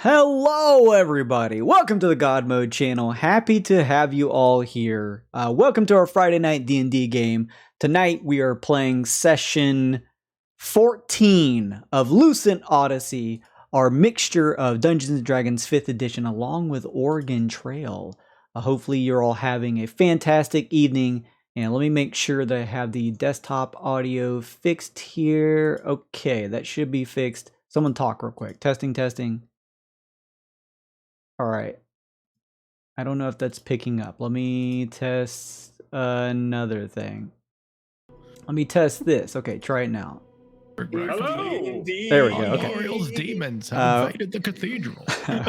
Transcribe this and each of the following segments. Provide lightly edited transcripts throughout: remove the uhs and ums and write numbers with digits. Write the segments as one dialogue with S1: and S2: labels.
S1: Hello everybody, welcome to the God Mode channel. Happy to have you all here. Welcome to our Friday night D&D game. Tonight we are playing session 14 of Lucent Odyssey, our mixture of Dungeons & Dragons 5th edition along with Oregon Trail. Hopefully you're all having a fantastic evening, and let me make sure that I have the desktop audio fixed here. Okay, that should be fixed. Someone talk real quick. Testing. All right. I don't know if that's picking up. Let me test another thing. Let me test this. Okay, try it now.
S2: Hello.
S1: There we go. Okay.
S3: Glorious demons have invaded the cathedral.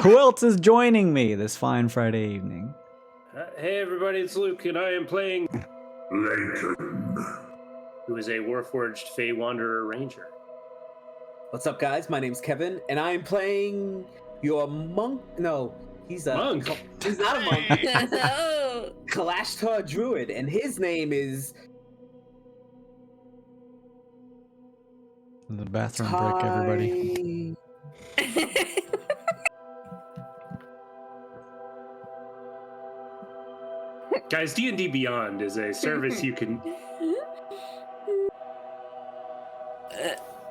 S1: Who else is joining me this fine Friday evening?
S2: Hey everybody, it's Luke, and I am playing
S4: Elated,
S2: who is a Warforged Fey Wanderer Ranger.
S5: What's up, guys? My name's Kevin, and I am playing your monk. No, he's a
S2: monk.
S5: He's not a monk.
S6: No.
S5: Celestial Druid, and his name is
S1: The bathroom break, everybody.
S2: Guys, D&D Beyond is a service you can...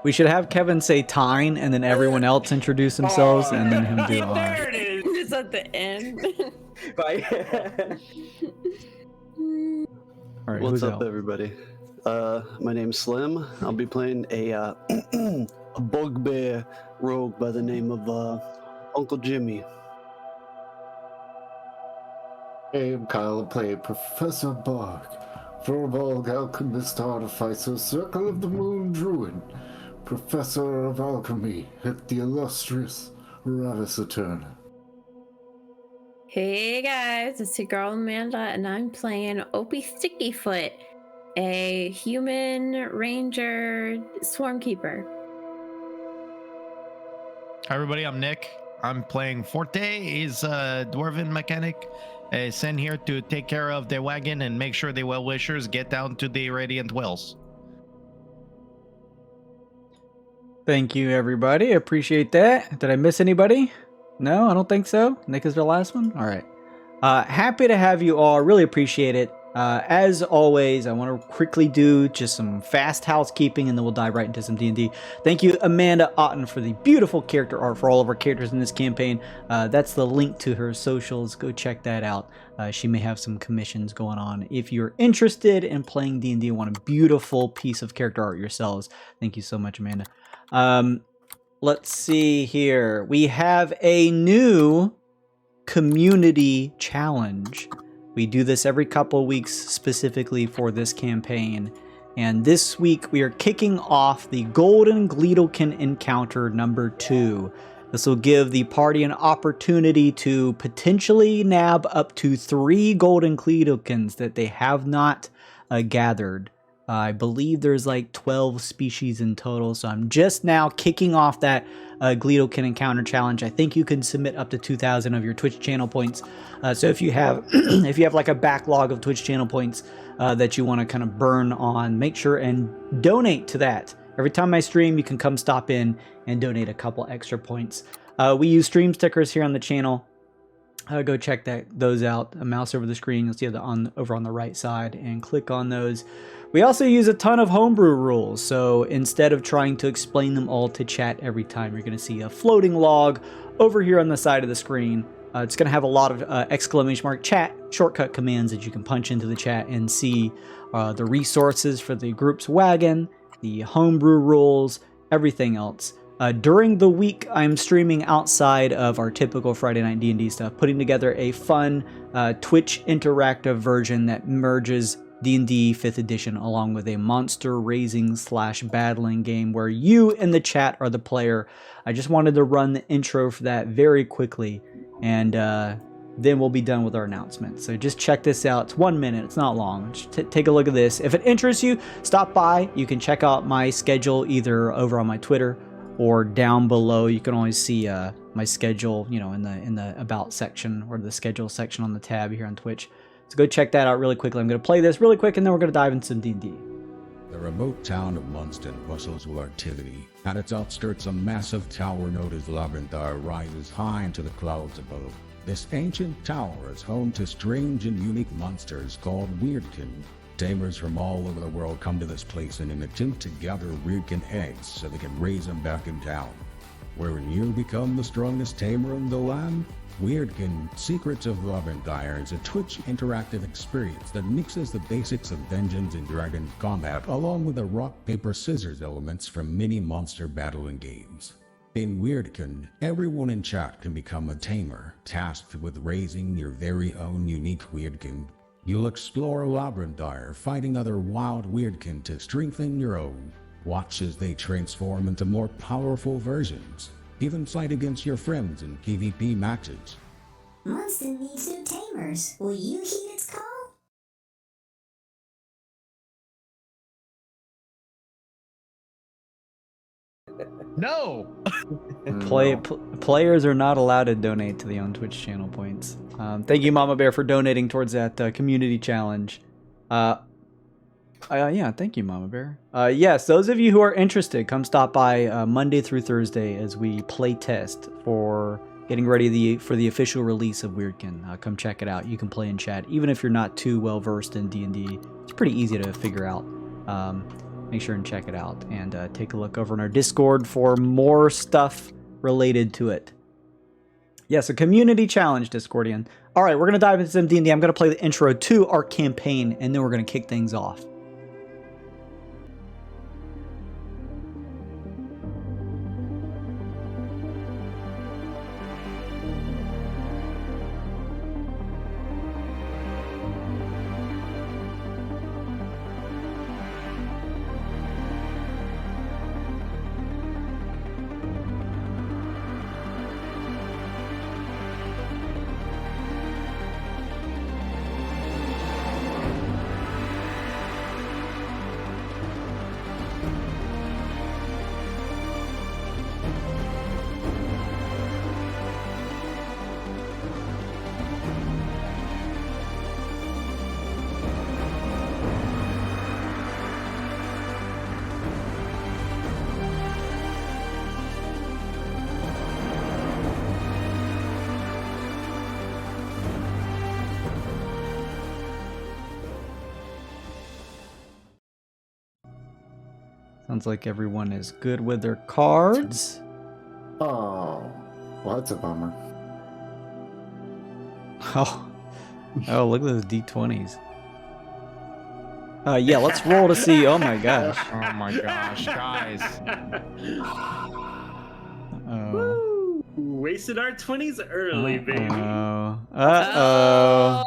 S1: We should have Kevin say Tyne and then everyone else introduce themselves and then him do
S2: There it is!
S6: It's at the end.
S5: Bye.
S1: All right,
S7: What's
S1: who's
S7: up,
S1: out?
S7: everybody? My name's Slim. I'll be playing a a bugbear rogue by the name of Uncle Jimmy.
S4: Hey, I'm Kyle. I play Professor Bark, Furbolg Alchemist Artificer, Circle of the Moon Druid, Professor of Alchemy at the illustrious Ravis Eterna.
S6: Hey guys, it's your girl Amanda, and I'm playing Opie Stickyfoot, a human ranger swarmkeeper.
S3: Hi, everybody. I'm Nick. I'm playing Forte. He's a dwarven mechanic. Sent here to take care of the wagon and make sure the well-wishers get down to the Radiant Wells.
S1: Thank you, everybody. I appreciate that. Did I miss anybody? No, I don't think so. Nick is the last one? All right. Happy to have you all. Really appreciate it. As always, I want to quickly do just some fast housekeeping, and then we'll dive right into some D&D. Thank you, Amanda Otten, for the beautiful character art for all of our characters in this campaign. That's the link to her socials. Go check that out. She may have some commissions going on. If you're interested in playing D&D and want a beautiful piece of character art yourselves, thank you so much, Amanda. Let's see here. We have a new community challenge. We do this every couple weeks specifically for this campaign. And this week we are kicking off the Golden Gleedlekin Encounter number 2. This will give the party an opportunity to potentially nab up to 3 Golden Gleedlekins that they have not gathered. I believe there's like 12 species in total, so I'm just now kicking off that Gleedlekin Encounter Challenge. I think you can submit up to 2,000 of your Twitch channel points. So if you have if you have like a backlog of Twitch channel points that you want to kind of burn on, make sure and donate to that. Every time I stream, you can come stop in and donate a couple extra points. We use stream stickers here on the channel. Go check those out. A mouse over the screen, you'll see it over on the right side, and click on those. We also use a ton of homebrew rules, so instead of trying to explain them all to chat every time, you're going to see a floating log over here on the side of the screen. It's going to have a lot of exclamation mark chat shortcut commands that you can punch into the chat and see the resources for the group's wagon, the homebrew rules, everything else. During the week, I'm streaming outside of our typical Friday night D&D stuff, putting together a fun Twitch interactive version that merges D&D 5th edition along with a monster raising / battling game where you in the chat are the player. I just wanted to run the intro for that very quickly, and then we'll be done with our announcement. So just check this out. It's 1 minute. It's not long. Just take a look at this. If it interests you, stop by. You can check out my schedule either over on my Twitter or down below. You can always see my schedule, you know, in the about section or the schedule section on the tab here on Twitch. So go check that out really quickly. I'm going to play this really quick, and then we're going to dive into some D&D.
S4: The
S8: The remote town of Munston bustles with activity. At its outskirts, a massive tower known as Lavendar rises high into the clouds above. This ancient tower is home to strange and unique monsters called Weirdkin. Tamers from all over the world come to this place in an attempt to gather Weirdkin eggs so they can raise them back in town. Where you become the strongest tamer in the land? Weirdkin Secrets of Lavendar is a Twitch interactive experience that mixes the basics of Dungeons and Dragons combat along with the rock, paper, scissors elements from many monster battling games. In Weirdkin, everyone in chat can become a tamer, tasked with raising your very own unique Weirdkin. You'll explore Lavendar, fighting other wild Weirdkin to strengthen your own. Watch as they transform into more powerful versions. Even fight against your friends in PvP matches.
S9: Munston needs new tamers. Will you heed its call?
S3: No.
S1: Players are not allowed to donate to the own Twitch channel points. Thank you, Mama Bear, for donating towards that community challenge. Yeah, thank you, Mama Bear. Yes, those of you who are interested, come stop by Monday through Thursday as we play test for getting ready for the official release of Weirdkin. Come check it out. You can play in chat, even if you're not too well versed in D&D. It's pretty easy to figure out. Make sure and check it out, and take a look over in our Discord for more stuff related to it. Yes, a community challenge, Discordian. All right, we're gonna dive into some D&D. I'm gonna play the intro to our campaign, and then we're gonna kick things off. Sounds like everyone is good with their cards.
S4: Oh, well, that's a bummer.
S1: Oh, look at those D20s. Yeah, let's roll to see. Oh my gosh.
S3: Oh my gosh, guys.
S1: Oh.
S2: Wasted our 20s early, baby.
S1: Uh-oh.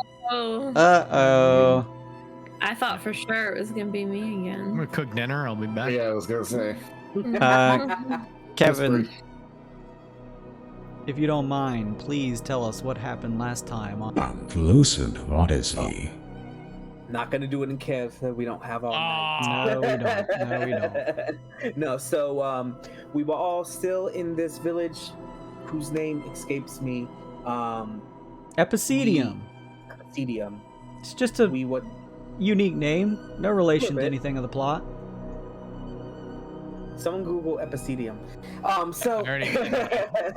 S6: I thought for sure it was gonna be me
S3: I'm
S6: again.
S3: gonna cook dinner. I'll be back.
S4: Yeah, I was gonna say.
S1: Kevin, if you don't mind, please tell us what happened last time on
S8: Lucent Odyssey.
S5: Not gonna do it in Kev. We don't have all night.
S1: No, we don't. No, we don't.
S5: No, so we were all still in this village whose name escapes me.
S1: Epicedium.
S5: Epicedium.
S1: It's just a
S5: We would
S1: unique name. No relation to
S5: bit.
S1: anything of the plot.
S5: someone Google Epicedium. So
S3: I already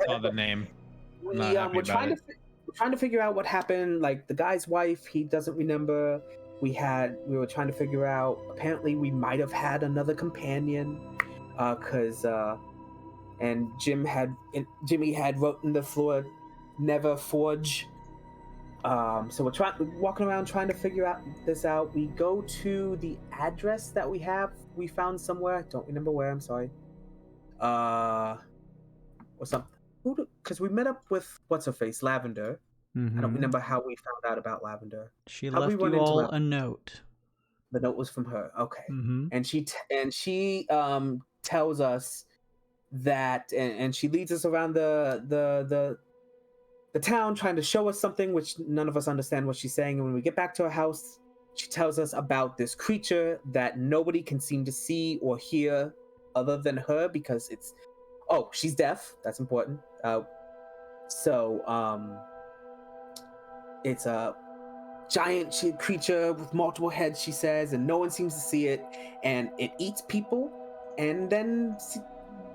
S3: saw the name. I'm not happy
S5: we're
S3: about
S5: trying
S3: it.
S5: we're trying to figure out what happened. Like the guy's wife, he doesn't remember. We were trying to figure out. Apparently, we might have had another companion, and Jimmy had wrote in the floor, "Never forge." So we're walking around trying to figure this out. We go to the address that we found somewhere. I don't remember where. I'm sorry. Or something. Because we met up with what's her face, Lavender. I don't remember how we found out about Lavender.
S1: She
S5: How'd we
S1: left
S5: run
S1: you
S5: into
S1: all
S5: Lavender?
S1: a note.
S5: The note was from her. Okay.
S1: Mm-hmm.
S5: And she tells us that, and she leads us around the town, trying to show us something which none of us understand what she's saying. And when we get back to her house, she tells us about this creature that nobody can seem to see or hear other than her, because she's deaf. That's important. It's giant creature with multiple heads, she says, and no one seems to see it, and it eats people, and then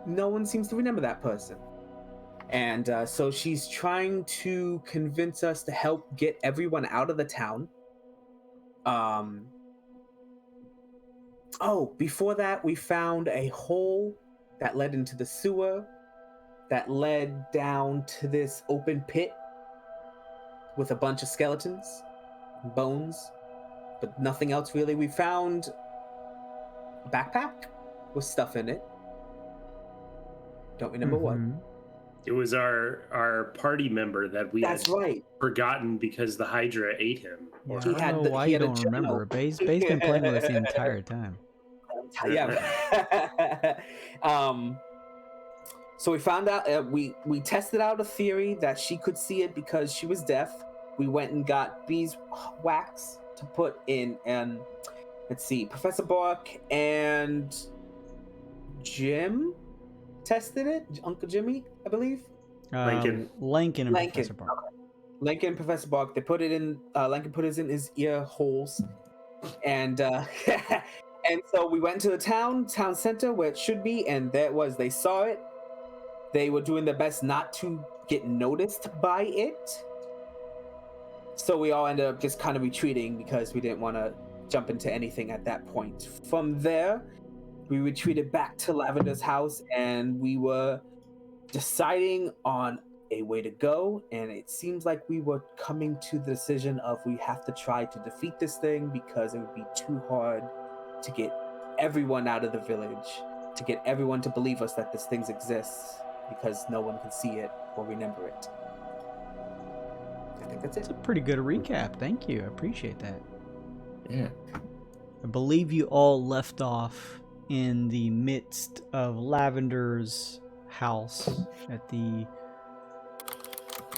S5: no one seems to remember that person. And so she's trying to convince us to help get everyone out of the town. Before that, we found a hole that led into the sewer, that led down to this open pit with a bunch of skeletons, bones, but nothing else really. We found a backpack with stuff in it. Don't remember what.
S2: It was our party member that we
S5: That's
S2: had
S5: right.
S2: forgotten because the Hydra ate him.
S1: I don't know why you don't remember. Bay's been playing with us the entire time.
S5: Yeah. So we found out, we tested out a theory that she could see it because she was deaf. We went and got beeswax to put in, and let's see, Professor Bark and Jim tested it. Uncle Jimmy, I believe.
S2: Lincoln
S1: and Professor Bark.
S5: Okay. Lincoln and Professor Bark. They put it in. Lincoln put it in his ear holes, and and so we went to the town center where it should be, and there it was. They saw it. They were doing their best not to get noticed by it. So we all ended up just kind of retreating because we didn't want to jump into anything at that point. From there, we retreated back to Lavender's house, and we were deciding on a way to go, and it seems like we were coming to the decision of we have to try to defeat this thing because it would be too hard to get everyone out of the village, to get everyone to believe us that this thing exists, because no one can see it or remember it. I think that's it.
S1: It's a pretty good recap. Thank you. I appreciate that.
S4: Yeah.
S1: I believe you all left off in the midst of Lavender's house at the...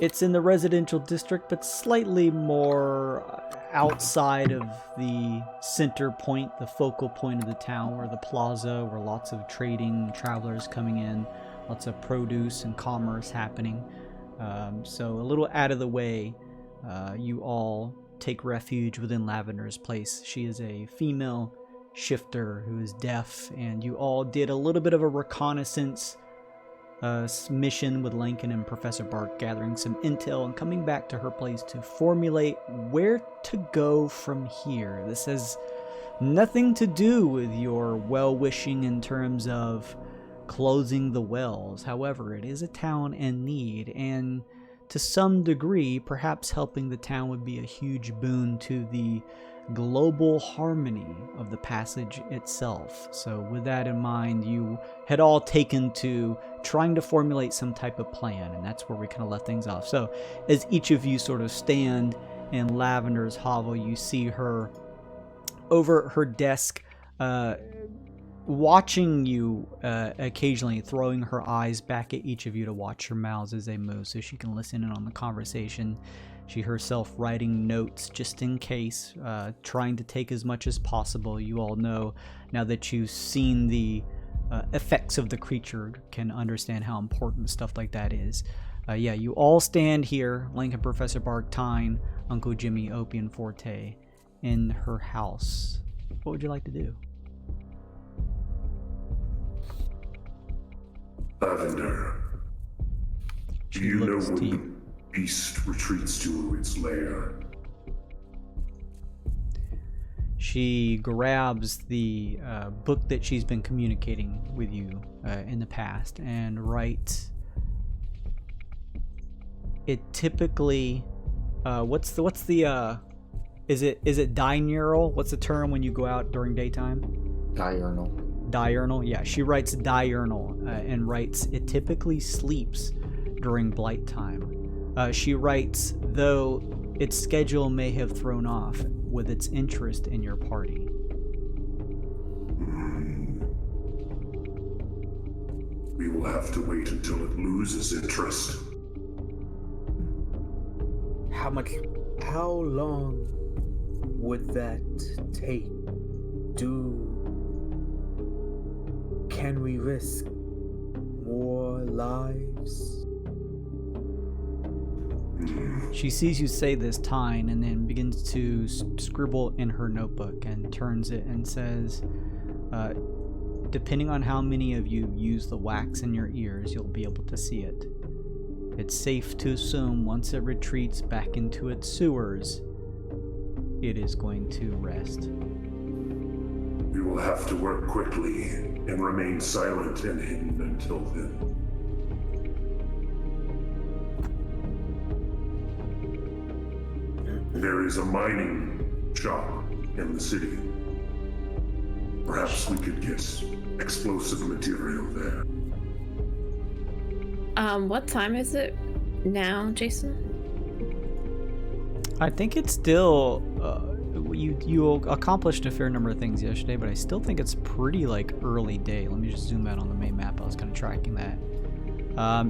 S1: It's in the residential district, but slightly more outside of the center point, the focal point of the town, or the plaza, where lots of trading travelers coming in, lots of produce and commerce happening. So a little out of the way, you all take refuge within Lavender's place. She is a female shifter who is deaf, and you all did a little bit of a reconnaissance mission with Lincoln and Professor Bark, gathering some intel and coming back to her place to formulate where to go from here. This has nothing to do with your well-wishing in terms of closing the wells. However, it is a town in need, and to some degree, perhaps helping the town would be a huge boon to the global harmony of the passage itself. So with that in mind, you had all taken to trying to formulate some type of plan, and that's where we kind of left things off. So as each of you sort of stand in Lavender's hovel, you see her over her desk, watching you occasionally, throwing her eyes back at each of you to watch your mouths as they move so she can listen in on the conversation. She herself writing notes just in case, trying to take as much as possible. You all know, now that you've seen the effects of the creature, can understand how important stuff like that is. Yeah, you all stand here, Lincoln, Professor Bark, Tyne, Uncle Jimmy, Opie, and Forte, in her house. What would you like to do?
S10: Lavender, do you know when the beast retreats to its lair?
S1: She grabs the book that she's been communicating with you in the past and writes. It typically, is it diurnal? What's the term when you go out during daytime? Diurnal, yeah. She writes diurnal and writes, it typically sleeps during blight time. She writes, though its schedule may have thrown off with its interest in your party.
S10: We will have to wait until it loses interest.
S5: How long would that take? Can we risk more lives?
S1: She sees you say this, Tyne, and then begins to scribble in her notebook and turns it and says, depending on how many of you use the wax in your ears, you'll be able to see it. It's safe to assume once it retreats back into its sewers, it is going to rest.
S10: We will have to work quickly and remain silent and hidden until then. There is a mining shop in the city. Perhaps we could get explosive material there.
S6: What time is it now, Jason?
S1: I think it's still you accomplished a fair number of things yesterday, but I still think it's pretty like early day. Let me just zoom out on the main map. I was kind of tracking that.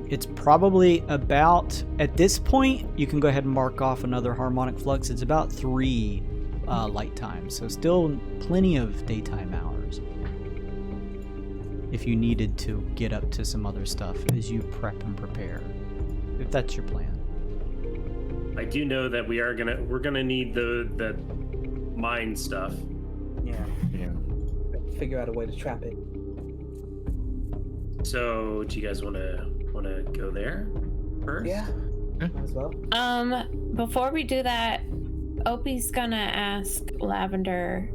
S1: It's probably about, at this point, you can go ahead and mark off another harmonic flux. It's about 3 light times, so still plenty of daytime hours. If you needed to get up to some other stuff as you prep and prepare, if that's your plan.
S2: I do know that we're gonna need the mine stuff.
S5: Yeah.
S3: Yeah.
S5: Figure out a way to trap it.
S2: So, do you guys wanna go there first?
S5: Yeah. Might as well.
S6: Before we do that, Opie's gonna ask Lavender,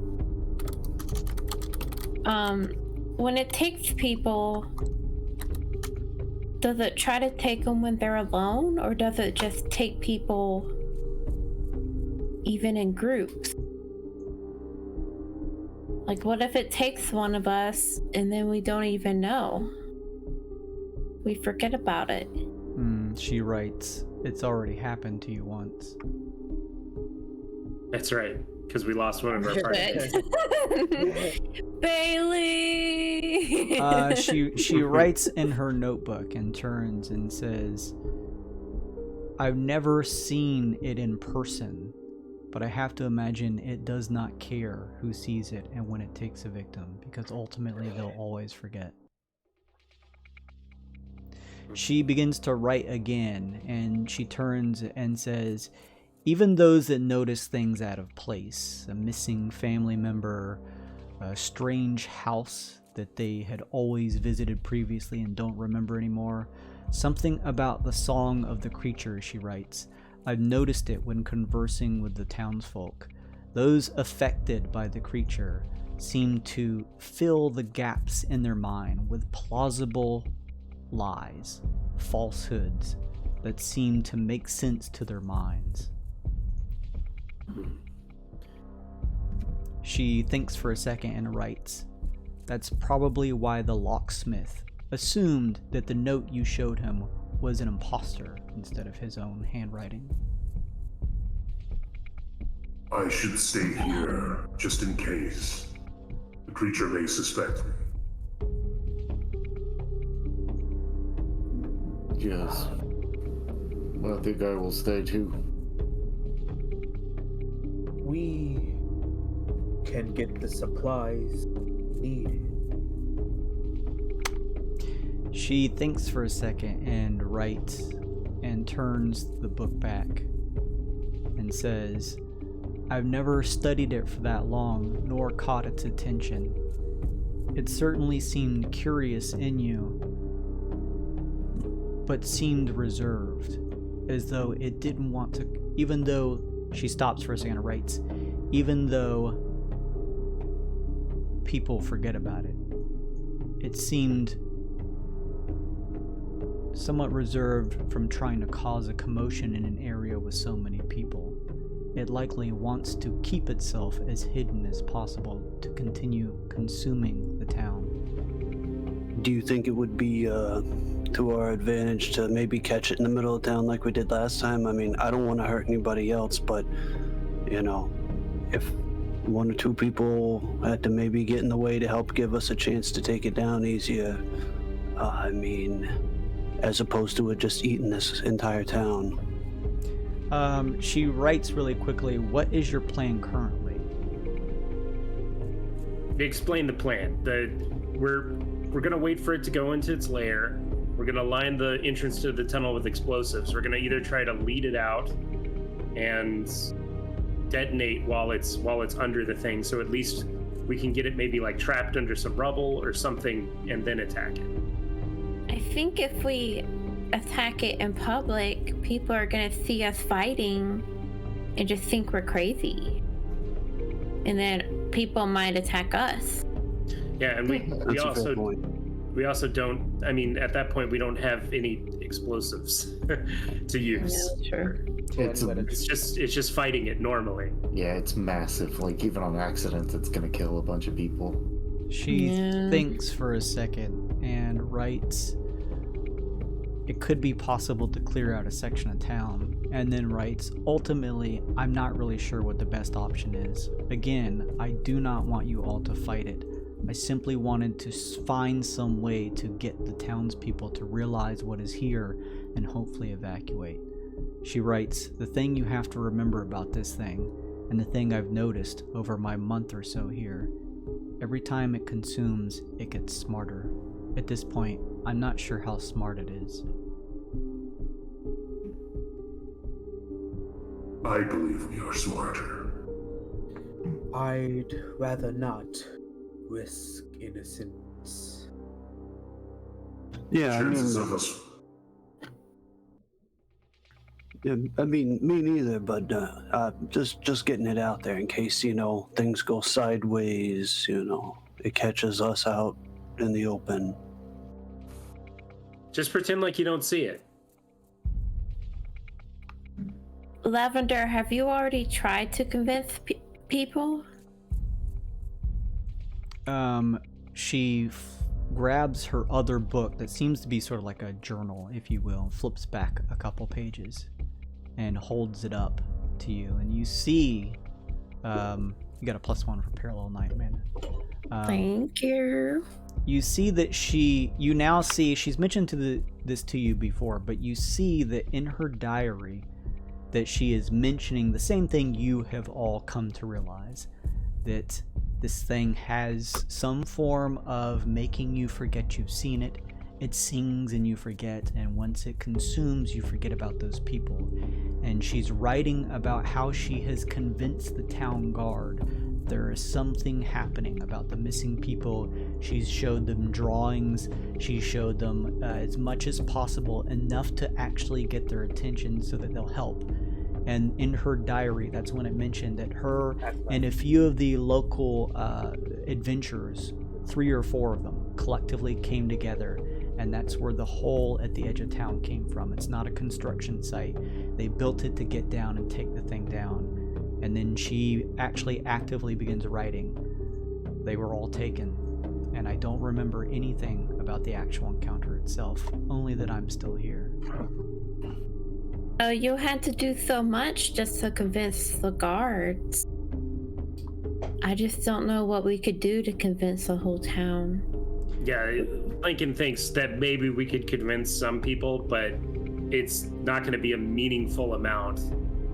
S6: when it takes people, does it try to take them when they're alone, or does it just take people even in groups? Like, what if it takes one of us and then we don't even know? We forget about it.
S1: She writes, it's already happened to you once.
S2: That's right, because we lost one of our partners.
S6: Bailey!
S1: She writes in her notebook and turns and says, I've never seen it in person, but I have to imagine it does not care who sees it and when it takes a victim, because ultimately they'll always forget. She begins to write again, and she turns and says, even those that notice things out of place, a missing family member, a strange house that they had always visited previously and don't remember anymore, something about the song of the creature, she writes. I've noticed it when conversing with the townsfolk. Those affected by the creature seem to fill the gaps in their mind with plausible lies, falsehoods that seem to make sense to their minds. She thinks for a second and writes, that's probably why the locksmith assumed that the note you showed him was an imposter instead of his own handwriting.
S10: I should stay here, just in case. The creature may suspect me.
S4: Yes. I think I will stay too.
S5: We can get the supplies needed.
S1: She thinks for a second and writes and turns the book back and says, I've never studied it for that long, nor caught its attention. It certainly seemed curious in you, but seemed reserved, as though it didn't want to, even though, she stops for a second and writes, even though people forget about it. It seemed somewhat reserved from trying to cause a commotion in an area with so many people. It likely wants to keep itself as hidden as possible to continue consuming the town.
S7: Do you think it would be to our advantage to maybe catch it in the middle of town like we did last time? I mean, I don't want to hurt anybody else, but, you know, if 1 or 2 people had to maybe get in the way to help give us a chance to take it down easier, I mean, as opposed to it just eating this entire town.
S1: She writes really quickly, what is your plan currently?
S2: Explain the plan. We're gonna wait for it to go into its lair, We're gonna line the entrance to the tunnel with explosives. We're gonna either try to lead it out and detonate while it's under the thing, so at least we can get it maybe like trapped under some rubble or something, and then attack it.
S6: I think if we attack it in public, people are gonna see us fighting and just think we're crazy, and then people might attack us.
S2: Yeah, and we also don't. I mean, at that point, we don't have any explosives to use.
S6: Yeah, sure.
S2: It's just fighting it normally.
S4: Yeah, it's massive. Like, even on accident, it's gonna kill a bunch of people.
S1: She thinks for a second and writes, "It could be possible to clear out a section of town," and then writes, "Ultimately, I'm not really sure what the best option is. Again, I do not want you all to fight it. I simply wanted to find some way to get the townspeople to realize what is here and hopefully evacuate." She writes, "The thing you have to remember about this thing, and the thing I've noticed over my month or so here, every time it consumes, it gets smarter. At this point, I'm not sure how smart it is."
S10: I believe we are smarter.
S5: I'd rather not risk innocence.
S7: Yeah,
S10: Chances of us.
S7: Yeah, I mean, me neither, but just getting it out there in case, things go sideways, it catches us out in the open.
S2: Just pretend like you don't see it.
S6: Lavender, have you already tried to convince people?
S1: She grabs her other book that seems to be sort of like a journal, if you will, flips back a couple pages and holds it up to you, and you see you got a +1 for Parallel Night, man.
S6: Thank you.
S1: You see that you now see, she's mentioned this to you before, but you see that in her diary that she is mentioning the same thing you have all come to realize, that this thing has some form of making you forget you've seen it. It sings and you forget, and once it consumes, you forget about those people. And she's writing about how she has convinced the town guard there is something happening about the missing people. She's showed them drawings. She showed them as much as possible, enough to actually get their attention so that they'll help. And in her diary, that's when it mentioned that her and a few of the local adventurers, 3 or 4 of them, collectively came together, and that's where the hole at the edge of town came from. It's not a construction site. They built it to get down and take the thing down. And then she actually actively begins writing. They were all taken, and I don't remember anything about the actual encounter itself, only that I'm still here.
S6: Oh, you had to do so much just to convince the guards. I just don't know what we could do to convince the whole town.
S2: Yeah, Lincoln thinks that maybe we could convince some people, but it's not going to be a meaningful amount.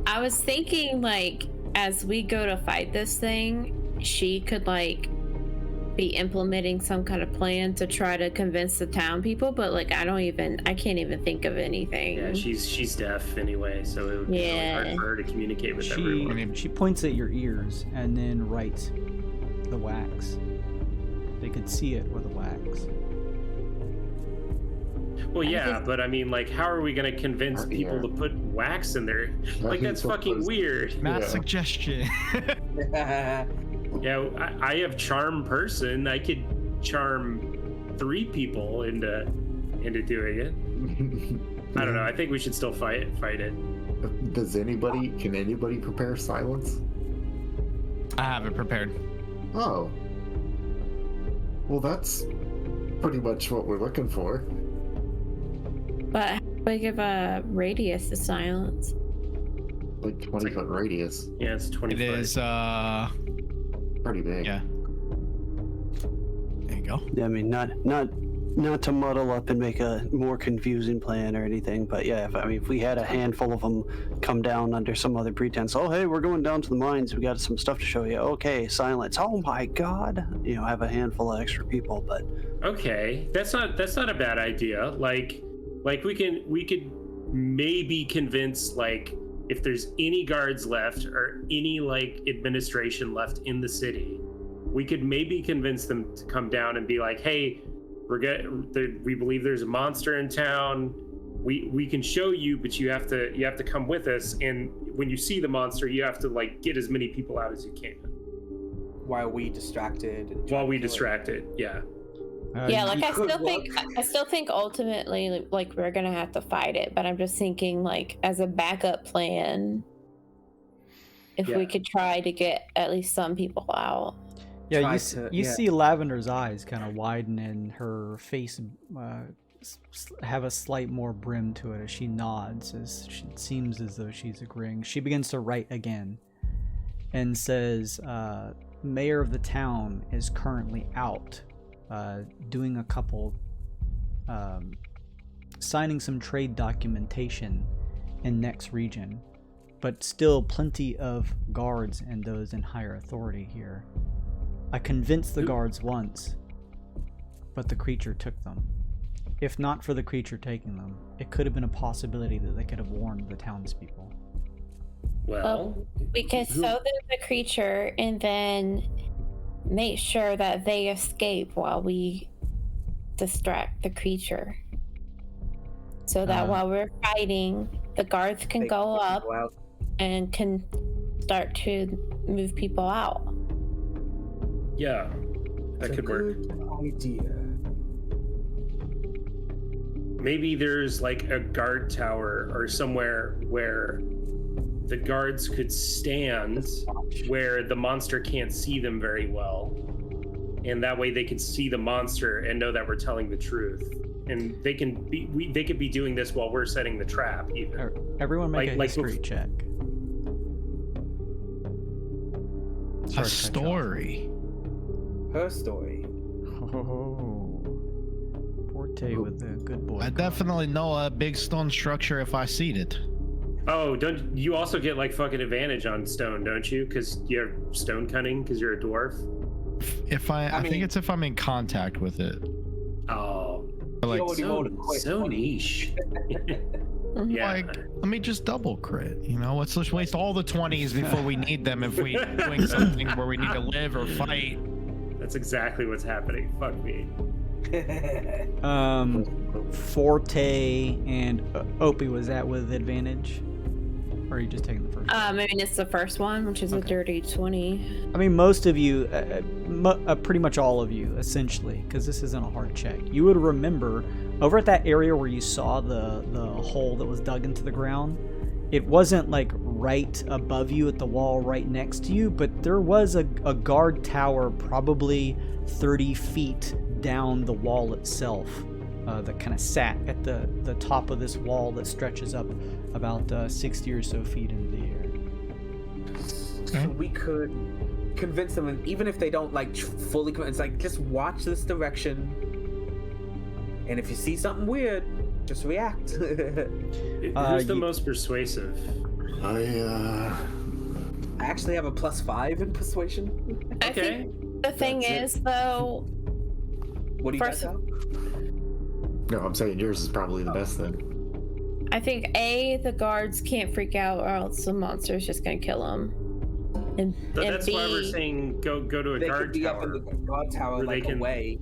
S6: I was thinking, like, as we go to fight this thing, she could, like, be implementing some kind of plan to try to convince the town people, but, like, I can't even think of anything.
S2: Yeah, she's deaf anyway, so it would be really hard for her to communicate with everyone.
S1: She points at your ears and then writes the wax. They could see it with the wax.
S2: Well, yeah, but I mean, like, how are we going to convince people to put wax in there? Like, that's fucking weird.
S3: Mass suggestion.
S2: Yeah, I have charm person. I could charm 3 people into doing it. I don't know. I think we should still fight it.
S4: Can anybody prepare silence?
S3: I have it prepared.
S4: Oh. Well, that's pretty much what we're looking for.
S6: But how big of a radius is silence?
S4: Like 20-foot radius.
S2: Yeah, it's 20
S3: It
S2: foot.
S3: is,
S4: Pretty big.
S3: yeah. There you go.
S7: Yeah, I mean, not Not to muddle up and make a more confusing plan or anything, but yeah, if we had a handful of them come down under some other pretense, oh hey, we're going down to the mines, we got some stuff to show you. Okay, silence. Oh my god, have a handful of extra people, but
S2: Okay, that's not a bad idea. Like we could maybe convince, like, if there's any guards left or any like administration left in the city, we could maybe convince them to come down and be like, hey, we believe there's a monster in town. We can show you, but you have to come with us. And when you see the monster, you have to like get as many people out as you can.
S5: While we distracted.
S2: Yeah.
S6: Yeah, like I still think ultimately like we're gonna have to fight it, but I'm just thinking like as a backup plan, if we could try to get at least some people out.
S1: Yeah, you see Lavender's eyes kind of widen and her face have a slight more brim to it as she nods, as she seems as though she's agreeing. She begins to write again and says, Mayor of the town is currently out doing a couple, signing some trade documentation in next region, but still plenty of guards and those in higher authority here. I convinced the guards once, but the creature took them. If not for the creature taking them, it could have been a possibility that they could have warned the townspeople.
S2: Well,
S6: we could sow them the creature and then make sure that they escape while we distract the creature. So that while we're fighting, the guards can go up and can start to move people out.
S2: Yeah, that could work.
S5: Idea.
S2: Maybe there's like a guard tower or somewhere where the guards could stand where the monster can't see them very well. And that way they can see the monster and know that we're telling the truth. And they could be doing this while we're setting the trap even.
S1: Everyone make a history check.
S3: A story.
S5: Her story.
S1: Oh, Forte with the good boy.
S3: I definitely know a big stone structure if I see it.
S2: Oh, don't you also get like fucking advantage on stone, don't you? Because you have stone cutting because you're a dwarf.
S3: I think it's if I'm in contact with it.
S2: Oh,
S3: like
S2: so niche. Yeah.
S3: Like, let me just double crit. Let's just waste all the 20s before we need them if we doing something where we need to live or fight.
S2: That's exactly what's happening. Fuck me.
S1: Forte and Opie, was that with advantage? Or are you just taking the first one?
S6: I mean, it's the first one, which is a dirty 20.
S1: I mean, most of you, pretty much all of you, essentially, because this isn't a hard check. You would remember over at that area where you saw the hole that was dug into the ground. It wasn't like right above you at the wall right next to you, but there was a guard tower probably 30 feet down the wall itself that kind of sat at the top of this wall that stretches up about 60 or so feet into the air.
S5: So we could convince them, and even if they don't like fully convince, like just watch this direction, and if you see something weird, just react.
S2: Who's the most persuasive?
S4: I
S5: actually have a +5 in persuasion.
S6: I think the thing is, though.
S5: What do you guys have?
S11: No, I'm saying yours is probably the best then.
S6: I think the guards can't freak out, or else the monster's just gonna kill them. And
S2: that's
S6: B,
S2: why we're saying go to a guard
S5: could be
S2: tower.
S5: up in the guard tower,
S2: where
S5: like
S2: they can,
S5: away.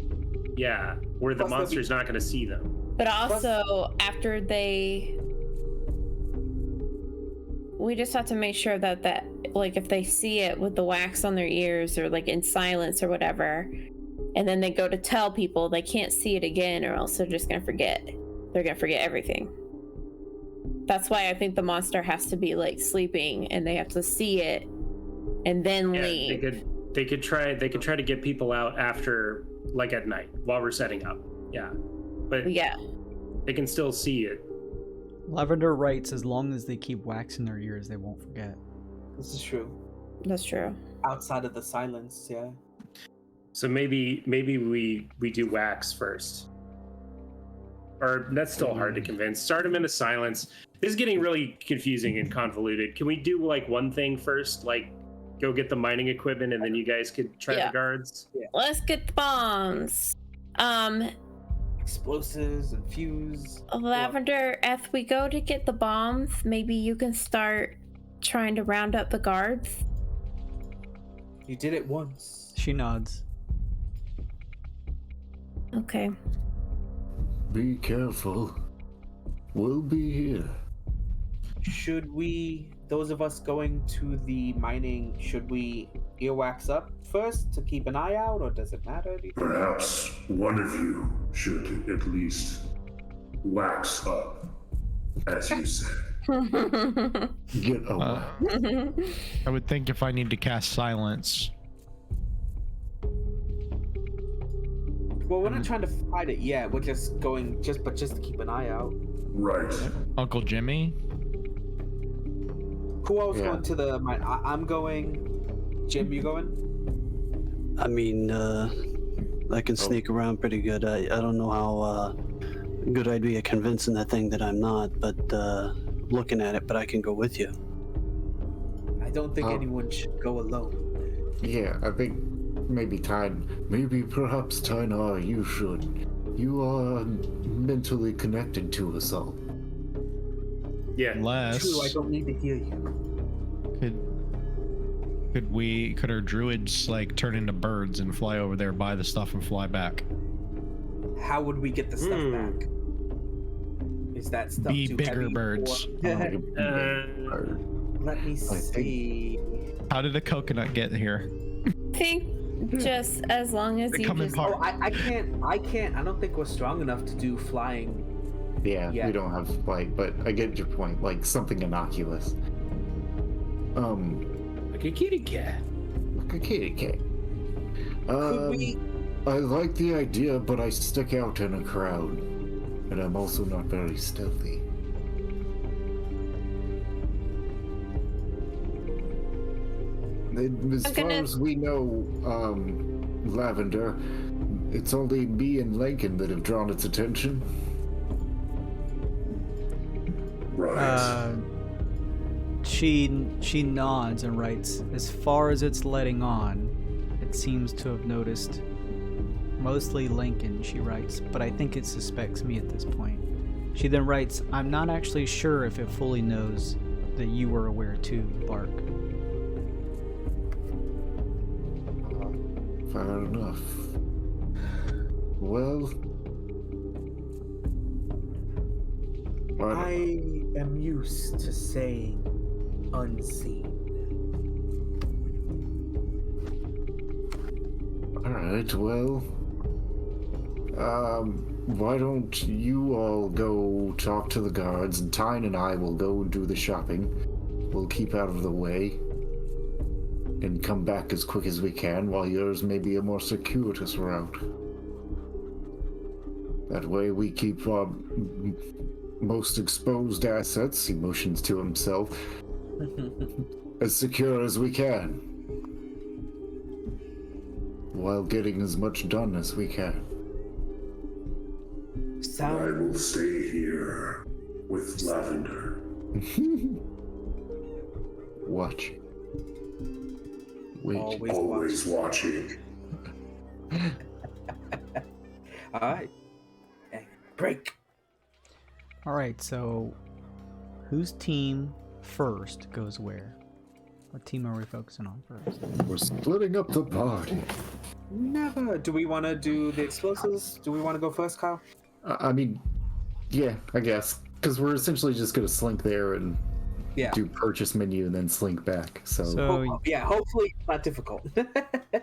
S2: Yeah, where the monster's not going to see them.
S6: But also, after we just have to make sure that like if they see it with the wax on their ears or like in silence or whatever, and then they go to tell people, they can't see it again, or else they're just gonna forget. They're gonna forget everything. That's why I think the monster has to be like sleeping, and they have to see it and then leave.
S2: They could try to get people out after, like at night while we're setting up. Yeah, but
S6: yeah,
S2: they can still see it.
S1: Lavender writes, as long as they keep wax in their ears, they won't forget.
S5: This is true.
S6: That's true.
S5: Outside of the silence, yeah.
S2: So maybe we do wax first. or that's still hard to convince. Start them into silence. This is getting really confusing and convoluted. Can we do like one thing first, like go get the mining equipment, and then you guys could try the guards?
S5: Yeah.
S6: Let's get the bombs.
S5: Explosives and fuse.
S6: Lavender, if we go to get the bombs, maybe you can start trying to round up the guards.
S5: You did it once.
S1: She nods.
S6: Okay.
S4: Be careful. We'll be here.
S5: Should we, those of us going to the mining, should we earwax up first to keep an eye out, or does it matter?
S10: Perhaps one of you should at least wax up, as you said.
S4: Get away.
S3: I would think if I need to cast silence.
S5: Well, we're not trying to fight it yet. We're just going, just to keep an eye out.
S10: Right.
S3: Uncle Jimmy?
S5: Who else going to the mine? I'm going. Jim, you going?
S7: I mean, I can sneak around pretty good. I don't know how good I'd be at convincing that thing that I'm not, but looking at it, but I can go with you.
S5: I don't think anyone should go alone.
S4: Yeah, I think perhaps Tynar, you should. You are mentally connected to us all.
S2: Yeah.
S3: Unless
S5: True, I don't need to hear you.
S3: could our druids like turn into birds and fly over there, buy the stuff, and fly back?
S5: How would we get the stuff back? Is that stuff
S3: Be
S5: too
S3: bigger
S5: heavy
S3: birds.
S5: Let me see.
S3: How did a coconut get here?
S6: I think just as long as
S3: They
S6: you
S3: come in
S6: just...
S3: parts.
S5: Oh, I can't. I don't think we're strong enough to do flying.
S4: Yeah, we don't have flight, but I get your point. Like something innocuous.
S2: Like a kitty cat.
S4: Like a kitty cat.
S5: Could we?
S4: I like the idea, but I stick out in a crowd, and I'm also not very stealthy. As far as we know, Lavender, it's only me and Lincoln that have drawn its attention.
S10: Right.
S1: She nods and writes, as far as it's letting on, it seems to have noticed mostly Lincoln, she writes, but I think it suspects me at this point. She then writes, I'm not actually sure if it fully knows that you were aware too, Bark.
S4: Fair enough. Well,
S5: I am used to saying unseen.
S4: Alright, well, why don't you all go talk to the guards, and Tyne and I will go do the shopping. We'll keep out of the way and come back as quick as we can, while yours may be a more circuitous route. That way we keep our most exposed assets, he motions to himself, as secure as we can, while getting as much done as we can.
S10: I will stay here with Lavender.
S4: Watch.
S10: Always watching.
S5: Alright. Break.
S1: Alright, so whose team first goes where? What team are we focusing on first?
S4: We're splitting up the party.
S5: Never. Do we want to do the explosives? Do we want to go first, Kyle?
S4: I mean, yeah, I guess. Because we're essentially just going to slink there and do purchase menu and then slink back. So
S5: hopefully it's not difficult.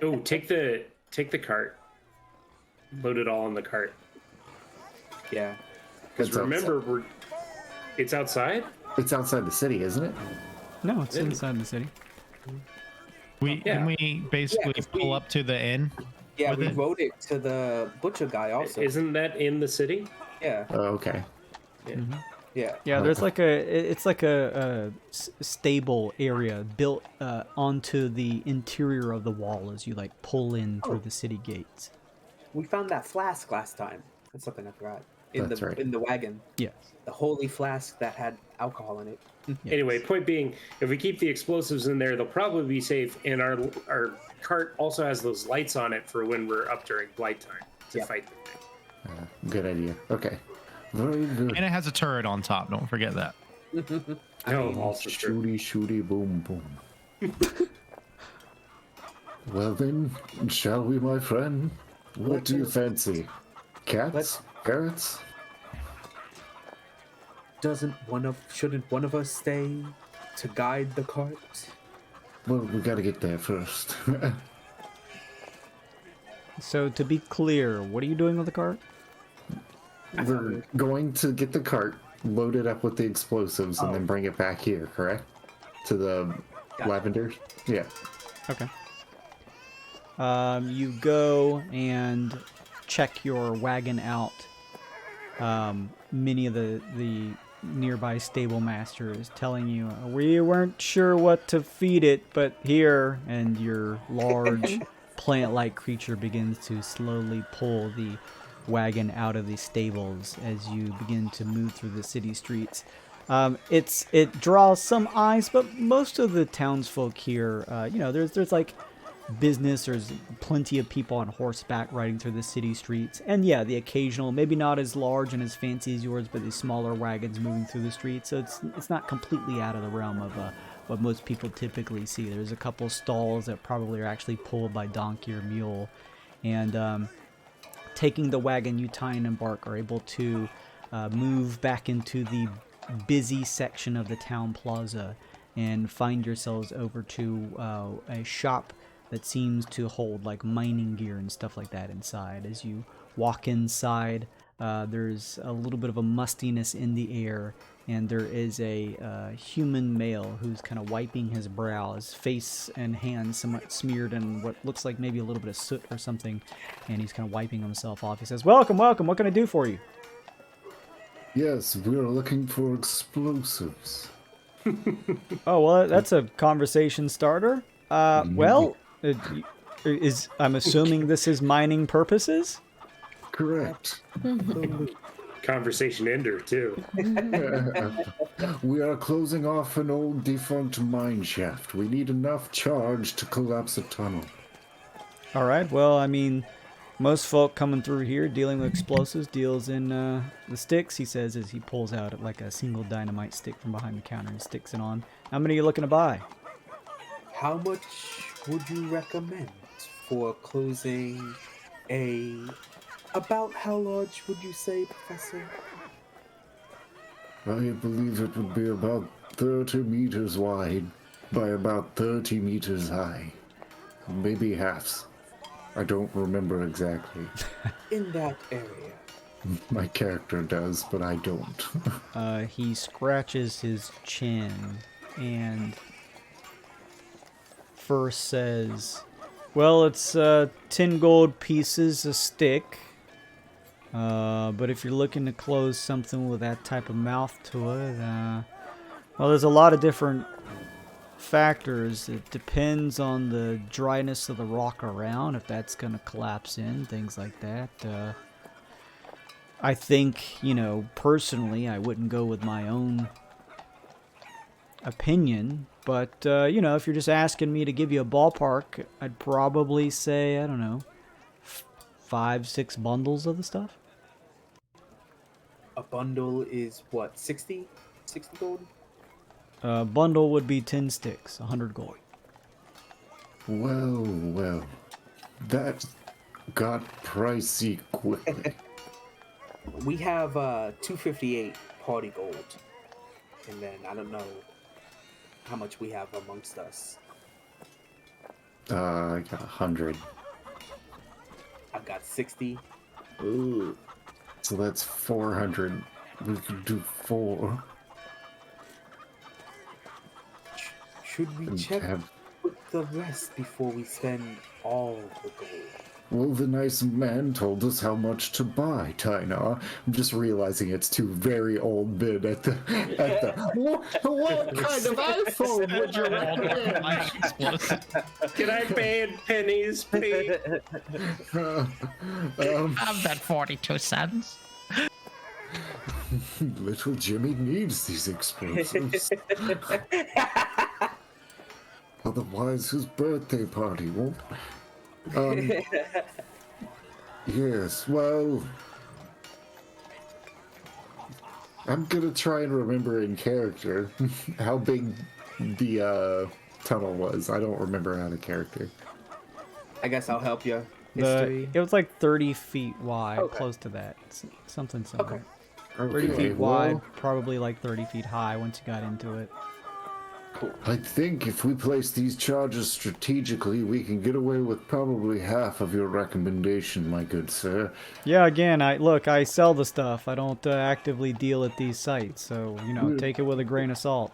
S2: Oh, take the cart. Load it all on the cart.
S5: Yeah.
S2: Because remember, it's outside?
S4: It's outside the city, isn't it?
S1: No, it's inside the city.
S3: Can we basically pull up to the inn?
S5: Yeah, we rode it to the butcher guy also.
S2: Isn't that in the city?
S5: Yeah.
S4: Oh, okay.
S2: Yeah.
S1: Mm-hmm.
S5: Yeah.
S1: Yeah, there's like it's like a stable area built onto the interior of the wall as you like pull in through the city gates.
S5: We found that flask last time. That's something I forgot.
S4: That's right.
S5: in the wagon.
S1: Yes.
S5: The holy flask that had alcohol in it.
S1: Yes.
S2: Anyway, point being, if we keep the explosives in there, they'll probably be safe. And our cart also has those lights on it for when we're up during blight time to fight the thing.
S4: Good idea. Okay. Very good.
S3: And it has a turret on top. Don't forget that.
S2: Also true.
S4: Shooty, boom, boom. Well then, shall we, my friend? What do you fancy? Cats? Parrots?
S5: Shouldn't one of us stay to guide the cart?
S4: Well, we gotta get there first.
S1: So to be clear, what are you doing with the cart?
S4: We're going to get the cart, load it up with the explosives, and then bring it back here, correct? To the lavenders? Yeah.
S1: Okay. You go and check your wagon out. Many of the nearby stable masters telling you, we weren't sure what to feed it, but here, and your large plant-like creature begins to slowly pull the wagon out of the stables as you begin to move through the city streets. It draws some eyes, but most of the townsfolk here, there's like business. There's plenty of people on horseback riding through the city streets, and yeah, the occasional, maybe not as large and as fancy as yours, but the smaller wagons moving through the streets. So it's not completely out of the realm of what most people typically see. There's a couple stalls that probably are actually pulled by donkey or mule, and taking the wagon, you tie and embark are able to move back into the busy section of the town plaza and find yourselves over to a shop that seems to hold like mining gear and stuff like that inside. As you walk inside, there's a little bit of a mustiness in the air, and there is a human male who's kind of wiping his brow, his face and hands somewhat smeared in what looks like maybe a little bit of soot or something, and he's kind of wiping himself off. He says, welcome, welcome, what can I do for you?
S4: Yes, we're looking for explosives.
S1: Oh, well, that's a conversation starter. Well, I'm assuming this is mining purposes?
S4: Correct.
S2: Conversation ender, too.
S4: We are closing off an old defunct mine shaft. We need enough charge to collapse a tunnel.
S1: All right, well, I mean, most folk coming through here dealing with explosives deals in the sticks, he says, as he pulls out like a single dynamite stick from behind the counter and sticks it on. How many are you looking to buy?
S5: How much would you recommend for closing about how large would you say, Professor?
S4: I believe it would be about 30 meters wide by about 30 meters high. Maybe halves. I don't remember exactly.
S5: In that area.
S4: My character does, but I don't.
S1: He scratches his chin and first says, well, it's 10 gold pieces a stick. But if you're looking to close something with that type of mouth to it, well, there's a lot of different factors. It depends on the dryness of the rock around, if that's going to collapse in, things like that. I think, personally, I wouldn't go with my own opinion, but, if you're just asking me to give you a ballpark, I'd probably say, I don't know, 5-6 bundles of the stuff.
S5: A bundle is what, 60 gold?
S1: A bundle would be 10 sticks, 100 gold.
S4: Well, that got pricey quickly.
S5: We have 258 party gold, and then I don't know how much we have amongst us.
S4: I got 100.
S5: I've got 60.
S4: Ooh. So that's 400. We could do 4.
S5: Should we check with the rest before we spend all the gold?
S4: Well, the nice man told us how much to buy, Tynar. I'm just realizing it's 2 very old men at the what kind of iPhone would you want?
S2: Can I pay in pennies, please?
S3: Have that 42 cents.
S4: Little Jimmy needs these explosives. Otherwise, his birthday party won't. Yes, well, I'm gonna try and remember in character how big the tunnel was. I don't remember out of character.
S5: I guess I'll help you. History.
S1: It was like 30 feet wide,
S5: Okay.
S1: close to that. Something similar.
S5: Okay.
S1: 30 feet wide,
S4: well,
S1: probably like 30 feet high once you got into it.
S5: Cool.
S4: I think if we place these charges strategically, we can get away with probably half of your recommendation, my good sir.
S1: Yeah, again, I sell the stuff. I don't actively deal at these sites, so, take it with a grain of salt.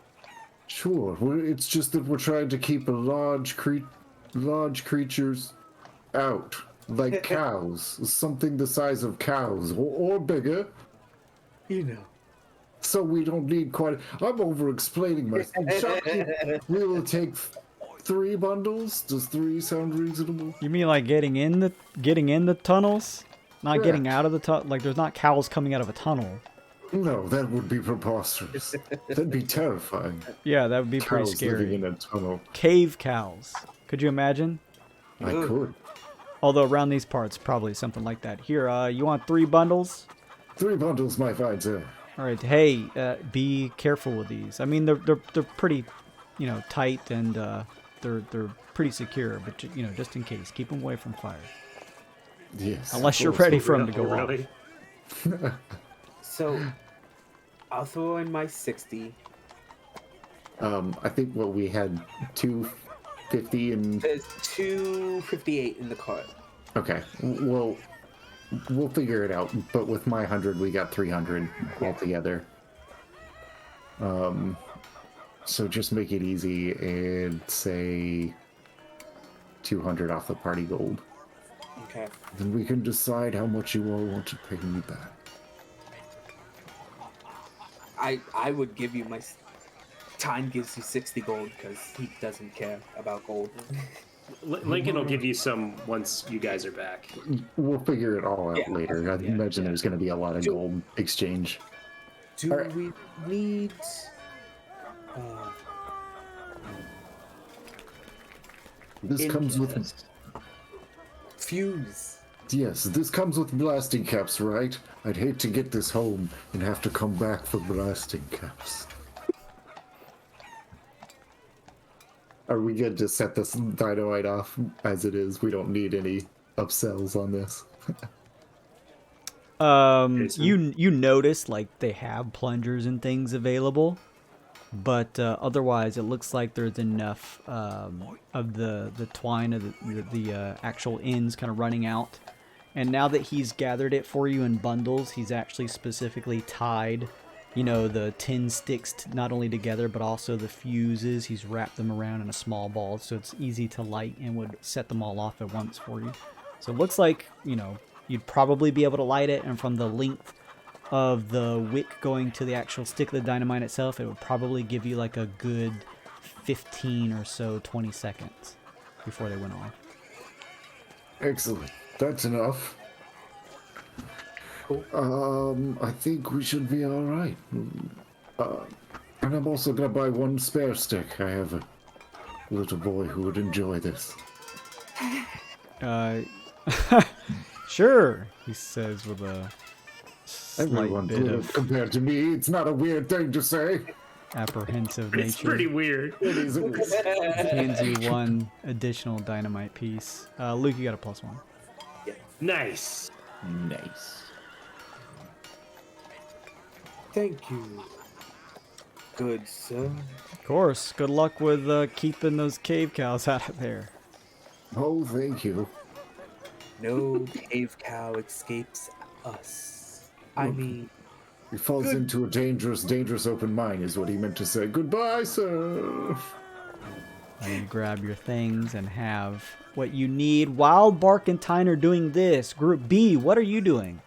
S4: Sure, it's just that we're trying to keep large creatures out, like cows, something the size of cows, or bigger.
S5: You know.
S4: So we don't need quite. I'm over-explaining myself. We will take 3 bundles. Does 3 sound reasonable?
S1: You mean like getting in the tunnels? Not getting
S4: Correct.
S1: out of the tunnel? Like there's not cows coming out of a tunnel.
S4: No, that would be preposterous. That'd be terrifying.
S1: Yeah, that would be pretty
S4: Cows living
S1: scary.
S4: in a tunnel.
S1: Cave cows. Could you imagine?
S4: I could.
S1: Although around these parts, probably something like that. Here, you want 3 bundles?
S4: 3 bundles, my fine sir.
S1: All right. Hey, be careful with these. I mean, they're pretty, tight and they're pretty secure. But just in case, keep them away from fire.
S4: Yes.
S1: Unless
S4: of
S1: you're
S4: course.
S1: ready for them to go
S2: Really?
S1: off.
S5: So, I'll throw in my 60.
S4: I think what we had 250 and.
S5: There's 258 in the cart.
S4: Okay. Well, we'll figure it out. But with my 100, we got 300 altogether. So just make it easy and say 200 off the party gold.
S5: Okay.
S4: Then we can decide how much you all want to pay me back.
S5: I would give you my time gives you 60 gold because he doesn't care about gold.
S2: Lincoln will give you some once you guys are back.
S4: We'll figure it all out
S5: Yeah.
S4: later. I imagine there's going to be a lot of gold exchange.
S5: Do
S4: All right.
S5: we need
S4: This comes with.
S5: fuse?
S4: Yes, this comes with blasting caps, right? I'd hate to get this home and have to come back for blasting caps. Are we good to set this dynamite off as it is? We don't need any upsells on this.
S1: You notice like they have plungers and things available, but otherwise it looks like there's enough of the twine of the actual ends kind of running out. And now that he's gathered it for you in bundles, he's actually specifically tied, the tin sticks not only together, but also the fuses. He's wrapped them around in a small ball, so it's easy to light and would set them all off at once for you. So it looks like, you'd probably be able to light it, and from the length of the wick going to the actual stick of the dynamite itself, it would probably give you like a good 15 or so, 20 seconds before they went off.
S4: Excellent. That's enough. I think we should be all right. And I'm also gonna buy 1 spare stick. I have a little boy who would enjoy this.
S1: Sure, he says with a slight
S4: Everyone
S1: bit
S4: would,
S1: of
S4: compared to me. It's not a weird thing to say.
S1: apprehensive
S2: It's
S1: nature.
S2: pretty weird.
S4: It is.
S1: Hands you 1 additional dynamite piece. Luke, you got a +1.
S2: Nice.
S4: Nice.
S5: Thank you. Good sir.
S1: Of course. Good luck with keeping those cave cows out of there.
S4: Oh, thank you.
S5: No cave cow escapes us. I mean,
S4: He falls into a dangerous open mine, is what he meant to say. Goodbye, sir.
S1: And you grab your things and have what you need. Wild Bark and Tyne are doing this. Group B, what are you doing?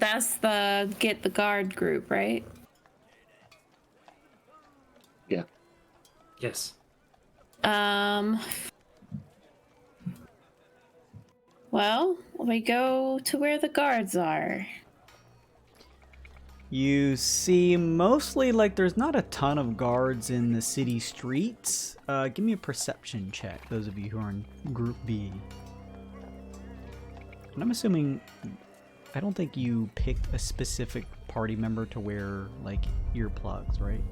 S6: That's the get the guard group, right?
S4: Yeah.
S2: Yes.
S6: Well, we go to where the guards are.
S1: You see mostly like there's not a ton of guards in the city streets. Give me a perception check, those of you who are in Group B. And I'm assuming, I don't think you picked a specific party member to wear like earplugs, right?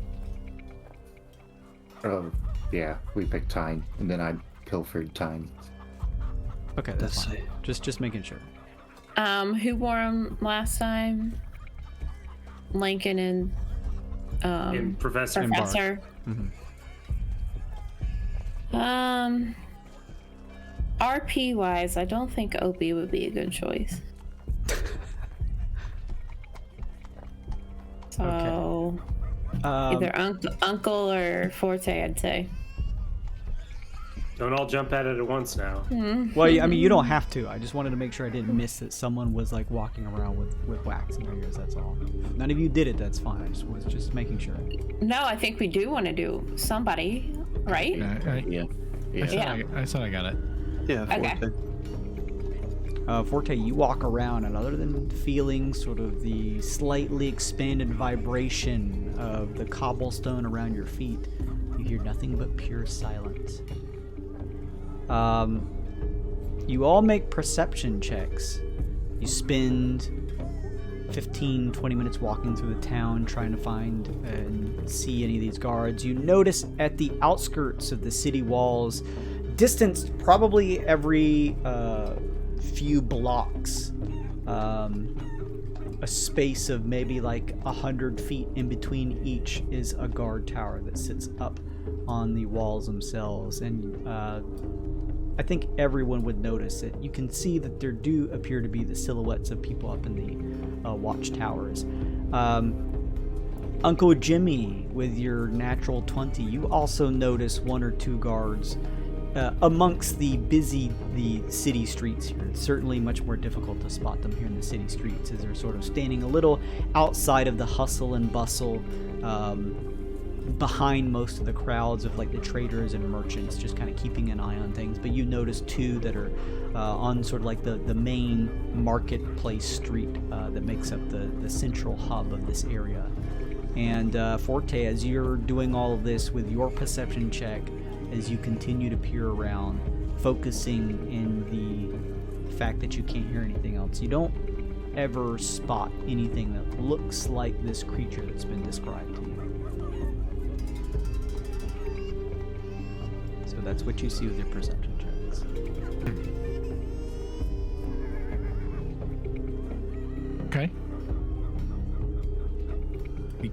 S11: Yeah, we picked Tyne, and then I pilfered Tyne.
S1: Okay, that's fine. Just making sure.
S6: Who wore them last time? Lincoln and
S2: Professor.
S1: Mm-hmm.
S6: RP wise, I don't think Opie would be a good choice. So either Uncle or Forte, I'd say.
S2: Don't all jump at it at once now.
S1: Well, I mean, you don't have to. I just wanted to make sure I didn't miss that someone was like walking around with wax in their ears. That's all. If none of you did it, that's fine. I just was just making sure.
S6: No, I think we do want to do somebody, right?
S3: Yeah. I said I got it.
S7: Yeah,
S6: Okay.
S1: Forte, you walk around, and other than feeling sort of the slightly expanded vibration of the cobblestone around your feet, you hear nothing but pure silence. You all make perception checks. You spend 15-20 minutes walking through the town trying to find and see any of these guards. You notice at the outskirts of the city walls, distanced probably every few blocks, a space of maybe like 100 feet in between each is a guard tower that sits up on the walls themselves. And I think everyone would notice it. You can see that there do appear to be the silhouettes of people up in the watchtowers. Uncle Jimmy, with your natural 20, you also notice one or two guards amongst the city streets here. It's certainly much more difficult to spot them here in the city streets, as they're sort of standing a little outside of the hustle and bustle, behind most of the crowds of like the traders and merchants, just kind of keeping an eye on things. But you notice two that are on sort of like the main marketplace street that makes up the central hub of this area. And Forte, as you're doing all of this with your perception check, as you continue to peer around, focusing in the fact that you can't hear anything else, you don't ever spot anything that looks like this creature that's been described to you. So that's what you see with your perception checks.
S3: Okay. We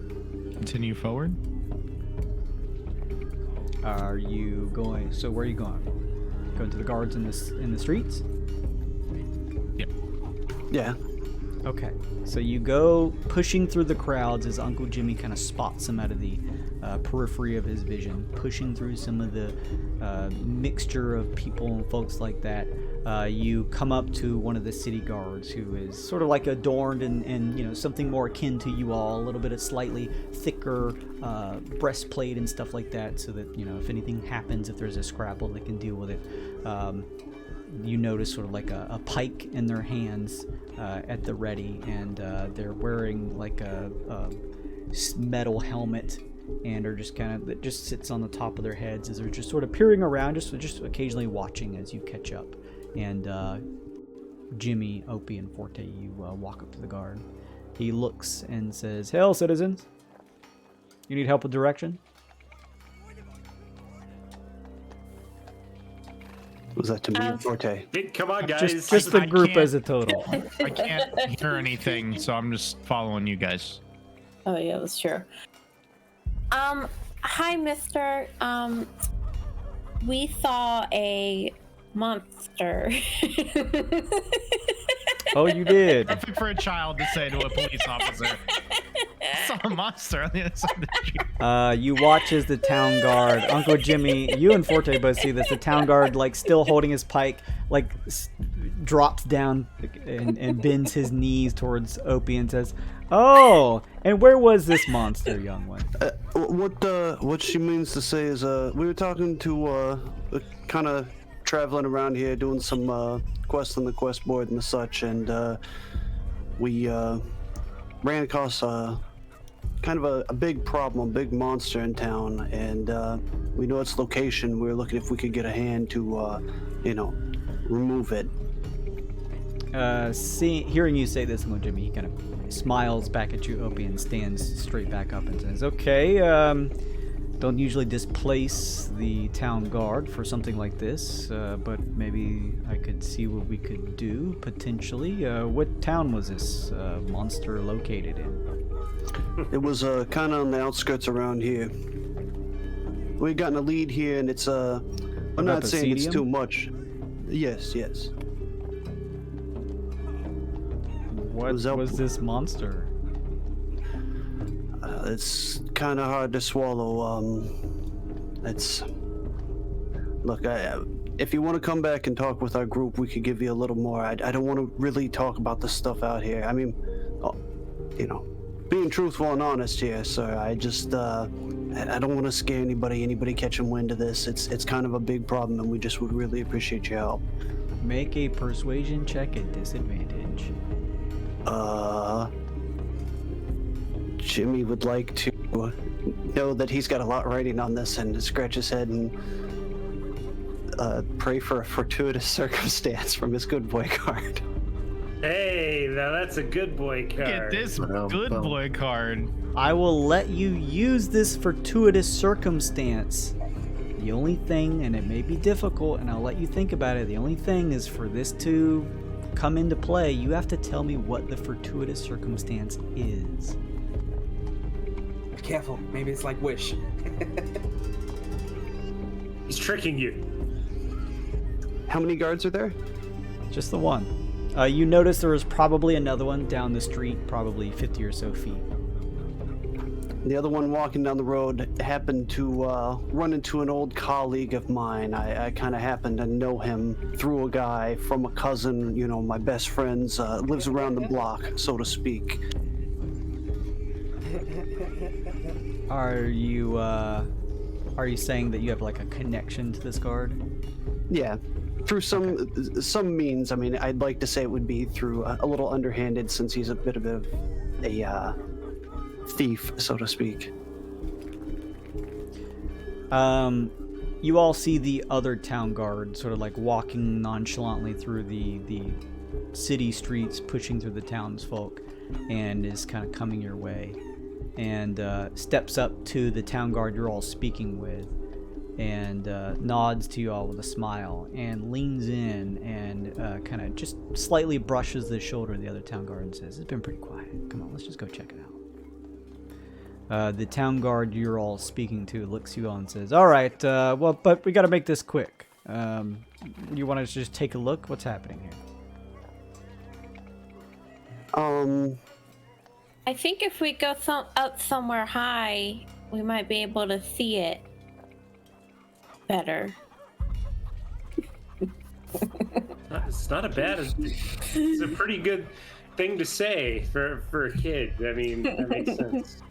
S3: continue forward.
S1: Are you going? So where are you going? Going to the guards in the streets?
S7: Yeah.
S1: Okay. So you go pushing through the crowds as Uncle Jimmy kind of spots them out of the periphery of his vision, pushing through some of the mixture of people and folks like that. You come up to one of the city guards who is sort of like adorned in you know, something more akin to you all, a little bit of slightly thicker breastplate and stuff like that, so that, you know, if anything happens, if there's a scrabble, they can deal with it. You notice sort of like a pike in their hands at the ready, and they're wearing like a metal helmet, and are just kind of, that just sits on the top of their heads as they're just sort of peering around, just occasionally watching as you catch up. And Jimmy, Opie, and Forte, you walk up to the guard. He looks and says, "Hail, citizens. You need help with direction?"
S7: Was that to me or Forte?
S2: Hey, come on, guys.
S1: Just the group
S3: can't-
S1: as a total.
S3: I can't hear anything, so I'm just following you guys.
S6: Oh yeah, that's true. Hi, mister. We saw a monster.
S1: Oh, you did.
S3: Perfect for a child to say to a police officer. I saw a monster on the other side of the street.
S1: You watch as the town guard, Uncle Jimmy, you and Forte both see this. The town guard, like, still holding his pike, like, drops down and bends his knees towards Opie and says, "Oh, and where was this monster, young one?"
S7: What she means to say is, we were talking to a kind of traveling around here doing some quests on the quest board and such, and we ran across kind of a big problem, a big monster in town, and we know its location. We were looking if we could get a hand to, remove it.
S1: Hearing you say this, Uncle Jimmy, he kind of smiles back at you, Opie, and stands straight back up and says, "Okay, don't usually displace the town guard for something like this, but maybe I could see what we could do, potentially. What town was this monster located in?"
S7: It was kind of on the outskirts around here. We've gotten a lead here, and it's I'm not saying it's too much. Yes.
S1: What was this monster?
S7: It's kind of hard to swallow. Look, if you want to come back and talk with our group, we could give you a little more. I don't want to really talk about the stuff out here. I mean, being truthful and honest here, sir. I just I don't want to scare anybody catching wind of this. It's kind of a big problem, and we just would really appreciate your help.
S1: Make a persuasion check at disadvantage.
S7: Jimmy would like to know that he's got a lot writing on this and scratch his head and pray for a fortuitous circumstance from his good boy card.
S2: Hey, now that's a good boy card.
S3: Get this good boy card.
S1: I will let you use this fortuitous circumstance. The only thing, and it may be difficult, and I'll let you think about it, the only thing is for this to come into play, you have to tell me what the fortuitous circumstance is.
S5: Be careful, maybe it's like Wish.
S2: He's tricking you.
S7: How many guards are there?
S1: Just the one. You notice there was probably another one down the street, probably 50 or so feet.
S7: The other one walking down the road happened to run into an old colleague of mine. I kind of happened to know him through a guy from a cousin, my best friend's, lives around the block, so to speak.
S1: Are you saying that you have like a connection to this guard?
S7: Yeah. Through some means. I mean, I'd like to say it would be through a little underhanded, since he's a bit of a thief, so to speak.
S1: You all see the other town guard sort of like walking nonchalantly through the city streets, pushing through the townsfolk, and is kind of coming your way, and steps up to the town guard you're all speaking with, and nods to you all with a smile, and leans in and kind of just slightly brushes the shoulder of the other town guard and says, "It's been pretty quiet. Come on, let's just go check it out." The town guard you're all speaking to looks you on and says, "All right, well, but we got to make this quick. You want to just take a look? What's happening here?"
S6: I think if we go up somewhere high, we might be able to see it better.
S2: It's not a bad. It's a pretty good thing to say for a kid. I mean, that makes sense.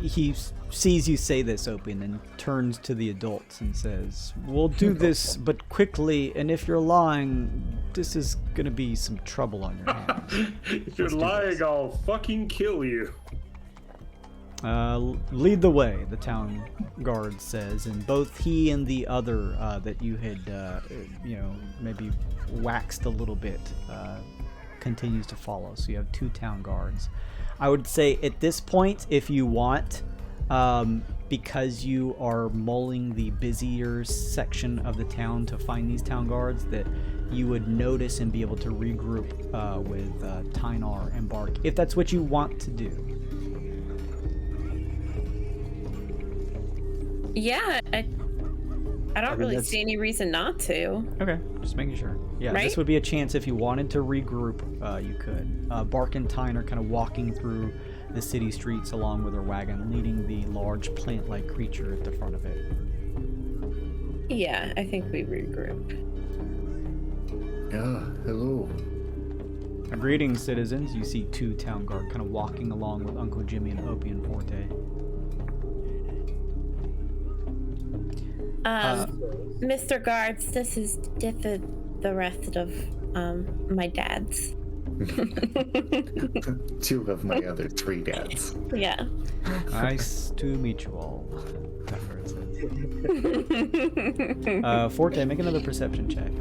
S1: He sees you say this, Opie, and then turns to the adults and says, "We'll do this, but quickly, and if you're lying, this is gonna be some trouble on your hands."
S2: If you're lying, I'll fucking kill you.
S1: Lead the way, the town guard says, and both he and the other that you had, maybe waxed a little bit, continues to follow. So you have two town guards. I would say at this point, if you want, because you are mulling the busier section of the town to find these town guards, that you would notice and be able to regroup with Tynar and Bark, if that's what you want to do.
S6: Yeah, I don't really see any reason not to.
S1: Okay, just making sure. Yeah,
S6: right?
S1: This would be a chance if you wanted to regroup, you could. Bark and Tyne are kind of walking through the city streets along with their wagon, leading the large plant-like creature at the front of it.
S6: Yeah, I think we regroup.
S4: Yeah, hello.
S1: Greetings, citizens. You see two town guard kind of walking along with Uncle Jimmy and Opie and Forte.
S6: Mr. Guards, this is the rest of my dads.
S4: 2 of my other 3 dads.
S6: Yeah.
S1: Nice to meet you all. That's what it says. Forte, make another perception check.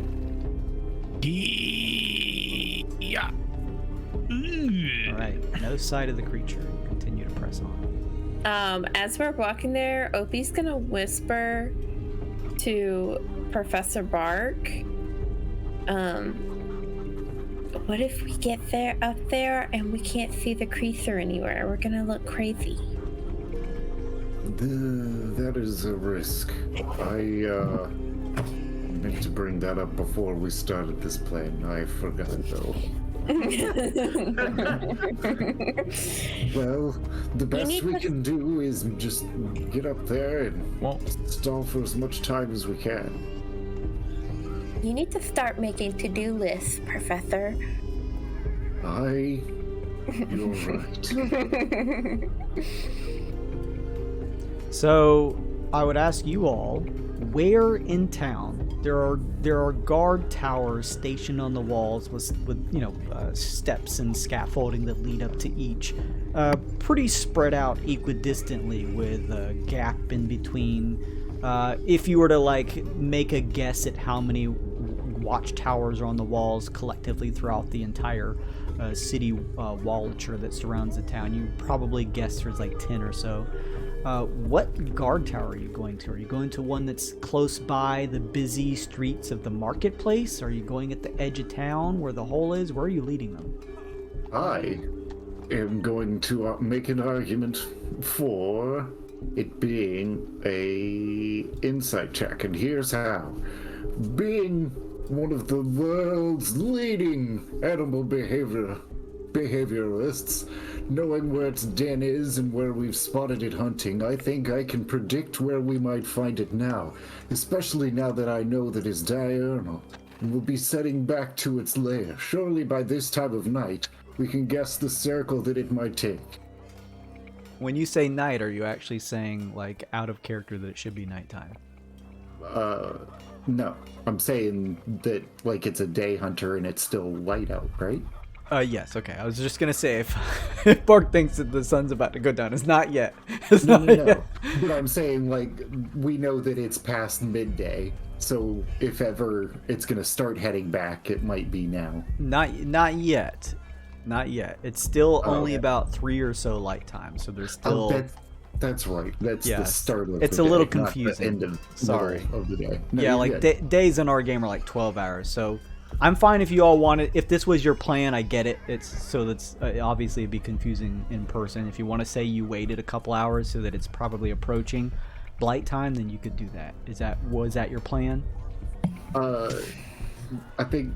S3: Yeah.
S1: All right. No sight of the creature. Continue to press on.
S6: As we're walking there, Opie's gonna whisper to Professor Bark. What if we get up there and we can't see the creature anywhere? We're gonna look crazy.
S4: That is a risk. I meant to bring that up before we started this plan. I forgot though. Well, the best we can do is just get up there and stall for as much time as we can.
S6: You need to start making to-do lists, Professor.
S4: You're right.
S1: So, I would ask you all, where in town there are guard towers stationed on the walls with steps and scaffolding that lead up to each, pretty spread out equidistantly with a gap in between. If you were to make a guess at how many watchtowers are on the walls collectively throughout the entire city wallature that surrounds the town, you probably guess there's 10 or so. What guard tower are you going to? Are you going to one that's close by the busy streets of the marketplace? Are you going at the edge of town where the hole is? Where are you leading them?
S4: I am going to make an argument for it being a insight check, and here's how. Being one of the world's leading animal behavioralists, knowing where its den is and where we've spotted it hunting, I think I can predict where we might find it now, especially now that I know that it's diurnal and will be setting back to its lair. Surely by this time of night, we can guess the circle that it might take.
S1: When you say night, are you actually saying out of character that it should be nighttime?
S4: No. I'm saying that it's a day hunter and it's still light out, right?
S1: Yes, okay. I was just gonna say if Bark thinks that the sun's about to go down, it's not yet. It's not yet.
S4: But I'm saying we know that it's past midday, so if ever it's gonna start heading back, it might be now.
S1: Not yet. Not yet. It's still only about 3 or so light time, so there's still.
S4: That's right. That's the start of
S1: it's
S4: the
S1: a little
S4: day,
S1: confusing.
S4: Not the end of the day. No,
S1: yeah, days in our game are 12 hours, so I'm fine if you all want it. If this was your plan, I get it. It's obviously it'd be confusing in person. If you want to say you waited a couple hours so that it's probably approaching blight time, then you could do that. Was that your plan?
S4: I think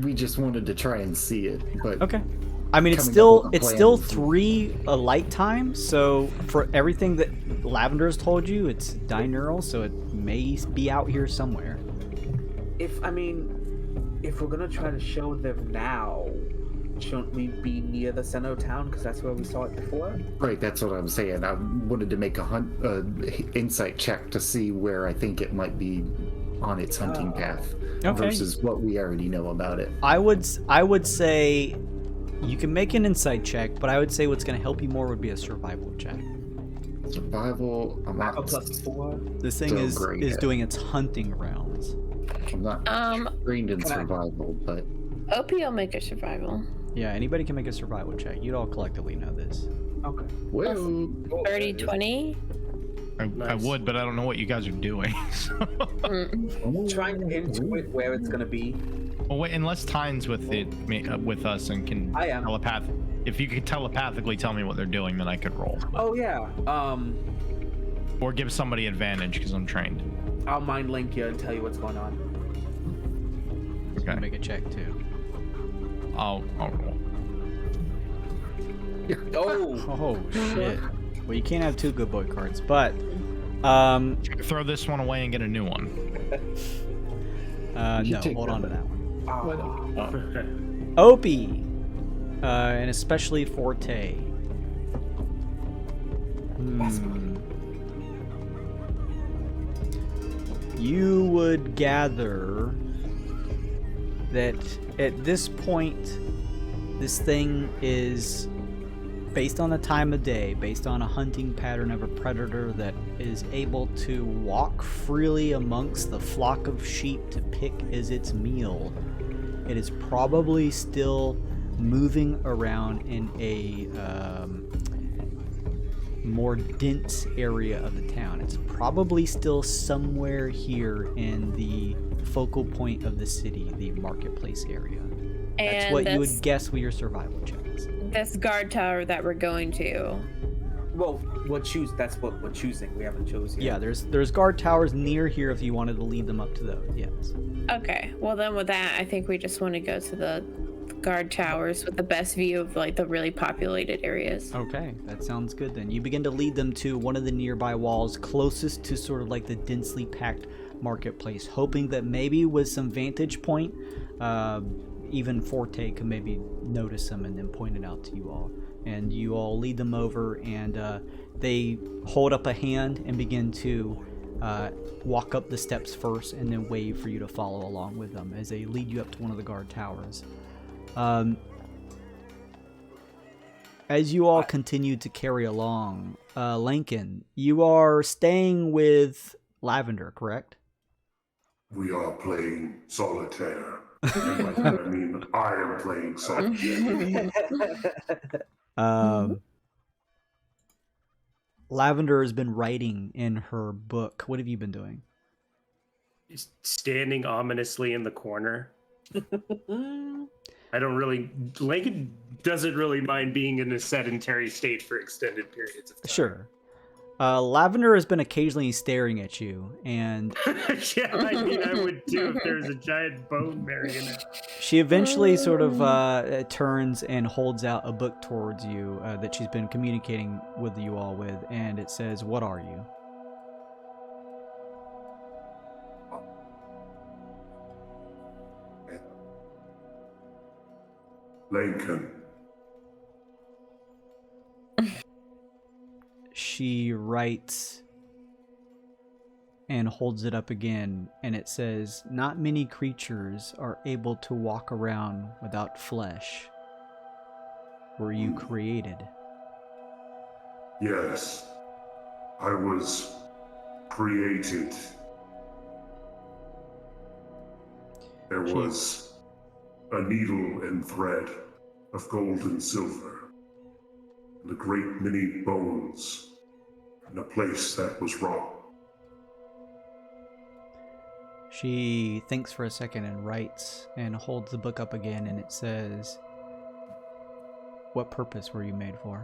S4: we just wanted to try and see it, but
S1: okay. I mean, it's still 3 light time, so for everything that Lavender's told you, it's diurnal, so it may be out here somewhere.
S5: If we're gonna try to show them now, shouldn't we be near the center of town because that's where we saw it before?
S4: Right, that's what I'm saying. I wanted to make a insight check to see where I think it might be on its hunting path versus what we already know about it.
S1: I would say you can make an insight check, but I would say what's going to help you more would be a survival check.
S4: Survival. I'm not
S5: +4.
S1: This thing is doing its hunting rounds.
S4: I'm not trained in survival, but
S6: Opie will make a survival.
S1: Yeah, anybody can make a survival check. You'd all collectively know this.
S5: Okay.
S4: Well,
S6: 30, 20.
S3: I would, but I don't know what you guys are doing.
S5: I'm trying to intuit where it's gonna be.
S3: Well, wait, unless Tyne's with us and can if you could telepathically tell me what they're doing, then I could roll.
S5: Oh yeah.
S3: Or give somebody advantage because I'm trained.
S5: I'll mind link you and tell you what's going on.
S1: Okay. Make a check too.
S3: I'll roll.
S5: Oh
S1: shit. Well, you can't have 2 good boy cards, but
S3: throw this one away and get a new one.
S1: No, hold on to that one.
S5: Oh.
S1: Opie, and especially Forte. you would gather that at this point, this thing is based on the time of day, based on a hunting pattern of a predator that is able to walk freely amongst the flock of sheep to pick as its meal. It is probably still moving around in a more dense area of the town. It's probably still somewhere here in the focal point of the city, the marketplace area. That's what you would guess with your survival checks.
S6: This guard tower that we're going to.
S5: Well, that's what we're choosing. We haven't chosen yet.
S1: Yeah, there's guard towers near here if you wanted to lead them up to those. Yes.
S6: Okay. Well, then with that, I think we just want to go to the guard towers with the best view of like the really populated areas.
S1: Okay, that sounds good then. You begin to lead them to one of the nearby walls closest to sort of like the densely packed marketplace, hoping that maybe with some vantage point, even Forte could maybe notice them and then point it out to you all. And you all lead them over, and they hold up a hand and begin to walk up the steps first and then wave for you to follow along with them as they lead you up to one of the guard towers. As you all continue to carry along, Lincoln, you are staying with Lavender, correct?
S10: We are playing solitaire. And by that I mean I am playing solitaire.
S1: Lavender has been writing in her book. What have you been doing?
S2: Just standing ominously in the corner. Lincoln doesn't really mind being in a sedentary state for extended periods of time.
S1: Sure. Lavender has been occasionally staring at you, and
S2: yeah, I mean, I would too if there was a giant bone marionette.
S1: She eventually sort of turns and holds out a book towards you that she's been communicating with you all with, and it says, "What are you?"
S10: Lincoln.
S1: She writes and holds it up again, and it says, "Not many creatures are able to walk around without flesh. Were you created?"
S10: Yes, I was created. There was a needle and thread of gold and silver, and a great many bones in a place that was wrong.
S1: She thinks for a second and writes and holds the book up again, and it says, "What purpose were you made for?"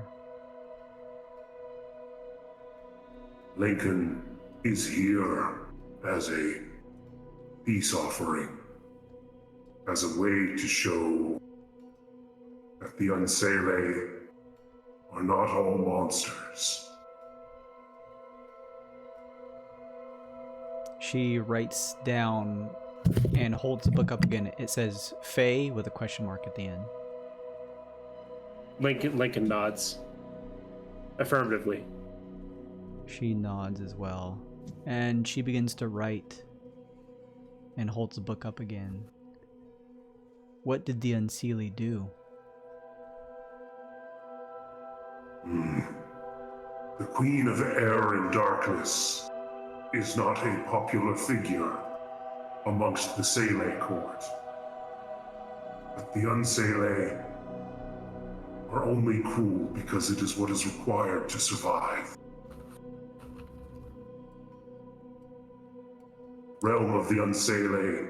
S10: Lincoln is here as a peace offering, as a way to show that the Unsele are not all monsters.
S1: She writes down and holds the book up again. It says Fae with a question mark at the end.
S2: Lincoln nods affirmatively.
S1: She nods as well. And she begins to write and holds the book up again. What did the Unsele do?
S10: The Queen of Air and Darkness is not a popular figure amongst the Sele court. But the Unsele are only cruel because it is what is required to survive. Realm of the Unsele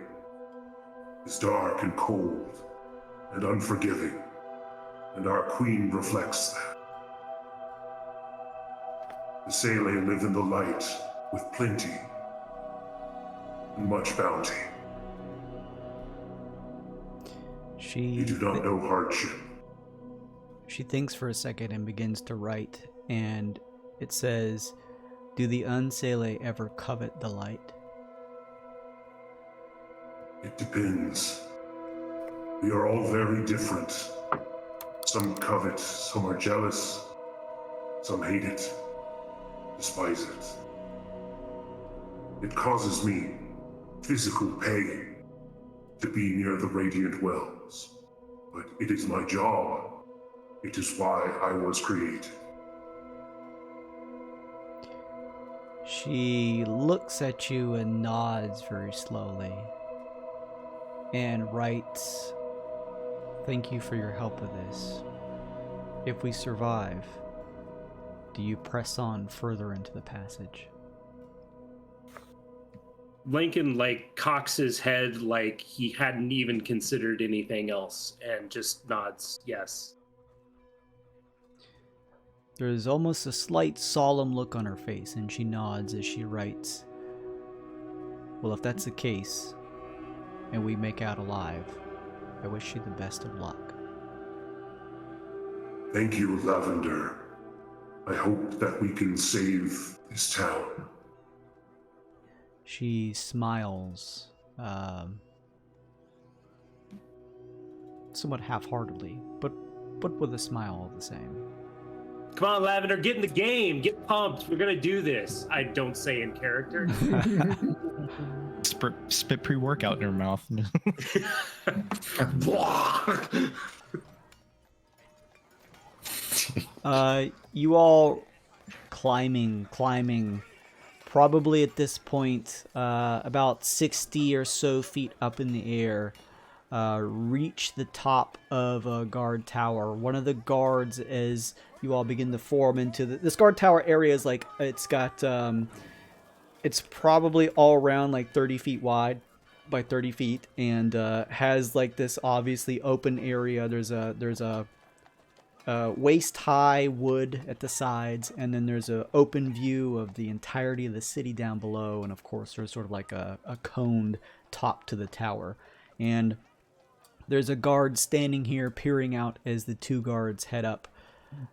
S10: is dark and cold and unforgiving, and our queen reflects that. The Sele live in the light with plenty and much bounty. They do not know hardship.
S1: She thinks for a second and begins to write, and it says, "Do the Unsele ever covet the light?"
S10: It depends. We are all very different. Some covet, some are jealous, some hate it, despise it. It causes me physical pain to be near the Radiant Wells, but it is my job. It is why I was created.
S1: She looks at you and nods very slowly and writes, "Thank you for your help with this. If we survive, do you press on further into the passage?"
S2: Lincoln cocks his head like he hadn't even considered anything else and just nods yes.
S1: There's almost a slight solemn look on her face, and she nods as she writes, "Well, if that's the case, and we make out alive, I wish you the best of luck."
S10: Thank you, Lavender. I hope that we can save this town.
S1: She smiles, somewhat half-heartedly, but with a smile all the same.
S2: Come on, Lavender, get in the game. Get pumped. We're going to do this. I don't say in character.
S3: Spit pre-workout in her mouth.
S1: You all climbing, probably at this point, about 60 or so feet up in the air, reach the top of a guard tower. One of the guards, as you all begin to form into this guard tower area, is it's got, it's probably all around 30 feet wide by 30 feet, and has this obviously open area. There's a waist-high wood at the sides, and then there's an open view of the entirety of the city down below, and of course there's sort of a coned top to the tower. And there's a guard standing here peering out as the two guards head up.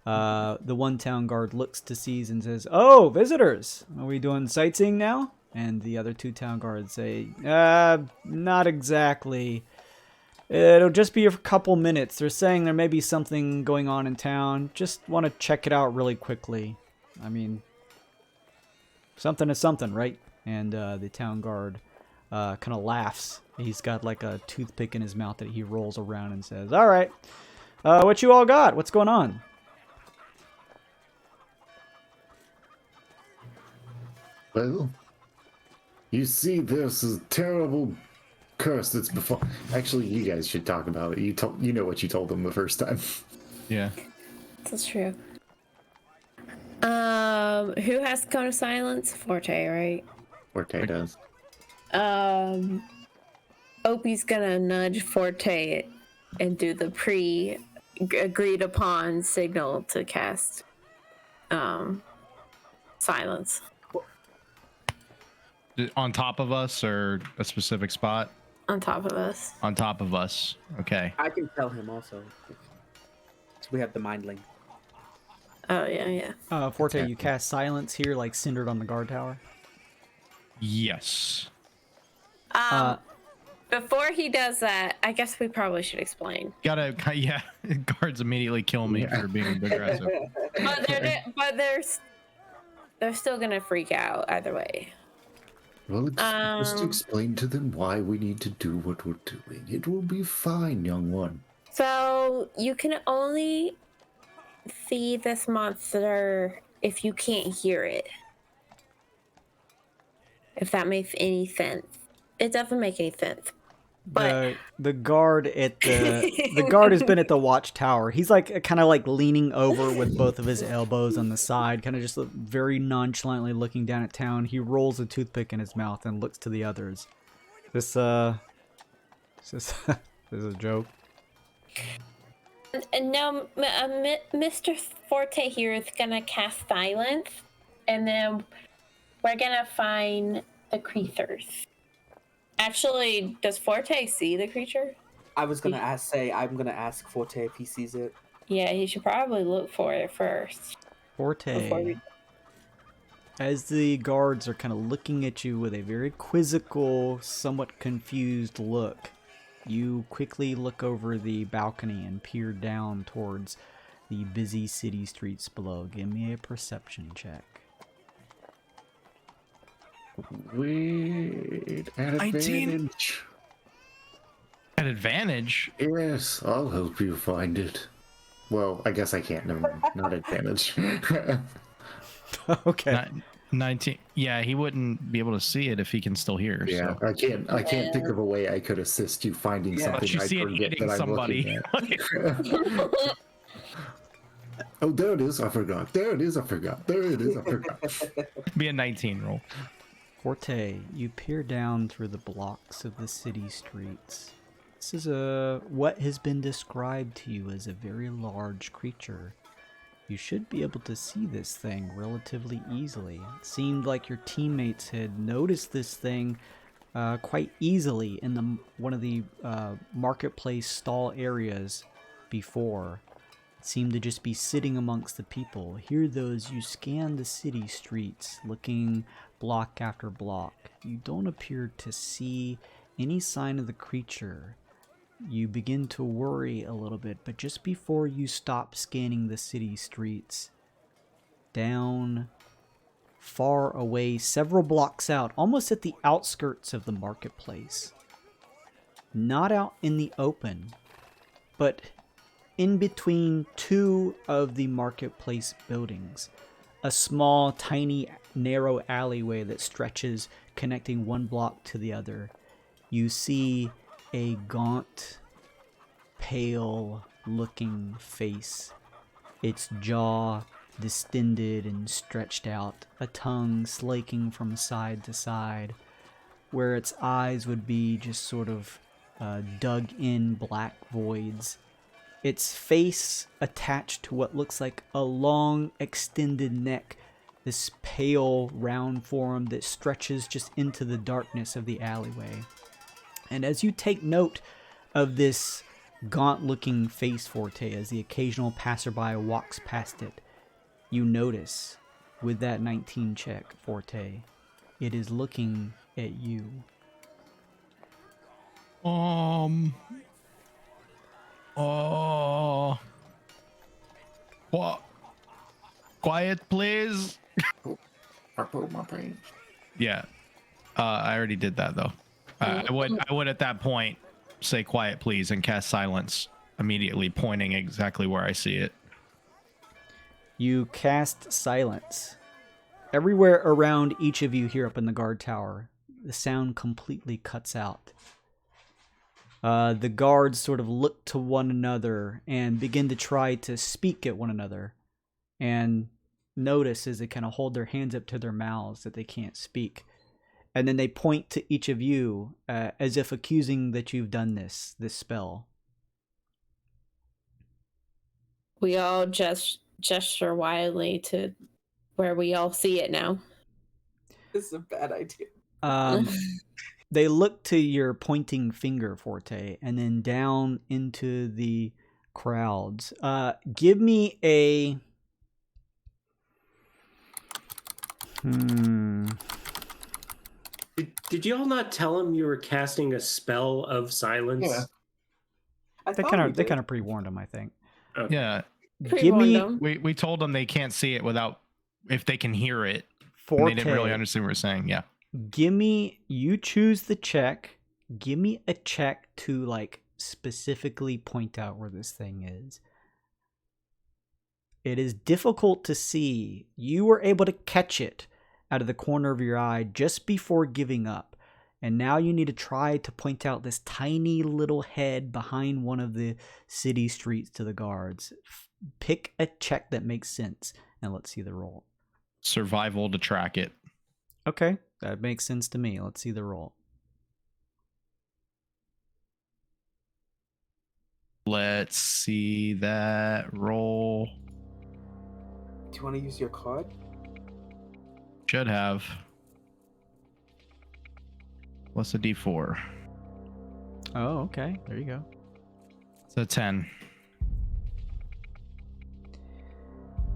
S1: The one town guard looks to C's and says, "Oh, visitors! Are we doing sightseeing now?" And the other two town guards say, "Not exactly. It'll just be a couple minutes. They're saying there may be something going on in town. Just want to check it out really quickly. I mean, something is something, right?" And the town guard kind of laughs. He's got a toothpick in his mouth that he rolls around and says, "All right, what you all got? What's going on?"
S4: Well, you see, there's a terrible curse that's before. Actually, you guys should talk about it. You know what you told them the first time.
S3: Yeah.
S6: That's true. Who has Cone of Silence? Forte, right?
S4: Forte does.
S6: Opie's gonna nudge Forte and do the agreed upon signal to cast silence.
S3: On top of us or a specific spot?
S6: On top of us.
S3: On top of us. Okay.
S5: I can tell him also. So we have the mind link.
S6: Oh, yeah.
S1: Forte, you cast silence here, centered on the guard tower?
S3: Yes.
S6: Before he does that, I guess we probably should explain.
S3: Yeah. Guards immediately kill me for being aggressive.
S6: But they're still gonna freak out either way.
S4: Well, just explain to them why we need to do what we're doing. It will be fine, young one.
S6: So you can only see this monster if you can't hear it. If that makes any sense. It doesn't make any sense. But
S1: the guard at the guard has been at the watchtower. He's kind of leaning over with both of his elbows on the side, kind of just very nonchalantly looking down at town. He rolls a toothpick in his mouth and looks to the others. This is a joke.
S6: And now Mr. Forte here is gonna cast silence, and then we're gonna find the creatures. Actually, does Forte see the creature?
S5: I was gonna I'm gonna ask Forte if he sees it.
S6: Yeah, he should probably look for it first.
S1: Forte, as the guards are kind of looking at you with a very quizzical, somewhat confused look, you quickly look over the balcony and peer down towards the busy city streets below. Give me a perception check.
S4: Wait, at
S3: 19.
S4: advantage.
S3: An advantage?
S4: Yes, I'll help you find it. Well, I guess I can't. Never mind. Not advantage.
S1: Okay.
S3: 19. Yeah, he wouldn't be able to see it if he can still hear.
S4: Yeah,
S3: So.
S4: I can't think of a way I could assist you finding something.
S3: But you
S4: I
S3: see it
S4: forget
S3: eating
S4: that I'm
S3: somebody.
S4: looking at. Oh, there it is. I forgot. There it is. I forgot. There it is. I forgot.
S3: Be a 19 roll.
S1: Forte, you peer down through the blocks of the city streets. This is what has been described to you as a very large creature. You should be able to see this thing relatively easily. It seemed like your teammates had noticed this thing quite easily in one of the marketplace stall areas before. It seemed to just be sitting amongst the people. Here, those, you scan the city streets, looking block after block. You don't appear to see any sign of the creature. You begin to worry a little bit, but just before you stop scanning the city streets, down, far away, several blocks out, almost at the outskirts of the marketplace, not out in the open, but in between two of the marketplace buildings, a small, tiny, narrow alleyway that stretches, connecting one block to the other, you see a gaunt, pale-looking face, its jaw distended and stretched out, a tongue slaking from side to side, where its eyes would be just sort of dug-in black voids. Its face attached to what looks like a long, extended neck, this pale, round form that stretches just into the darkness of the alleyway. And as you take note of this gaunt-looking face, Forte, as the occasional passerby walks past it, you notice, with that 19 check, Forte, it is looking at you.
S3: Quiet, please.
S4: I put my pain.
S3: Yeah, I already did that though. I would at that point say quiet, please, and cast silence immediately, pointing exactly where I see it.
S1: You cast silence. Everywhere around each of you here up in the guard tower, the sound completely cuts out. The guards sort of look to one another and begin to try to speak at one another, and notice as they kind of hold their hands up to their mouths that they can't speak. And then they point to each of you as if accusing that you've done this spell.
S6: We all just gesture wildly to where we all see it now.
S5: This is a bad idea.
S1: They look to your pointing finger, Forte, and then down into the crowds. Give me a...
S2: Did you all not tell him you were casting a spell of silence?
S5: Yeah.
S1: They kind of pre-warned him, I think.
S2: Okay.
S3: Yeah,
S1: Give me...
S3: we told them they can't see it without, if they can hear it.
S1: Forte.
S3: They didn't really understand what we're saying. Yeah.
S1: Give me, you choose the check. Give me a check to like specifically point out where this thing is. It is difficult to see. You were able to catch it out of the corner of your eye just before giving up. And now you need to try to point out this tiny little head behind one of the city streets to the guards. Pick a check that makes sense, and let's see the roll.
S3: Survival to track it.
S1: Okay, that makes sense to me. Let's see the roll.
S3: Let's see that roll.
S5: Do you want to use your card?
S3: Should have. Plus a D4.
S1: Oh, okay. There you go.
S3: It's a 10.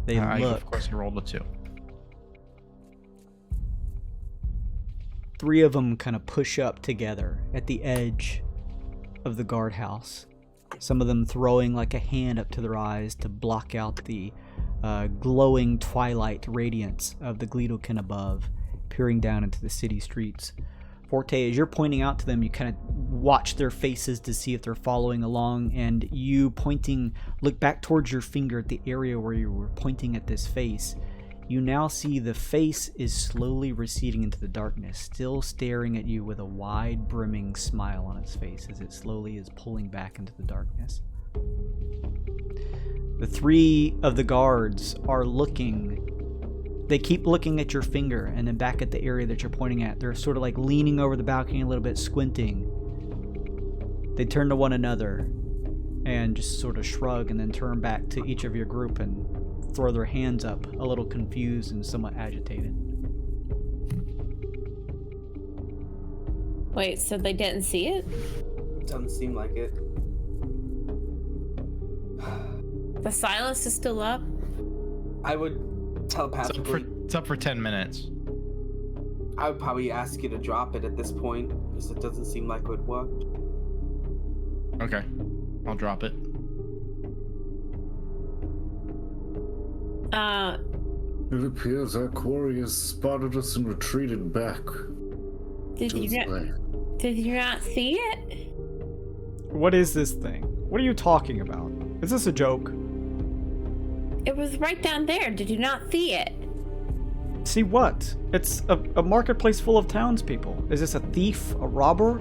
S1: They look.
S3: Of course, I rolled a 2.
S1: 3 of them kind of push up together at the edge of the guardhouse. Some of them throwing like a hand up to their eyes to block out the glowing twilight radiance of the Gleedokin above, peering down into the city streets. Forte, as you're pointing out to them, you kind of watch their faces to see if they're following along, and you look back towards your finger at the area where you were pointing at this face. You now see the face is slowly receding into the darkness, still staring at you with a wide, brimming smile on its face as it slowly is pulling back into the darkness. The 3 of the guards are looking. They keep looking at your finger and then back at the area that you're pointing at. They're sort of like leaning over the balcony a little bit, squinting. They turn to one another and just sort of shrug and then turn back to each of your group and throw their hands up, a little confused and somewhat agitated.
S6: Wait, so they didn't see it?
S5: Doesn't seem like it.
S6: The silence is still up?
S5: I would telepathically...
S3: It's up for 10 minutes.
S5: I would probably ask you to drop it at this point, because it doesn't seem like it would work.
S3: Okay, I'll drop it.
S4: It appears our quarry has spotted us and retreated back.
S6: Did you not see it?
S1: What is this thing? What are you talking about? Is this a joke?
S6: It was right down there. Did you not see it?
S1: See what? It's a marketplace full of townspeople. Is this a thief? A robber?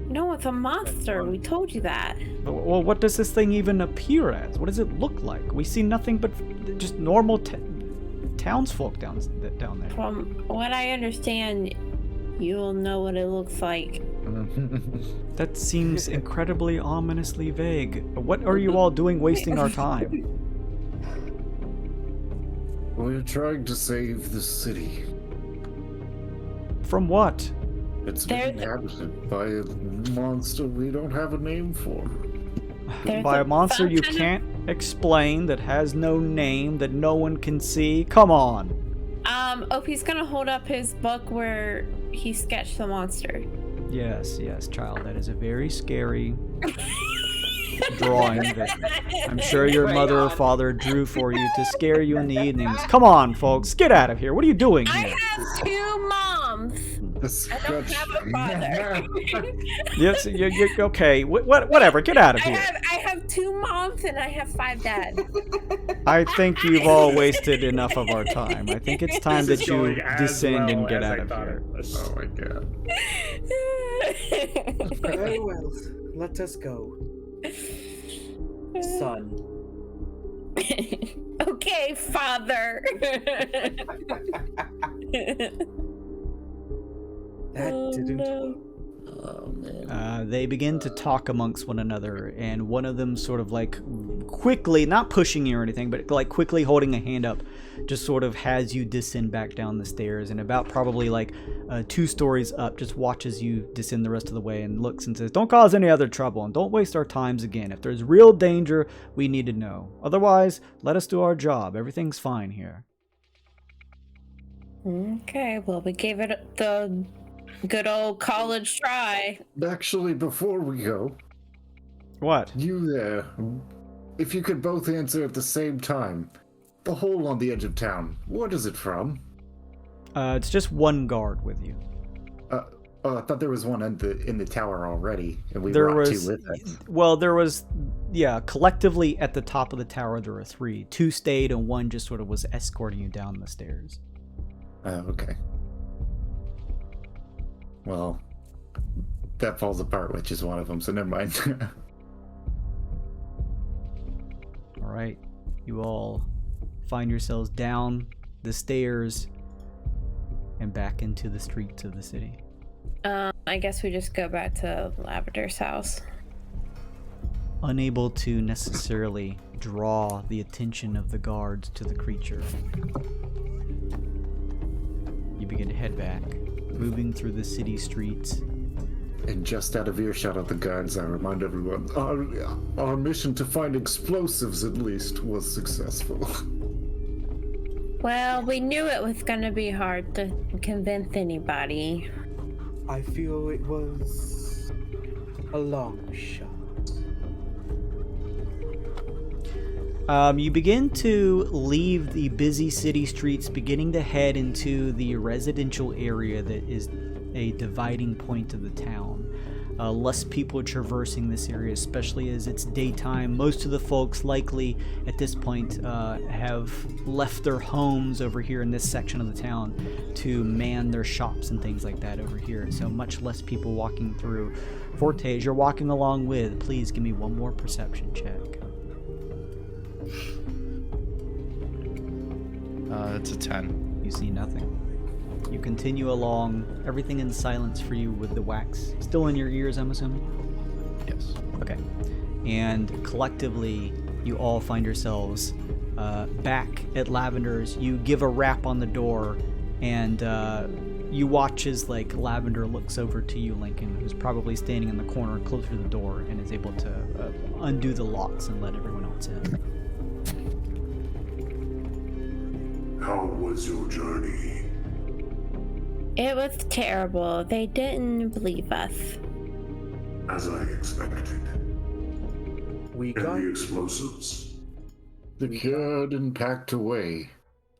S6: No, it's a monster. We told you that.
S1: Well, what does this thing even appear as? What does it look like? We see nothing but just normal townsfolk down there.
S6: From what I understand, you'll know what it looks like.
S1: That seems incredibly ominously vague. What are you all doing wasting our time?
S4: We're trying to save the city.
S1: From what?
S4: It's been inhabited by a monster we don't have a name for.
S1: By a monster you can't explain, that has no name, that no one can see? Come on.
S6: Opie's gonna hold up his book where he sketched the monster.
S1: Yes, child. That is a very scary drawing that I'm sure your mother or father drew for you to scare you in the evenings. Come on, folks. Get out of here. What are you doing here?
S6: I have 2 moms. I don't have a father.
S1: Yes, you're okay. Whatever. Get out of here.
S6: I have 2 moms and I have 5 dads.
S1: I think you've all wasted enough of our time. I think it's time that you descend and get out of here.
S4: Oh my god.
S5: Very well. Let us go. Son.
S6: Okay, father.
S5: That didn't work.
S4: Oh man.
S1: They begin to talk amongst one another, and one of them sort of like quickly, not pushing you or anything, but like quickly holding a hand up, just sort of has you descend back down the stairs, and about probably like 2 stories up, just watches you descend the rest of the way and looks and says, "Don't cause any other trouble and don't waste our times again. If there's real danger, we need to know. Otherwise, let us do our job. Everything's fine here."
S6: Okay, well, we gave it the good old college try.
S4: Actually, before we go,
S1: What?
S4: you there, if you could both answer at the same time. The hole on the edge of town, what is it from?
S1: It's just 1 guard with you.
S4: I thought there was one in the tower already, and we
S1: There
S4: brought
S1: was,
S4: 2 with us.
S1: well, there was, yeah, collectively at the top of the tower there were 3. 2 stayed and 1 just sort of was escorting you down the stairs.
S4: Okay. Well, that falls apart, which is one of them, so never mind.
S1: All right, you all find yourselves down the stairs and back into the streets of the city.
S6: I guess we just go back to Lavender's house.
S1: Unable to necessarily draw the attention of the guards to the creature, you begin to head back, moving through the city streets.
S4: And just out of earshot of the guards, I remind everyone, our mission to find explosives, at least, was successful.
S6: Well, we knew it was gonna be hard to convince anybody.
S5: I feel it was a long shot.
S1: You begin to leave the busy city streets, beginning to head into the residential area that is a dividing point of the town. Less people traversing this area, especially as it's daytime. Most of the folks likely at this point have left their homes over here in this section of the town to man their shops and things like that over here. So much less people walking through. Forte, as you're walking along with, please give me one more perception check.
S3: It's a 10.
S1: You see nothing. You continue along, everything in silence for you with the wax still in your ears, I'm assuming?
S3: Yes.
S1: Okay. And collectively, you all find yourselves back at Lavender's. You give a rap on the door, and you watch as like Lavender looks over to you, Lincoln, who's probably standing in the corner closer to the door and is able to undo the locks and let everyone else in.
S10: How was your journey?
S6: It was terrible. They didn't believe us.
S10: As I expected.
S5: We
S10: And
S5: got
S10: the explosives?
S4: Secured and packed away.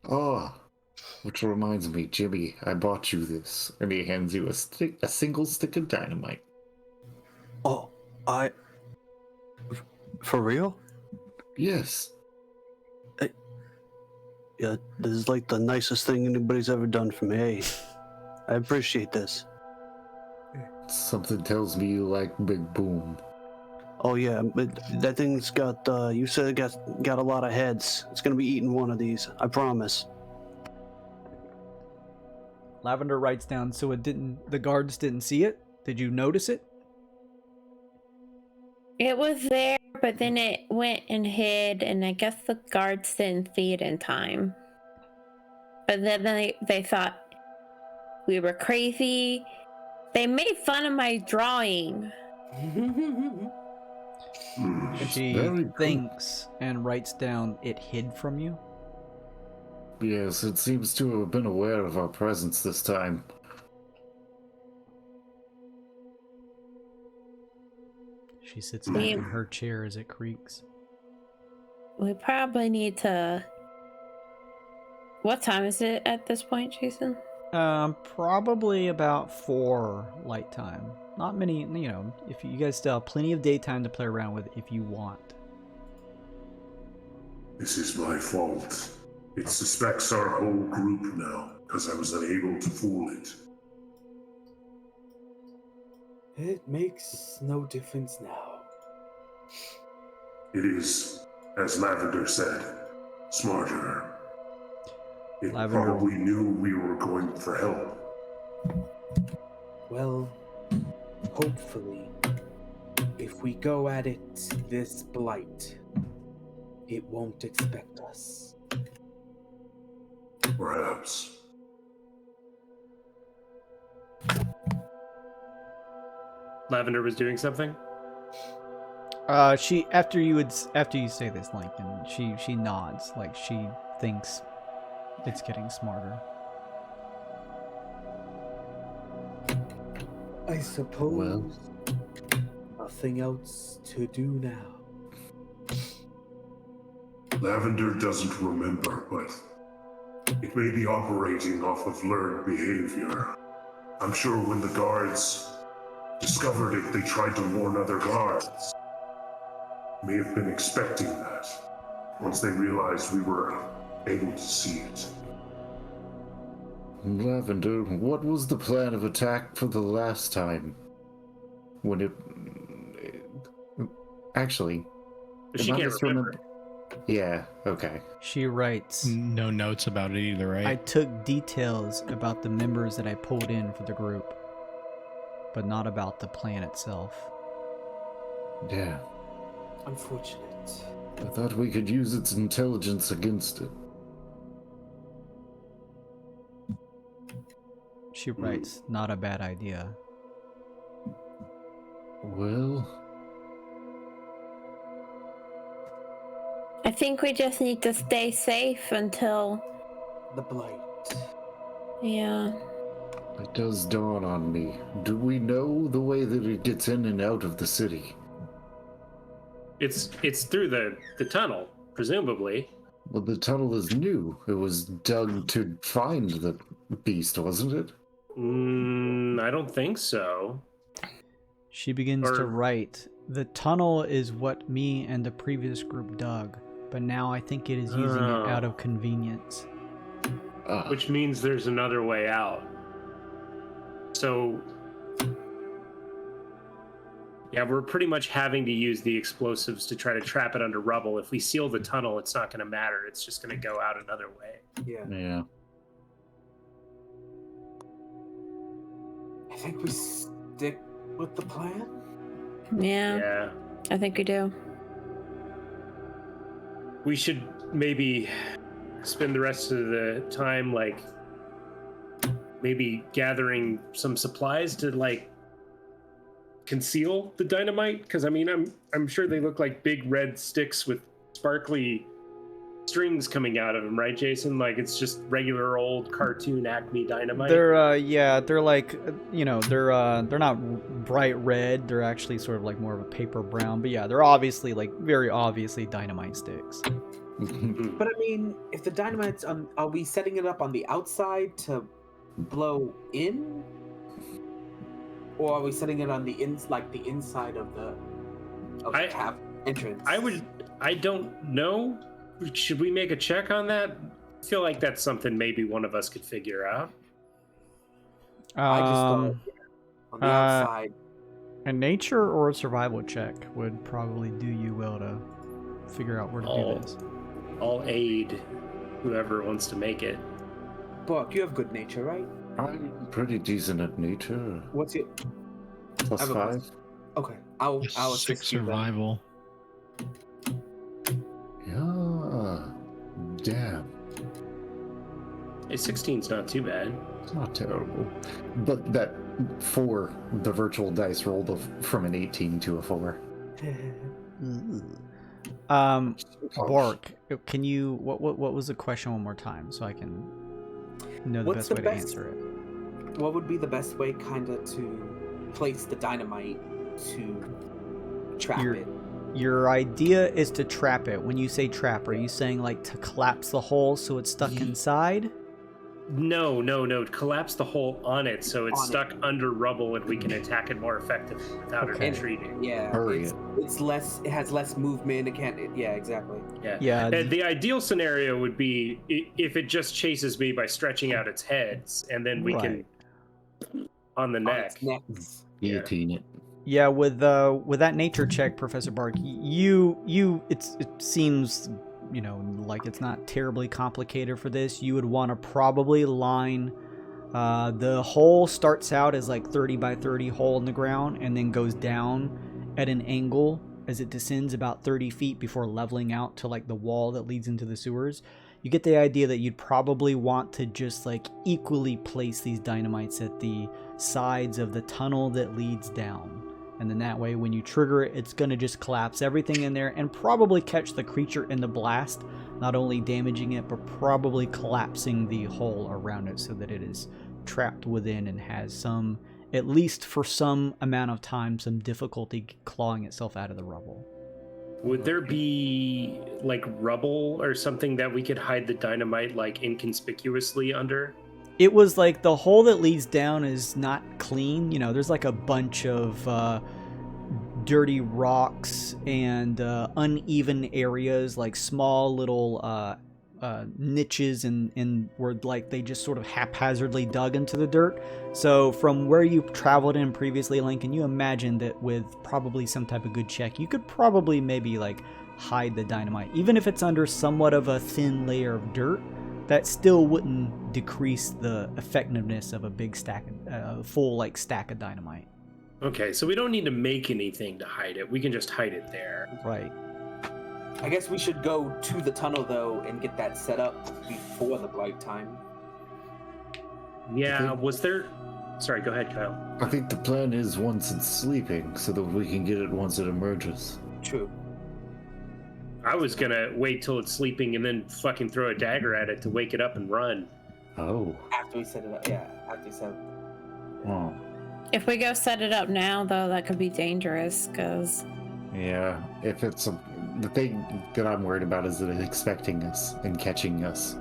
S4: Ah, which reminds me, Jimmy, I bought you this. And he hands you a single stick of dynamite.
S7: Oh, for real?
S4: Yes.
S7: Yeah, this is like the nicest thing anybody's ever done for me. Hey, I appreciate this.
S4: Something tells me you like Big Boom.
S7: Oh yeah, but that thing's got, you said it got a lot of heads. It's gonna be eating one of these, I promise.
S1: Lavender writes down, so the guards didn't see it? Did you notice it?
S6: It was there, but then it went and hid, and I guess the guards didn't see it in time. But then they thought we were crazy. They made fun of my drawing.
S1: She thinks and writes down, it hid from you?
S4: Yes, it seems to have been aware of our presence this time.
S1: She sits back in her chair as it creaks.
S6: We probably need to... What time is it at this point, Jason?
S1: Probably about 4 light time. Not many, if you guys still have plenty of daytime to play around with if you want.
S10: This is my fault. It suspects our whole group now, because I was unable to fool it.
S5: It makes no difference now.
S10: It is, as Lavender said, smarter. It
S1: Lavender
S10: probably knew we were going for help.
S5: Well, hopefully, if we go at it this blight, it won't expect us.
S10: Perhaps.
S2: Lavender was doing something?
S1: She after you say this, Lincoln, she nods like she thinks it's getting smarter.
S5: I suppose nothing else to do now.
S10: Lavender doesn't remember, but it may be operating off of learned behavior. I'm sure when the guards discovered it, they tried to warn other guards. May have been expecting that, once they realized we were able to see it.
S4: Lavender, what was the plan of attack for the last time? When it... Actually...
S2: She can't remember.
S4: Yeah, okay.
S1: She writes,
S3: No notes about it either, right?
S1: I took details about the members that I pulled in for the group, but not about the plan itself.
S4: Yeah.
S5: Unfortunate.
S4: I thought we could use its intelligence against it.
S1: She writes, not a bad idea.
S4: Well...
S6: I think we just need to stay safe until...
S5: The blight.
S6: Yeah.
S4: It does dawn on me. Do we know the way that it gets in and out of the city?
S2: It's through the tunnel. Presumably.
S4: Well, the tunnel is new. It was dug to find the beast, wasn't it?
S2: I don't think so.
S1: She begins to
S2: Or-
S1: write. The tunnel is what me and the previous group dug, but now I think it is using it out of convenience.
S2: Which means there's another way out. So, yeah, we're pretty much having to use the explosives to try to trap it under rubble. If we seal the tunnel, it's not going to matter. It's just going to go out another way.
S4: Yeah.
S5: I think we stick with the plan.
S6: Yeah, I think we do.
S2: We should maybe spend the rest of the time, like, maybe gathering some supplies to, like, conceal the dynamite. Because, I mean, I'm sure they look like big red sticks with sparkly strings coming out of them, right, Jason? Like, it's just regular old cartoon Acme dynamite.
S1: They're like, they're not bright red. They're actually sort of like more of a paper brown. But yeah, they're obviously like very obviously dynamite sticks.
S5: But I mean, if the dynamite's on, are we setting it up on the outside to blow in, or are we setting it on the the inside of the cave entrance?
S2: I don't know. Should we make a check on that? I feel like that's something maybe one of us could figure out.
S5: I just thought on the outside.
S1: A nature or a survival check would probably do you well to figure out where to do this.
S2: I'll aid whoever wants to make it.
S5: Buck, you have good nature, right?
S4: I'm pretty decent at nature.
S5: What's your
S4: Plus 5?
S5: Okay, I'll
S3: 6
S5: assist you then.
S3: survival.
S4: Yeah. Damn.
S2: A 16's not too bad.
S4: It's not terrible. But that 4, the virtual dice rolled from an 18 to a 4.
S1: Bark, can you what was the question one more time so I can know the best way to answer it?
S5: What would be the best way kinda to place the dynamite to trap it?
S1: Your idea is to trap it. When you say trap, are you saying like to collapse the hole so it's stuck inside?
S2: No. Collapse the hole on it so it's stuck under rubble and we can attack it more effectively without it retreating.
S5: Yeah, it's less. It has less movement. It can't. Yeah, exactly.
S1: Yeah.
S2: And the ideal scenario would be if it just chases me by stretching out its heads, and then we can on the neck.
S4: Guillotine it.
S1: Yeah, with that nature check, Professor Bark, it seems, like it's not terribly complicated for this. You would want to probably line the hole starts out as like 30 by 30 hole in the ground and then goes down at an angle as it descends about 30 feet before leveling out to like the wall that leads into the sewers. You get the idea that you'd probably want to just like equally place these dynamites at the sides of the tunnel that leads down. And then that way, when you trigger it, it's going to just collapse everything in there and probably catch the creature in the blast, not only damaging it, but probably collapsing the hole around it so that it is trapped within and has some, at least for some amount of time, some difficulty clawing itself out of the rubble.
S2: Would there be like rubble or something that we could hide the dynamite like inconspicuously under?
S1: It was like the hole that leads down is not clean. There's like a bunch of dirty rocks and uneven areas, like small little niches and where like they just sort of haphazardly dug into the dirt. So from where you traveled in previously, Lincoln, you imagine that with probably some type of good check, you could probably maybe like hide the dynamite, even if it's under somewhat of a thin layer of dirt. That still wouldn't decrease the effectiveness of a big stack, full like stack of dynamite.
S2: Okay, so we don't need to make anything to hide it. We can just hide it there.
S1: Right.
S5: I guess we should go to the tunnel though and get that set up before the bright time.
S2: Yeah, was there... Sorry, go ahead, Kyle.
S4: I think the plan is once it's sleeping so that we can get it once it emerges.
S5: True.
S2: I was gonna wait till it's sleeping and then fucking throw a dagger at it to wake it up and run.
S4: Oh.
S5: After we set it up, after we set it up.
S4: Oh.
S6: If we go set it up now, though, that could be dangerous, because...
S4: Yeah, if it's the thing that I'm worried about is that it's expecting us and catching us.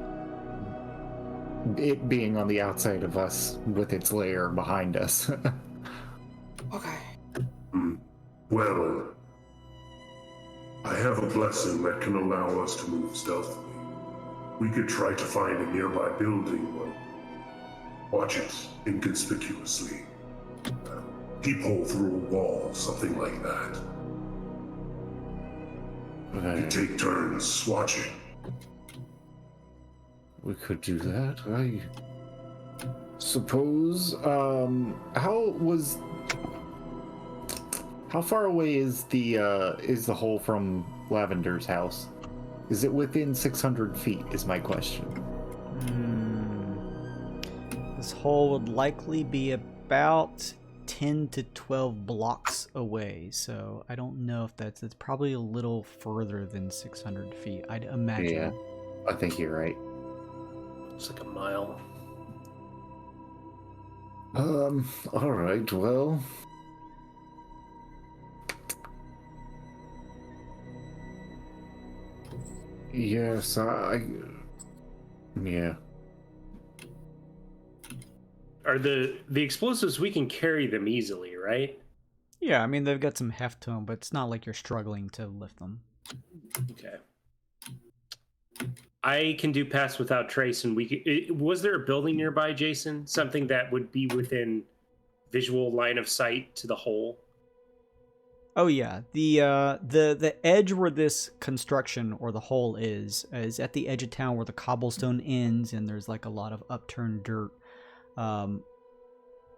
S4: It being on the outside of us with its lair behind us.
S5: Okay.
S10: Well, I have a blessing that can allow us to move stealthily. We could try to find a nearby building, but watch it inconspicuously. Peephole through a wall, something like that. We could take turns watching.
S4: We could do that. I suppose. How far away is the hole from Lavender's house? Is it within 600 feet? Is my question.
S1: This hole would likely be about 10 to 12 blocks away, so I don't know if it's probably a little further than 600 feet, I'd imagine.
S4: Yeah, I think you're right.
S2: It's like a mile.
S4: All right, well. Yes, yeah.
S2: Are the explosives, we can carry them easily, right?
S1: Yeah, I mean, they've got some heft to them, but it's not like you're struggling to lift them.
S2: Okay. I can do pass without trace, and was there a building nearby, Jason? Something that would be within visual line of sight to the hole?
S1: Oh yeah, the edge where this construction or the hole is at the edge of town where the cobblestone ends, and there's like a lot of upturned dirt.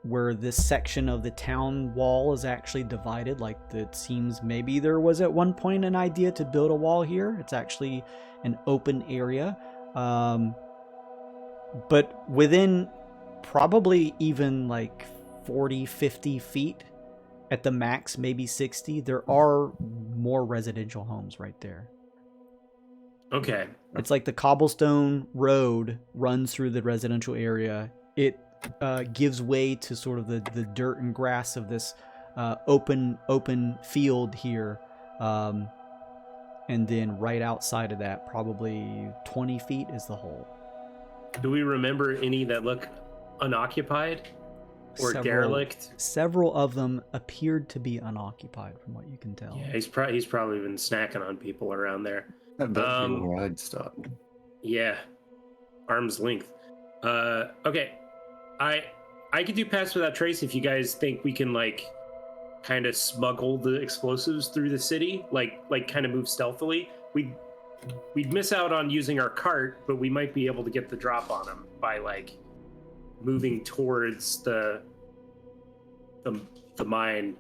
S1: Where this section of the town wall is actually divided, like it seems maybe there was at one point an idea to build a wall here. It's actually an open area, but within probably even like 40, 50 feet at the max, maybe 60, there are more residential homes right there.
S2: Okay.
S1: It's like the cobblestone road runs through the residential area. It gives way to sort of the dirt and grass of this open field here. And then right outside of that, probably 20 feet is the hole.
S2: Do we remember any that look unoccupied or derelict?
S1: Several of them appeared to be unoccupied, from what you can tell.
S2: Yeah, he's probably been snacking on people around there.
S4: Ride stop.
S2: Yeah, arm's length. Okay, I could do pass without trace if you guys think we can like kind of smuggle the explosives through the city, like kind of move stealthily. We'd miss out on using our cart, but we might be able to get the drop on them by like moving towards the mine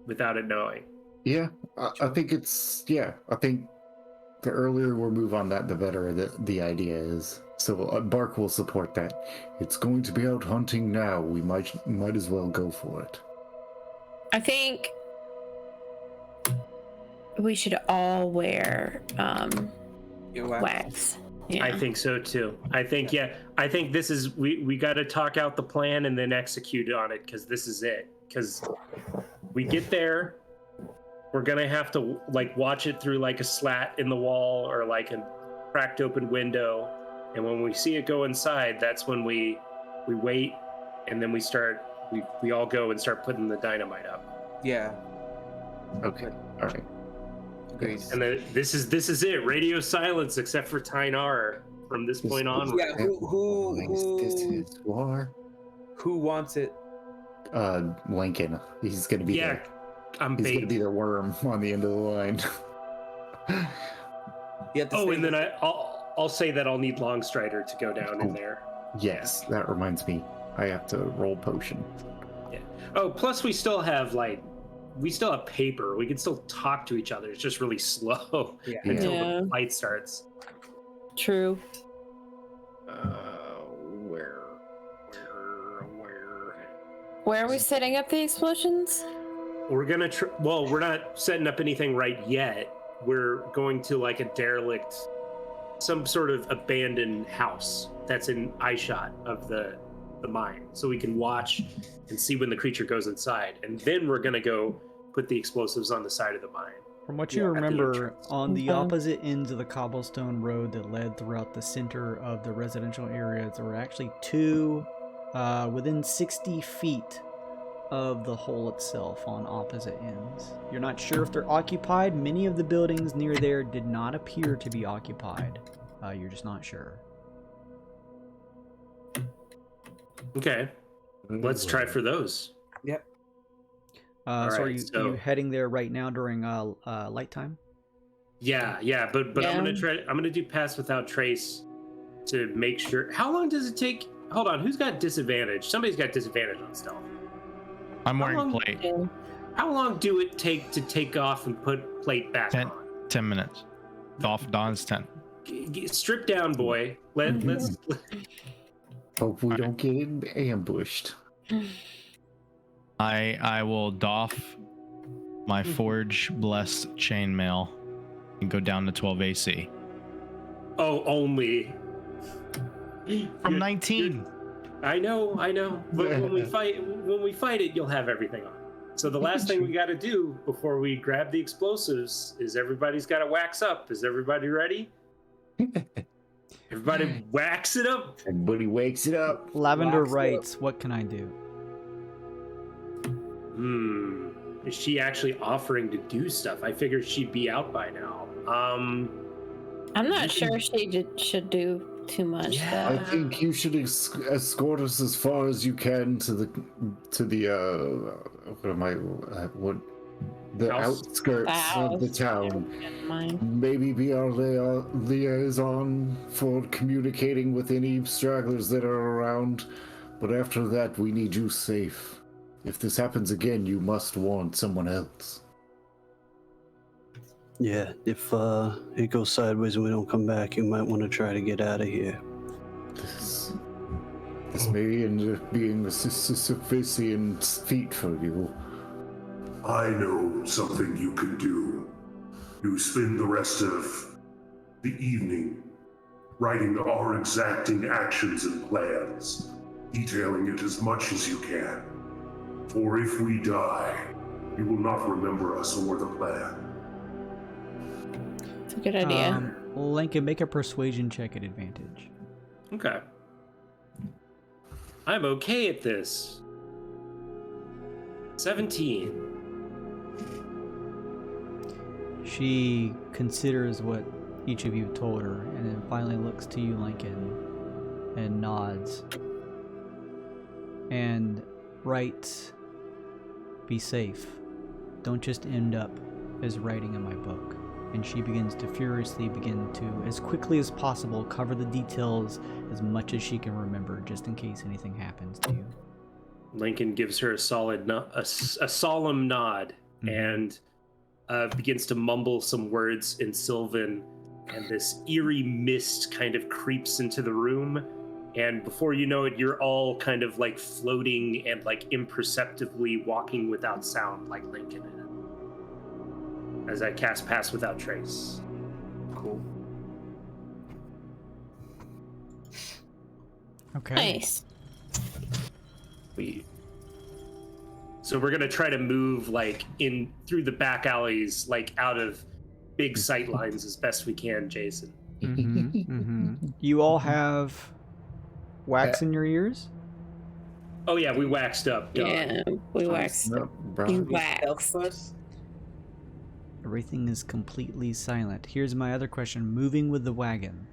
S2: without it knowing.
S4: Yeah, I think I think the earlier we move on that, the better the idea is. So Bark will support that. It's going to be out hunting now. We might as well go for it.
S6: I think we should all wear wax. Yeah.
S2: I think so too. I think this is we got to talk out the plan and then execute on it, because this is it. Because we get there, we're gonna have to like watch it through like a slat in the wall or like a cracked open window, and when we see it go inside, that's when we wait, and then we all go and start putting the dynamite up.
S5: Yeah.
S4: Okay. All right.
S5: Agreed.
S2: And then this is it. Radio silence except for Tynar from this point on.
S5: Yeah. Who wants it?
S4: Lincoln. He's gonna be
S2: Yeah, I'm
S4: he's
S2: bait.
S4: gonna be the worm on the end of the line.
S2: And then I'll say that I'll need Longstrider to go down in there.
S4: Yes, that reminds me. I have to roll potion.
S2: Yeah. Oh, plus we still have paper. We can still talk to each other. It's just really slow until the fight starts.
S6: True. Where are we setting up the explosions?
S2: We're gonna we're not setting up anything right yet. We're going to like a derelict, some sort of abandoned house that's in eyeshot of the mine, so we can watch and see when the creature goes inside, and then we're gonna go put the explosives on the side of the mine.
S1: From what you
S5: Yeah, at the
S1: remember,
S5: entrance.
S1: on the
S6: Okay.
S1: opposite ends of the cobblestone road that led throughout the center of the residential areas, there were actually two within 60 feet of the hole itself on opposite ends. You're not sure if they're occupied. Many of the buildings near there did not appear to be occupied. You're just not sure.
S2: Okay, let's try for those.
S5: Yep.
S1: So
S2: All
S1: are
S2: right,
S1: you,
S2: so-
S1: are you heading there right now during light time?
S2: Yeah, but I'm
S6: Yeah.
S2: gonna do pass without trace to make sure. How long does it take? Hold on, who's got disadvantage? Somebody's got disadvantage on stealth.
S3: I'm
S2: How
S3: wearing
S2: long-
S3: plate.
S6: Yeah.
S2: How long do it take to take off and put plate back
S3: 10.
S2: on?
S3: 10 minutes. Off Dawn's 10.
S2: Strip down, boy. Let's.
S4: Hope we don't get ambushed.
S3: I will doff my Forge Blessed chainmail and go down to 12 AC.
S2: Oh, only.
S3: From 19.
S2: I know. But when we fight it, you'll have everything on. So the last thing we got to do before we grab the explosives is everybody's got to wax up. Is everybody ready? Everybody wax it up.
S4: Everybody wakes it up.
S1: Lavender
S5: Wax it
S1: writes, "What can I do?"
S2: Is she actually offering to do stuff? I figured she'd be out by now.
S6: I'm not sure she should do too much.
S2: Yeah.
S6: Though.
S4: I think you should escort us as far as you can to the the
S2: House?
S4: outskirts of the
S6: house.
S4: town.
S6: Never mind.
S4: Maybe be our liaison for communicating with any stragglers that are around. But after that, we need you safe. If this happens again, you must warn someone else.
S7: Yeah, if it goes sideways and we don't come back, you might want to try to get out of here.
S4: This may end up being a sufficient feat for you.
S10: I know something you can do. You spend the rest of the evening writing our exacting actions and plans, detailing it as much as you can. For if we die, you will not remember us or the plan.
S6: It's a good idea.
S1: Lincoln, make a persuasion check at advantage.
S2: Okay. I'm okay at this. 17.
S1: She considers what each of you told her, and then finally looks to you, Lincoln, and nods. And writes, "Be safe. Don't just end up as writing in my book." And she begins to furiously as quickly as possible, cover the details as much as she can remember, just in case anything happens to you.
S2: Lincoln gives her a solemn nod and begins to mumble some words in Sylvan, and this eerie mist kind of creeps into the room, and before you know it, you're all kind of like floating and like imperceptibly walking without sound like Lincoln in it. As I cast Pass Without Trace.
S5: Cool.
S1: Okay.
S6: Nice.
S2: So we're gonna try to move like in through the back alleys, like out of big sight lines as best we can, Jason.
S1: You all have wax in your ears?
S2: Oh yeah, we waxed up. Duh.
S6: Yeah, we waxed. You
S5: Stealth
S6: waxed.
S5: first?
S1: Everything is completely silent. Here's my other question. Moving with the wagon.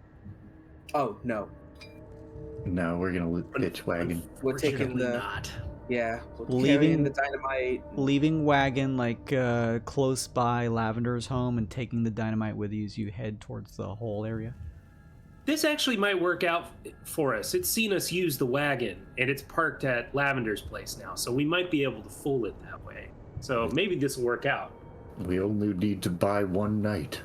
S5: Oh no,
S4: No, we're gonna pitch wagon.
S5: we're taking
S2: Unfortunately
S5: the
S2: not.
S5: we're carrying the dynamite.
S1: Leaving wagon close by Lavender's home and taking the dynamite with you as you head towards the whole area.
S2: This actually might work out for us. It's seen us use the wagon, and it's parked at Lavender's place now, so we might be able to fool it that way. So maybe this will work out.
S4: We only need to buy one night.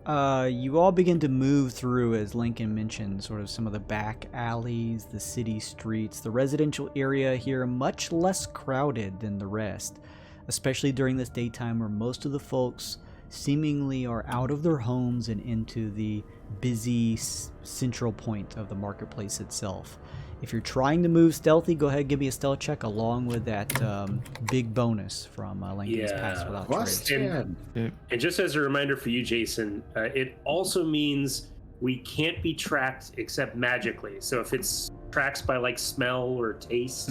S1: You all begin to move through, as Lincoln mentioned, sort of some of the back alleys, the city streets, the residential area here, much less crowded than the rest, especially during this daytime where most of the folks seemingly are out of their homes and into the busy central point of the marketplace itself. If you're trying to move stealthy, go ahead and give me a stealth check along with that big bonus from Lincoln's Pass Without Trace.
S2: And just as a reminder for you, Jason, it also means we can't be tracked except magically. So if it's tracks by like smell or taste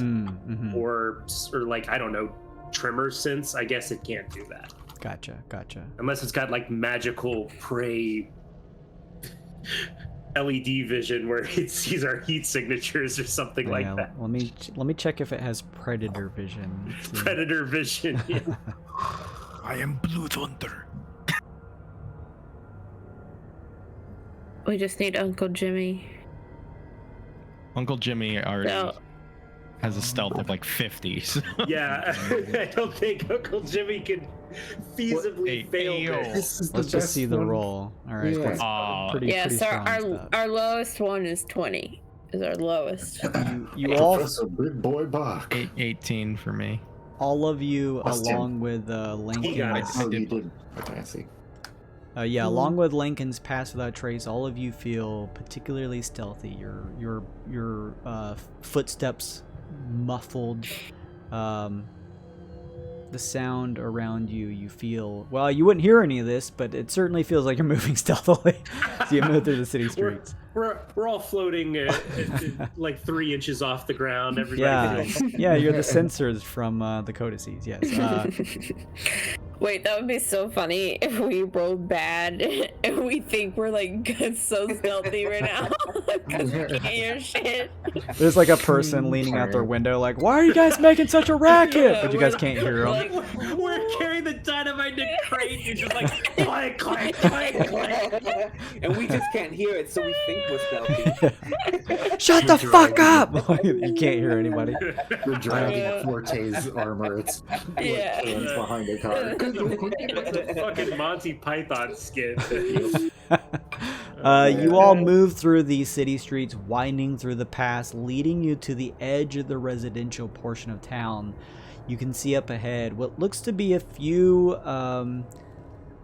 S2: or like, I don't know, tremor sense, I guess it can't do that.
S1: Gotcha.
S2: Unless it's got like magical prey LED vision where it sees our heat signatures or something like that.
S1: Let me check if it has predator vision.
S2: Predator vision. Yeah.
S3: I am Blue Thunder.
S6: We just need Uncle Jimmy.
S3: Uncle Jimmy already has a stealth of like 50. So.
S2: Yeah, I don't think Uncle Jimmy can feasibly fail this.
S1: Let's just see the roll. All right.
S6: Yeah.
S1: Pretty
S6: so our lowest one is 20. Is our lowest.
S1: You all
S4: Big Boy Bach.
S3: 18 for me.
S1: All of you, along with Lincoln's.
S11: Okay, I see.
S1: Along with Lincoln's Pass Without Trace, all of you feel particularly stealthy. Your footsteps muffled. The sound around you, you feel, well, you wouldn't hear any of this, but it certainly feels like you're moving stealthily as you move through the city streets.
S2: We're all floating like 3 inches off the ground. Everybody
S1: you're the sensors from the codices, yes.
S6: Wait, that would be so funny if we rolled bad and we think we're like so stealthy right now because we can't hear shit.
S1: There's like a person leaning out their window like, why are you guys making such a racket? But you guys can't hear them.
S2: Like, we're carrying the dynamite in a crate. You're just like, clank, clank, clank, clank.
S5: And we just can't hear it, so we think we're stealthy.
S1: Shut the fuck up! You can't hear anybody.
S11: We're driving Forte's armor. It's behind a car.
S2: Fucking Monty Python skit.
S1: You all move through these city streets, winding through the pass, leading you to the edge of the residential portion of town. You can see up ahead what looks to be a few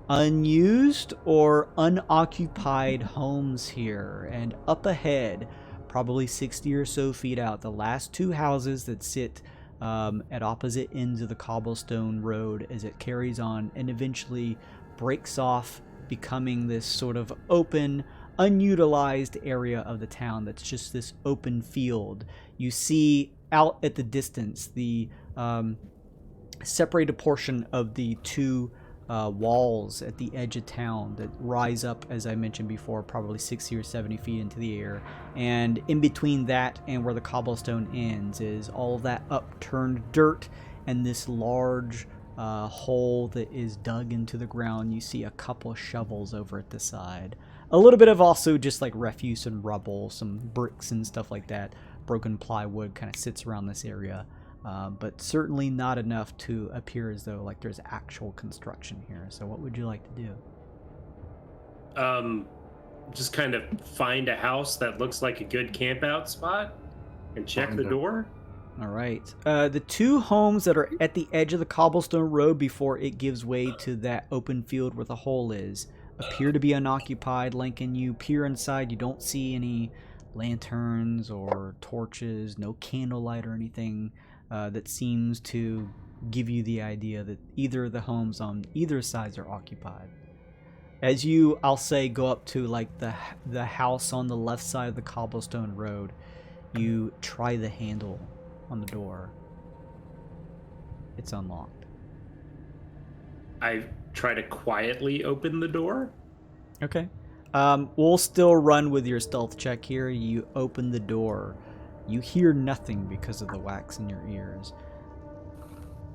S1: unused or unoccupied homes here. And up ahead, probably 60 or so feet out, the last 2 houses that sit at opposite ends of the cobblestone road as it carries on and eventually breaks off, becoming this sort of open, unutilized area of the town that's just this open field. You see out at the distance the separated portion of the 2 walls at the edge of town that rise up, as I mentioned before, probably 60 or 70 feet into the air. And in between that and where the cobblestone ends is all of that upturned dirt and this large hole that is dug into the ground. You see a couple shovels over at the side. A little bit of also just like refuse and rubble, some bricks and stuff like that. Broken plywood kind of sits around this area. But certainly not enough to appear as though like there's actual construction here. So what would you like to do?
S2: Just kind of find a house that looks like a good camp out spot and check the door.
S1: All right. The 2 homes that are at the edge of the cobblestone road before it gives way to that open field where the hole is appear to be unoccupied. Lincoln, you peer inside. You don't see any lanterns or torches, no candlelight or anything that seems to give you the idea that either of the homes on either sides are occupied. As you, I'll say, go up to like the house on the left side of the cobblestone road, you try the handle on the door. It's unlocked.
S2: I try to quietly open the door.
S1: Okay. We'll still run with your stealth check here. You open the door. You hear nothing because of the wax in your ears.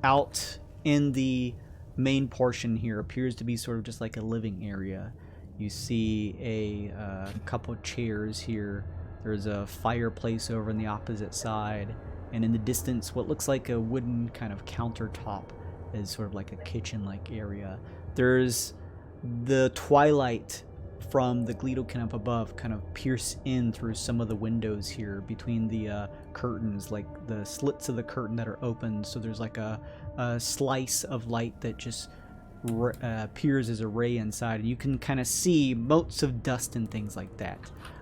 S1: Out in the main portion here appears to be sort of just like a living area. You see a couple chairs here. There's a fireplace over on the opposite side. And in the distance, what looks like a wooden kind of countertop is sort of like a kitchen-like area. There's the twilight from the Gleedlekin up above kind of pierce in through some of the windows here between the curtains, like the slits of the curtain that are open. So there's like a slice of light that just appears as a ray inside, and you can kind of see motes of dust and things like that.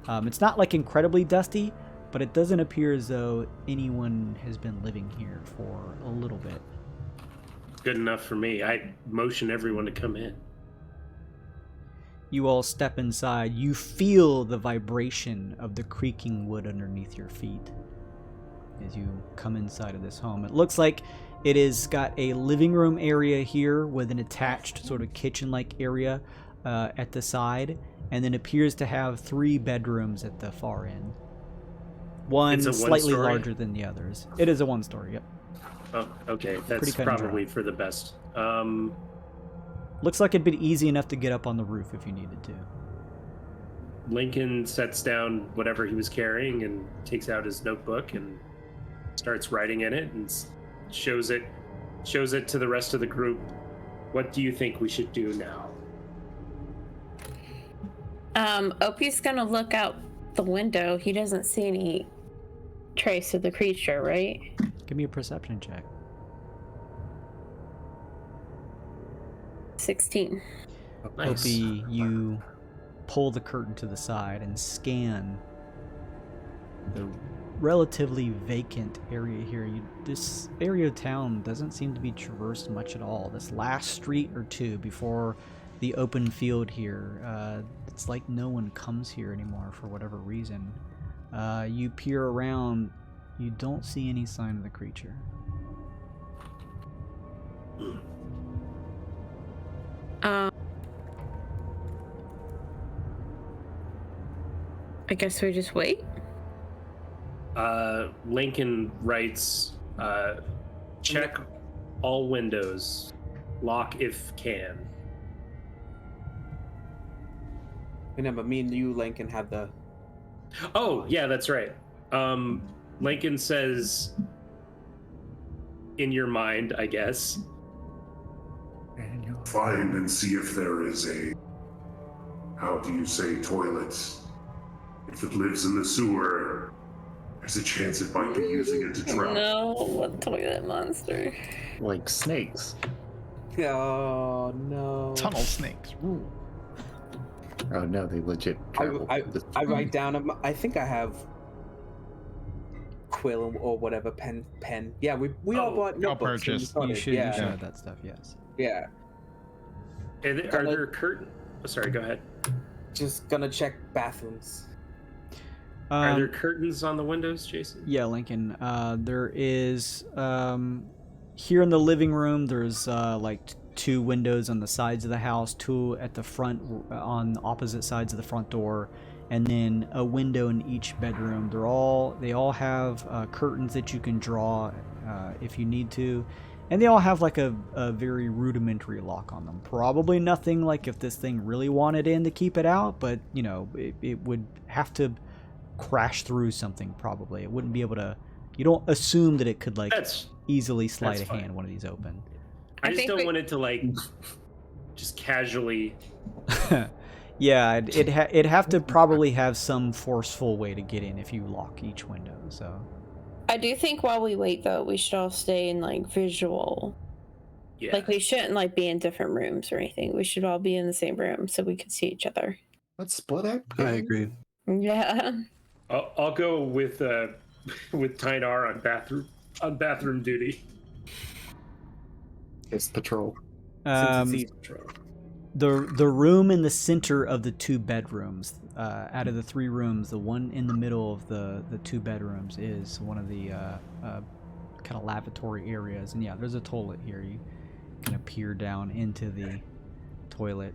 S1: It's not like incredibly dusty, but it doesn't appear as though anyone has been living here for a little bit.
S2: Good enough for me. I motion everyone to come in.
S1: You all step inside. You feel the vibration of the creaking wood underneath your feet as you come inside of this home. It looks like it has got a living room area here with an attached sort of kitchen-like area at the side, and then appears to have 3 bedrooms at the far end. One slightly larger than the others. It is a 1-story, yep.
S2: Oh, okay. That's probably for the best.
S1: Looks like it'd be easy enough to get up on the roof if you needed to.
S2: Lincoln sets down whatever he was carrying and takes out his notebook and starts writing in it and shows it to the rest of the group. What do you think we should do now?
S6: Opie's gonna look out the window. He doesn't see any trace of the creature, right?
S1: Give me a perception check.
S6: 16.
S2: Nice.
S1: Opie, you pull the curtain to the side and scan the relatively vacant area here. This area of town doesn't seem to be traversed much at all. This last street or two before the open field here, it's like no one comes here anymore for whatever reason. You peer around, you don't see any sign of the creature.
S6: I guess we just wait.
S2: Lincoln writes, check all windows, lock if can.
S5: Remember, me and you, Lincoln, have the...
S2: Oh, yeah, that's right. Lincoln says, in your mind, I guess.
S10: Find and see if there is a, how do you say, toilet. If it lives in the sewer, there's a chance it might be using it to drown.
S6: No, what toilet monster?
S11: Like snakes.
S5: Oh, no.
S3: Tunnel snakes.
S11: Ooh. Oh no, they legit travel.
S5: I write down, I think I have quill or whatever, pen. Yeah, we all bought notebooks.
S1: You should have that stuff, yes.
S5: Yeah.
S2: Are there curtains? Oh, sorry, go ahead.
S5: Just gonna check bathrooms.
S2: Are there curtains on the windows, Jason?
S1: Yeah, Lincoln. There is, here in the living room, there's like 2 windows on the sides of the house, 2 at the front on opposite sides of the front door, and then a window in each bedroom. They all have curtains that you can draw if you need to, and they all have like a very rudimentary lock on them. Probably nothing like if this thing really wanted in to keep it out, but you know, it would have to crash through something probably. It wouldn't be able to. You don't assume that it could like easily slide a hand one of these open.
S2: I just don't want it to like just casually.
S1: Yeah, it'd have to probably have some forceful way to get in if you lock each window. So
S6: I do think while we wait though, we should all stay in like visual.
S2: Yeah.
S6: Like we shouldn't like be in different rooms or anything. We should all be in the same room so we can see each other.
S11: Let's split up.
S7: I agree.
S6: Yeah.
S2: I'll go with Tynar on bathroom duty.
S11: It's patrol.
S1: The room in the center of the 2 bedrooms, out of the 3 rooms, the one in the middle of the 2 bedrooms is one of the kind of lavatory areas. And yeah, there's a toilet here. You kind of peer down into the toilet.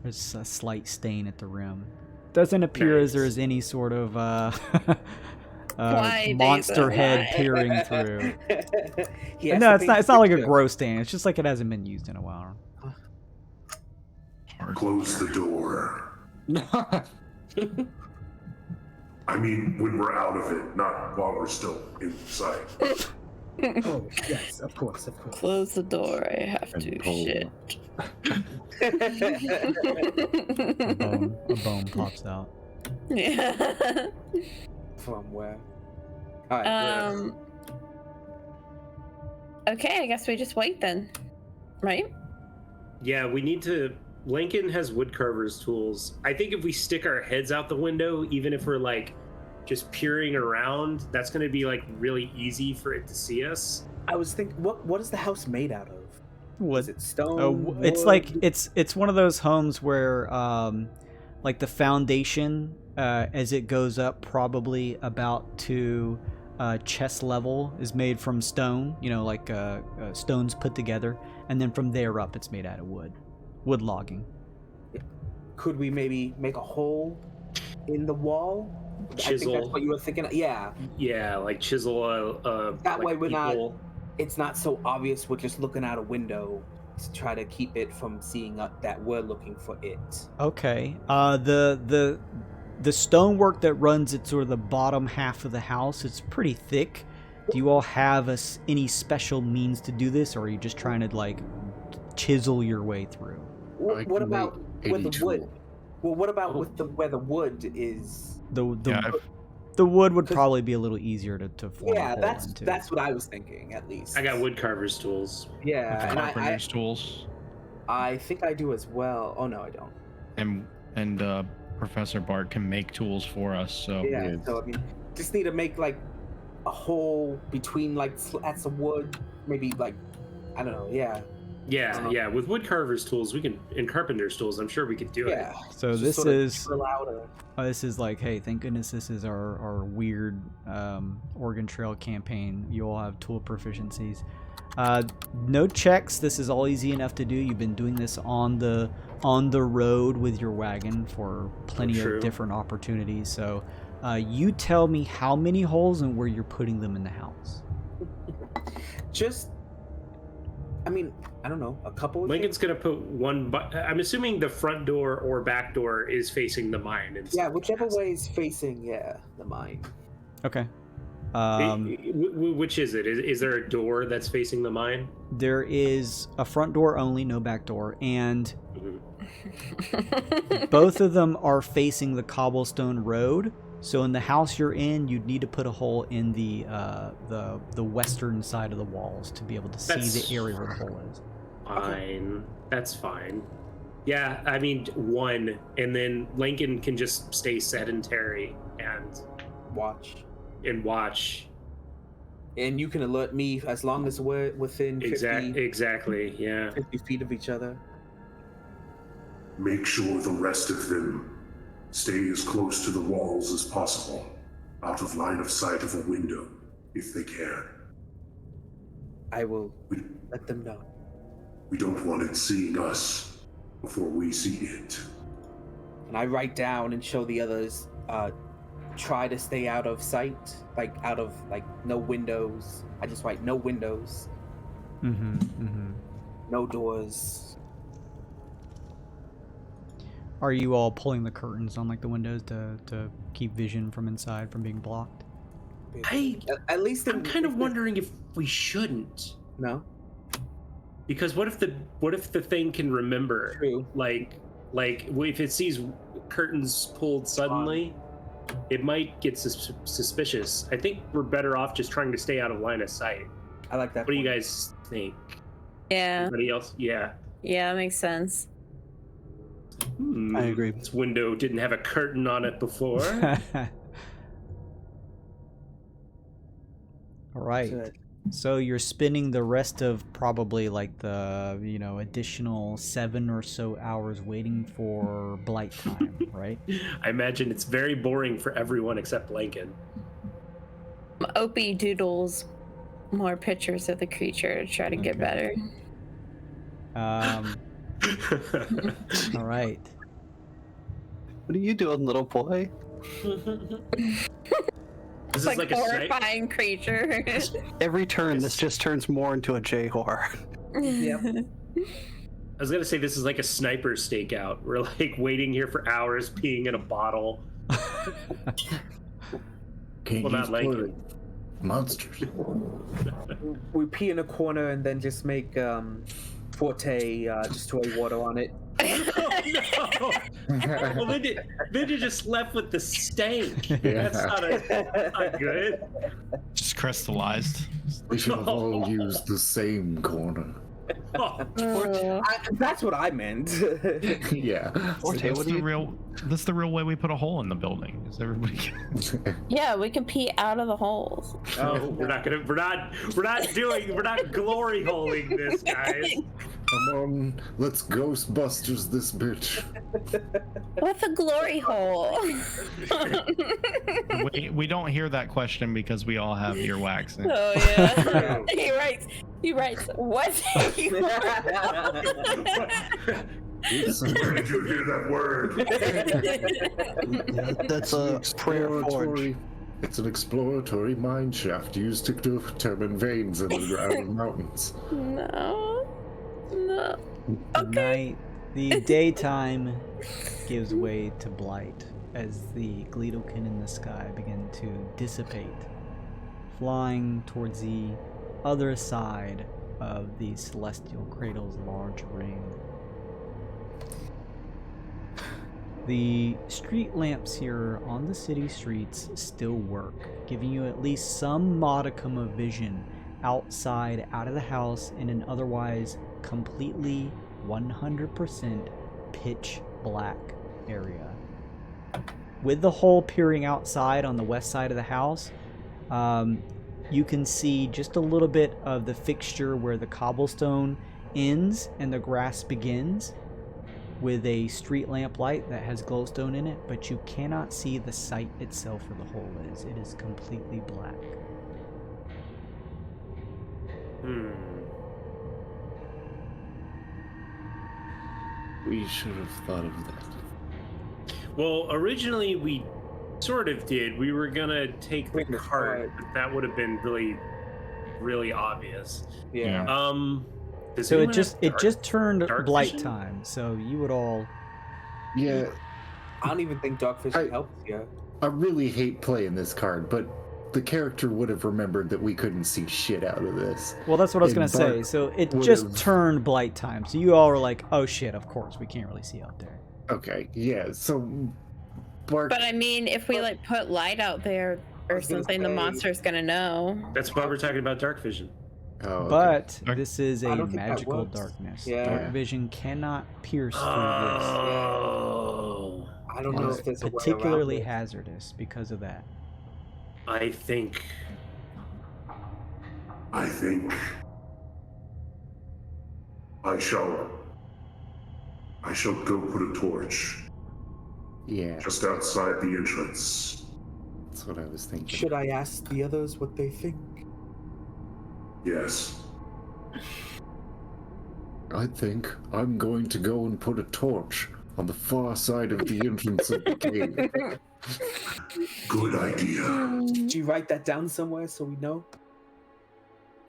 S1: There's a slight stain at the rim. Doesn't appear as there is any sort of monster head peering through. No, it's not like a gross stain. It's just like it hasn't been used in a while.
S10: Close the door. I mean, when we're out of it, not while we're still inside.
S11: Oh, yes, of course.
S6: Close the door. I have to. Shit.
S1: A bone pops out.
S6: Yeah.
S5: From where? All right.
S6: Okay, I guess we just wait then, right?
S2: Yeah, we need to. Lincoln has woodcarver's tools. I think if we stick our heads out the window, even if we're like just peering around, that's going to be like really easy for it to see us.
S5: I was thinking, what is the house made out of?
S1: Wood.
S5: Is it stone?
S1: It's
S5: wood?
S1: like it's one of those homes where like the foundation as it goes up probably about to chest level is made from stone, like stones put together, and then from there up it's made out of wood logging.
S5: Could we maybe make a hole in the wall?
S2: Chisel.
S5: I think that's what you were thinking. Yeah.
S2: Yeah, like chisel
S5: That
S2: like
S5: way we're
S2: people.
S5: it's not so obvious we're just looking out a window to try to keep it from seeing that we're looking for it.
S1: Okay. The stonework that runs at sort of the bottom half of the house, it's pretty thick. Do you all have any special means to do this, or are you just trying to like chisel your way through?
S5: What about with the
S4: tool.
S5: wood? Well, what about with where the wood is?
S1: The wood would probably be a little easier to form.
S5: Yeah,
S1: a hole into.
S5: that's what I was thinking, at least.
S2: I got woodcarver's tools.
S5: Yeah, and
S3: Carpenter's tools.
S5: I think I do as well. Oh no, I don't.
S3: And Professor Bart can make tools for us. So
S5: Yeah, so I mean, just need to make like a hole between like slats of wood, maybe like I don't know. Yeah.
S2: Yeah. With woodcarver's tools, we can, and carpenter's tools, I'm sure we could do it.
S1: So
S5: just
S1: this
S5: sort of
S1: is
S5: drill out
S1: this is like, hey, thank goodness this is our weird Oregon Trail campaign. You all have tool proficiencies. No checks. This is all easy enough to do. You've been doing this on the road with your wagon for plenty of different opportunities. So you tell me how many holes and where you're putting them in the house.
S5: Just, I mean, I don't know, a couple.
S2: Lincoln's gonna put one. I'm assuming the front door or back door is facing the mine.
S5: Yeah, whichever way is facing, the mine.
S1: Okay.
S2: Which is it? Is there a door that's facing the mine?
S1: There is a front door only, no back door, and both of them are facing the cobblestone road. So in the house you're in, you'd need to put a hole in the western side of the walls to be able to see the area where the hole is.
S2: Fine. That's fine. Yeah, I mean, one, and then Lincoln can just stay sedentary and
S5: watch. And you can alert me as long as we're within 50,
S2: exactly, yeah.
S5: 50 feet of each other.
S10: Make sure the rest of them stay as close to the walls as possible, out of line of sight of a window, if they can.
S5: I will let them know.
S10: We don't want it seeing us before we see it.
S5: And I write down and show the others, try to stay out of sight, like out of no windows. I just write no windows. No doors.
S1: Are you all pulling the curtains on the windows to keep vision from inside from being blocked?
S5: At least
S2: I'm kind of wondering if we shouldn't.
S5: No.
S2: Because what if the thing can remember?
S5: True.
S2: Like if it sees curtains pulled suddenly, it might get suspicious. I think we're better off just trying to stay out of line of sight.
S5: I like that.
S2: What do you guys think?
S6: Yeah.
S2: Anybody else? Yeah.
S6: Yeah, that makes sense.
S7: I agree.
S2: This window didn't have a curtain on it before.
S1: All right.
S5: Good.
S1: So you're spending the rest of probably the additional 7 or so hours waiting for blight time, right?
S2: I imagine it's very boring for everyone except Lincoln.
S6: Opie doodles more pictures of the creature to try to get better.
S1: All right.
S7: What are you doing, little boy?
S2: This
S6: It's
S2: is
S6: like
S2: like
S6: a
S2: a
S6: horrifying creature.
S7: Every turn, this just turns more into a J horror.
S5: Yep.
S2: I was gonna say this is like a sniper stakeout. We're waiting here for hours, peeing in a bottle.
S4: Can't
S2: Well, not
S4: use
S2: Lincoln.
S4: toilet. Monsters.
S5: We pee in a corner and then just make Forte destroy water on it.
S2: Oh no! Well, then you just left with the stank. That's not good.
S3: Just crystallized.
S4: We should have all used the same corner.
S5: That's what I meant.
S4: Yeah.
S3: Forte, that's the real way we put a hole in the building. Is everybody?
S6: Yeah, we can pee out of the holes.
S2: Oh, we're not glory holing this, guys.
S4: Come on, let's Ghostbusters this bitch.
S6: What's a glory hole?
S3: we don't hear that question because we all have earwax.
S6: Oh yeah. He writes. What?
S10: Where did you hear that word?
S7: That's a prayer forge.
S4: It's an exploratory mine shaft used to determine veins in the ground of mountains.
S6: No.
S1: The daytime gives way to blight as the Gleedokin in the sky begin to dissipate, flying towards the other side of the Celestial Cradle's large ring. The street lamps here on the city streets still work, giving you at least some modicum of vision outside, out of the house, in an otherwise completely 100% pitch black area. With the hole peering outside on the west side of the house, you can see just a little bit of the fixture where the cobblestone ends and the grass begins, with a street lamp light that has glowstone in it, but you cannot see the site itself where the hole is. It is completely black.
S4: We should have thought of that.
S2: Well, originally we sort of did. We were gonna take the cart, but that would have been really, really obvious.
S5: Yeah.
S1: So it just turned blight time, so you would all...
S4: Yeah.
S5: I don't even think dark vision helps you.
S4: I really hate playing this card, but the character would have remembered that we couldn't see shit out of this.
S1: Well, that's what I was going to say. So it just turned blight time. So you all were like, oh shit, of course, we can't really see out there.
S4: Okay, yeah, so... Bark...
S6: But I mean, if we like put light out there or something, the monster's going to know.
S2: That's why we're talking about dark vision.
S4: Oh,
S1: but this is a magical darkness.
S5: Yeah.
S1: Dark vision cannot pierce through
S2: Oh.
S5: I don't know if there's a way
S1: particularly
S5: around it.
S1: hazardous because of that.
S2: I think
S10: I shall go put a torch.
S4: Yeah.
S10: Just outside the entrance.
S4: That's what I was thinking.
S5: Should I ask the others what they think?
S10: Yes.
S4: I think I'm going to go and put a torch on the far side of the entrance of the cave.
S10: Good idea.
S5: Did you write that down somewhere so we know?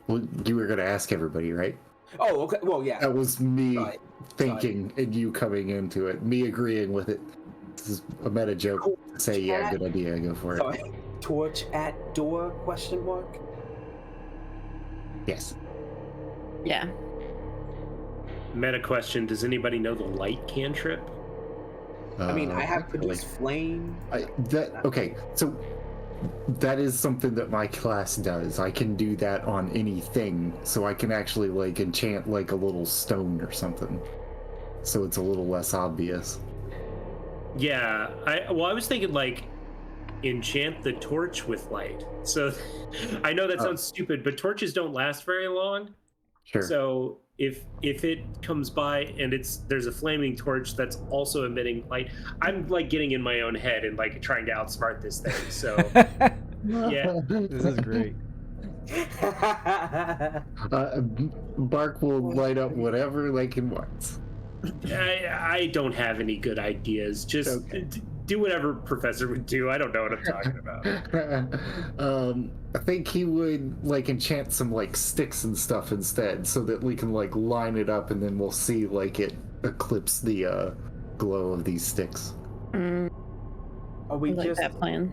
S4: Well, you were going to ask everybody, right?
S5: Oh, okay. Well, yeah.
S4: That was me
S5: Sorry.
S4: thinking and you coming into it. Me agreeing with it. This is a meta joke. Say, yeah, good idea. Go for it.
S5: Sorry. Torch at door? Question mark.
S4: Yes.
S6: Yeah.
S2: meta question: does anybody know the light cantrip?
S5: I mean, I have produced flame.
S4: Okay, so that is something that my class does. I can do that on anything, so I can actually like enchant like a little stone or something, so it's a little less obvious.
S2: Yeah, I was thinking like enchant the torch with light. So I know that sounds stupid, but torches don't last very long.
S4: Sure.
S2: So if it comes by and there's a flaming torch that's also emitting light, I'm like getting in my own head and like trying to outsmart this thing. So yeah,
S1: this is great.
S4: Bark will light up whatever Lakin wants.
S2: I don't have any good ideas. Just do whatever Professor would do. I don't know what I'm talking about.
S4: I think he would like enchant some like sticks and stuff instead, so that we can like line it up, and then we'll see like it eclipse the glow of these sticks.
S5: Are we
S6: like
S5: just
S6: that plan?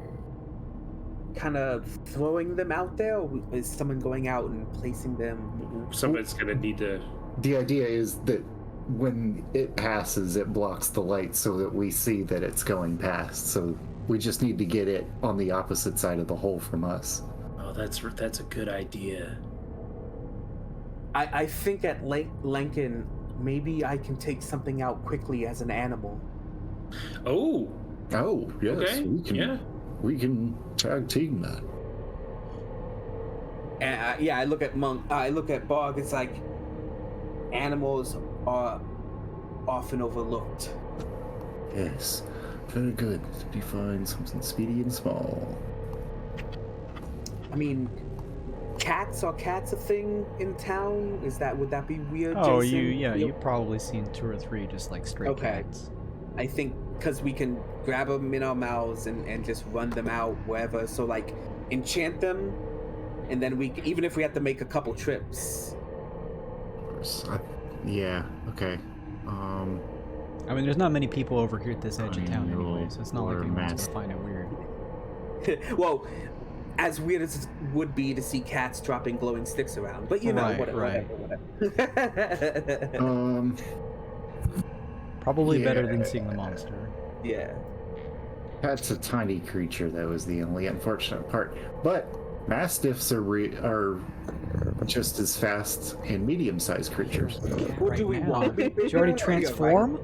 S5: kind of throwing them out there, or is someone going out and placing them?
S2: Somebody's gonna need to.
S4: The idea is that when it passes, it blocks the light so that we see that it's going past. So we just need to get it on the opposite side of the hole from us.
S2: Oh, that's a good idea.
S5: I think at Lincoln, maybe I can take something out quickly as an animal.
S2: Oh,
S4: Oh, yes.
S2: okay.
S4: We can tag team that.
S5: And I look at Monk. I look at Bog. It's like animals are often overlooked.
S4: Yes. Very good. We find something speedy and small.
S5: I mean, cats a thing in town? Would that be weird?
S1: Oh,
S5: Jason?
S1: you've probably seen 2 or 3 just like stray cats.
S5: I think because we can grab them in our mouths and just run them out wherever. So like enchant them, and then even if we have to make a couple trips.
S4: Yeah. Okay.
S1: I mean, there's not many people over here at this edge of town anyway, so it's not like anyone's gonna find it weird.
S5: Well, as weird as it would be to see cats dropping glowing sticks around, but whatever.
S1: Probably better than seeing the monster.
S5: Yeah.
S4: That's a tiny creature, though, is the only unfortunate part. But mastiffs are just as fast and medium-sized creatures.
S5: Who do we want to be?
S1: Did you already transform?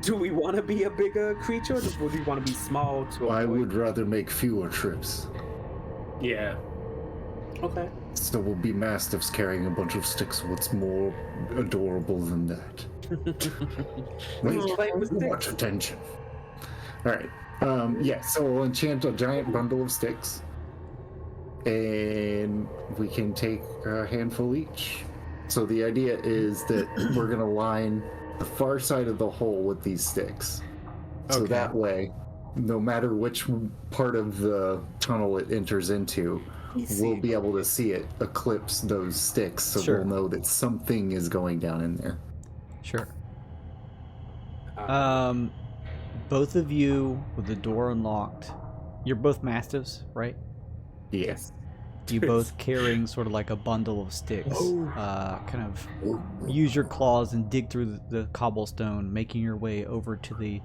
S5: Do we want to be a bigger creature, or would we want to be small?
S4: I would rather make fewer trips.
S2: Yeah.
S5: Okay.
S4: So we'll be mastiffs carrying a bunch of sticks. What's more adorable than that? Wait, much attention. All right. So we'll enchant a giant bundle of sticks, and we can take a handful each. So the idea is that we're gonna line the far side of the hole with these sticks. So that way, no matter which part of the tunnel it enters into, we'll be able to see it eclipse those sticks, so we'll know that something is going down in there.
S1: Sure. Both of you with the door unlocked. You're both mastiffs, right?
S4: Yes.
S1: You both carrying sort of like a bundle of sticks. Kind of use your claws and dig through the cobblestone, making your way over to the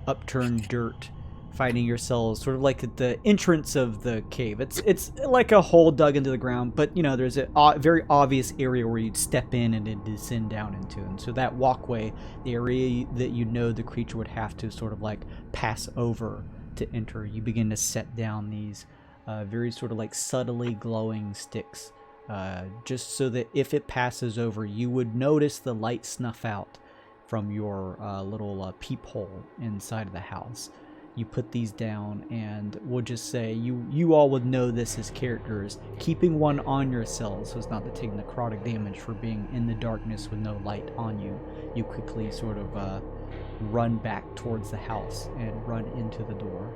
S1: upturned dirt, finding yourselves sort of like at the entrance of the cave. It's like a hole dug into the ground, but there's a very obvious area where you'd step in and then descend down into. And so that walkway, the area that the creature would have to sort of like pass over to enter, you begin to set down these very sort of like subtly glowing sticks, just so that if it passes over, you would notice the light snuff out from your little peephole inside of the house. You put these down, and we'll just say you all would know this as characters, keeping one on yourselves so as not to take necrotic damage for being in the darkness with no light on you. You quickly sort of run back towards the house and run into the door,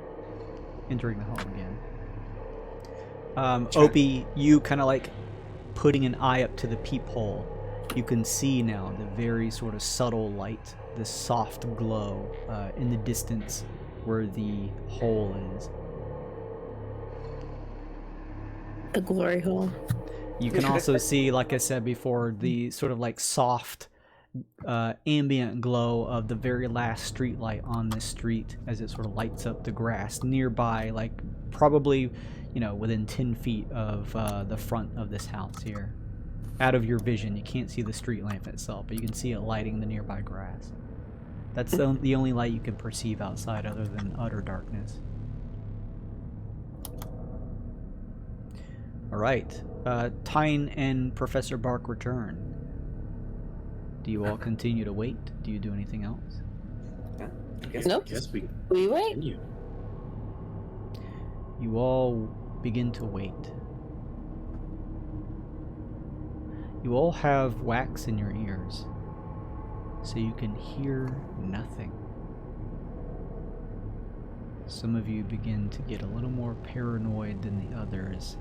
S1: entering the home again. Opie, you kind of like putting an eye up to the peephole. You can see now the very sort of subtle light, the soft glow in the distance where the hole is.
S6: The glory hole.
S1: You can also see, like I said before, the sort of like soft ambient glow of the very last street light on this street as it sort of lights up the grass nearby, like probably within 10 feet of the front of this house here. Out of your vision, you can't see the street lamp itself, but you can see it lighting the nearby grass. That's the only light you can perceive outside other than utter darkness. Alright. Tyne and Professor Bark return. Do you all continue to wait? Do you do anything else?
S6: Nope.
S2: Yes, we
S6: wait.
S2: continue.
S1: You all begin to wait. You all have wax in your ears, so you can hear nothing. Some of you begin to get a little more paranoid than the others.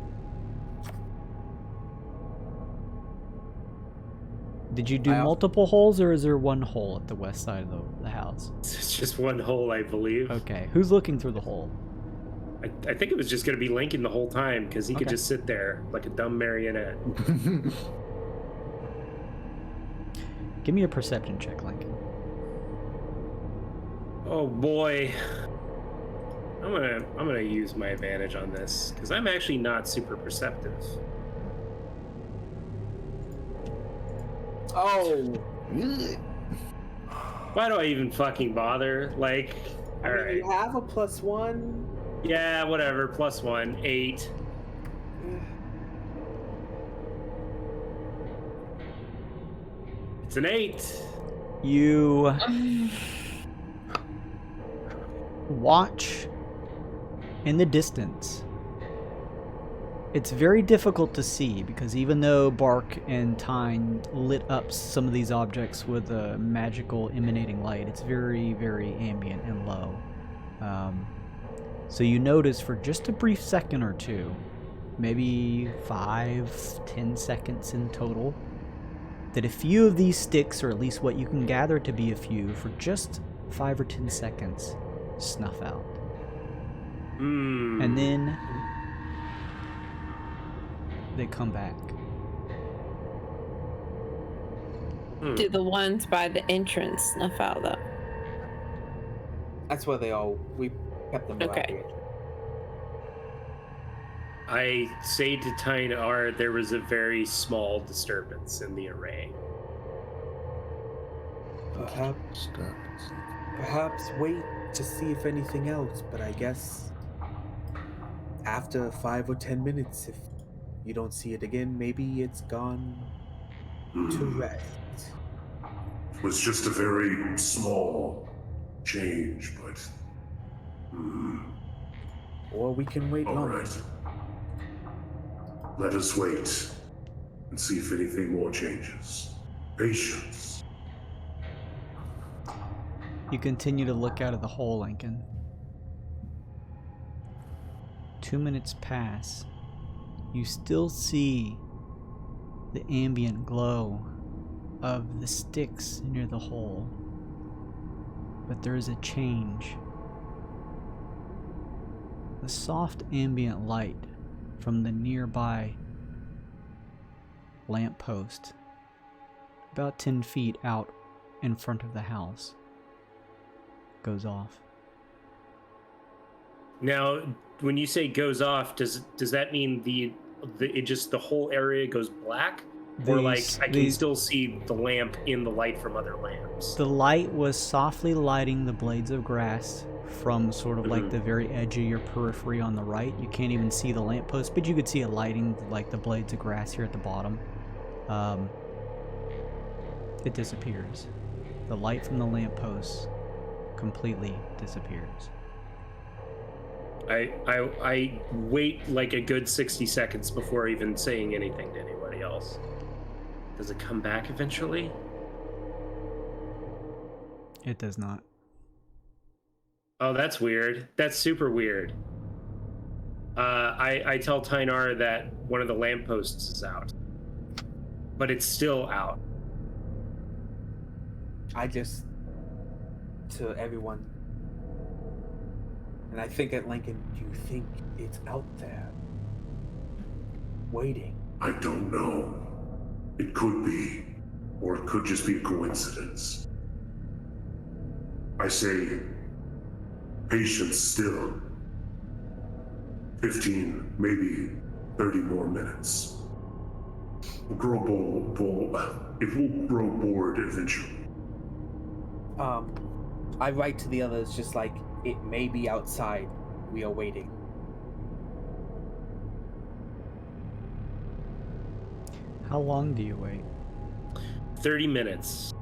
S1: Did you do multiple holes, or is there one hole at the west side of the house?
S2: It's just one hole, I believe.
S1: Okay, who's looking through the hole?
S2: I think it was just going to be Lincoln the whole time, because he could just sit there like a dumb marionette.
S1: Give me a perception check, Lincoln.
S2: Oh boy. I'm gonna use my advantage on this, because I'm actually not super perceptive.
S5: Oh.
S2: Why do I even fucking bother? Like, all right.
S5: You have a +1.
S2: Yeah, whatever. +1, 8. It's an 8.
S1: You watch in the distance. It's very difficult to see because even though Bark and Tyne lit up some of these objects with a magical emanating light, it's very, very ambient and low. So you notice for just a brief second or two, maybe 5-10 seconds in total, that a few of these sticks, or at least what you can gather to be a few, for just 5 or 10 seconds, snuff out. And then they come back.
S6: Do the ones by the entrance snuff out though?
S5: That's where we kept them around
S6: Okay.
S5: here.
S2: I say to Tynar there was a very small disturbance in the array.
S5: Perhaps wait to see if anything else, but I guess after 5 or 10 minutes, if you don't see it again, maybe it's gone to rest.
S10: It was just a very small change, but...
S5: Or we can wait
S10: All
S5: longer.
S10: right. Let us wait and see if anything more changes. Patience.
S1: You continue to look out of the hole, Lincoln. 2 minutes pass. You still see the ambient glow of the sticks near the hole. But there is a change. The soft ambient light from the nearby lamppost, about 10 feet out in front of the house, goes off.
S2: Now, when you say goes off, does that mean the whole area goes black? Or like I can still see the lamp in the light from other lamps?
S1: The light was softly lighting the blades of grass from sort of like the very edge of your periphery on the right. You can't even see the lamppost, but you could see it lighting like the blades of grass here at the bottom. It disappears. The light from the lamppost completely disappears.
S2: I wait like a good 60 seconds before even saying anything to anybody else. Does it come back eventually?
S1: It does not.
S2: Oh, that's weird. That's super weird. I tell Tynar that one of the lampposts is out. But it's still out.
S5: I just, to everyone, and I think at Lincoln, do you think it's out there, waiting?
S10: I don't know. It could be, or it could just be a coincidence. I say, patience still. 15, maybe 30 more minutes. We'll grow it will grow bored eventually.
S5: I write to the others just like, it may be outside. We are waiting.
S1: How long do you wait?
S2: 30 minutes.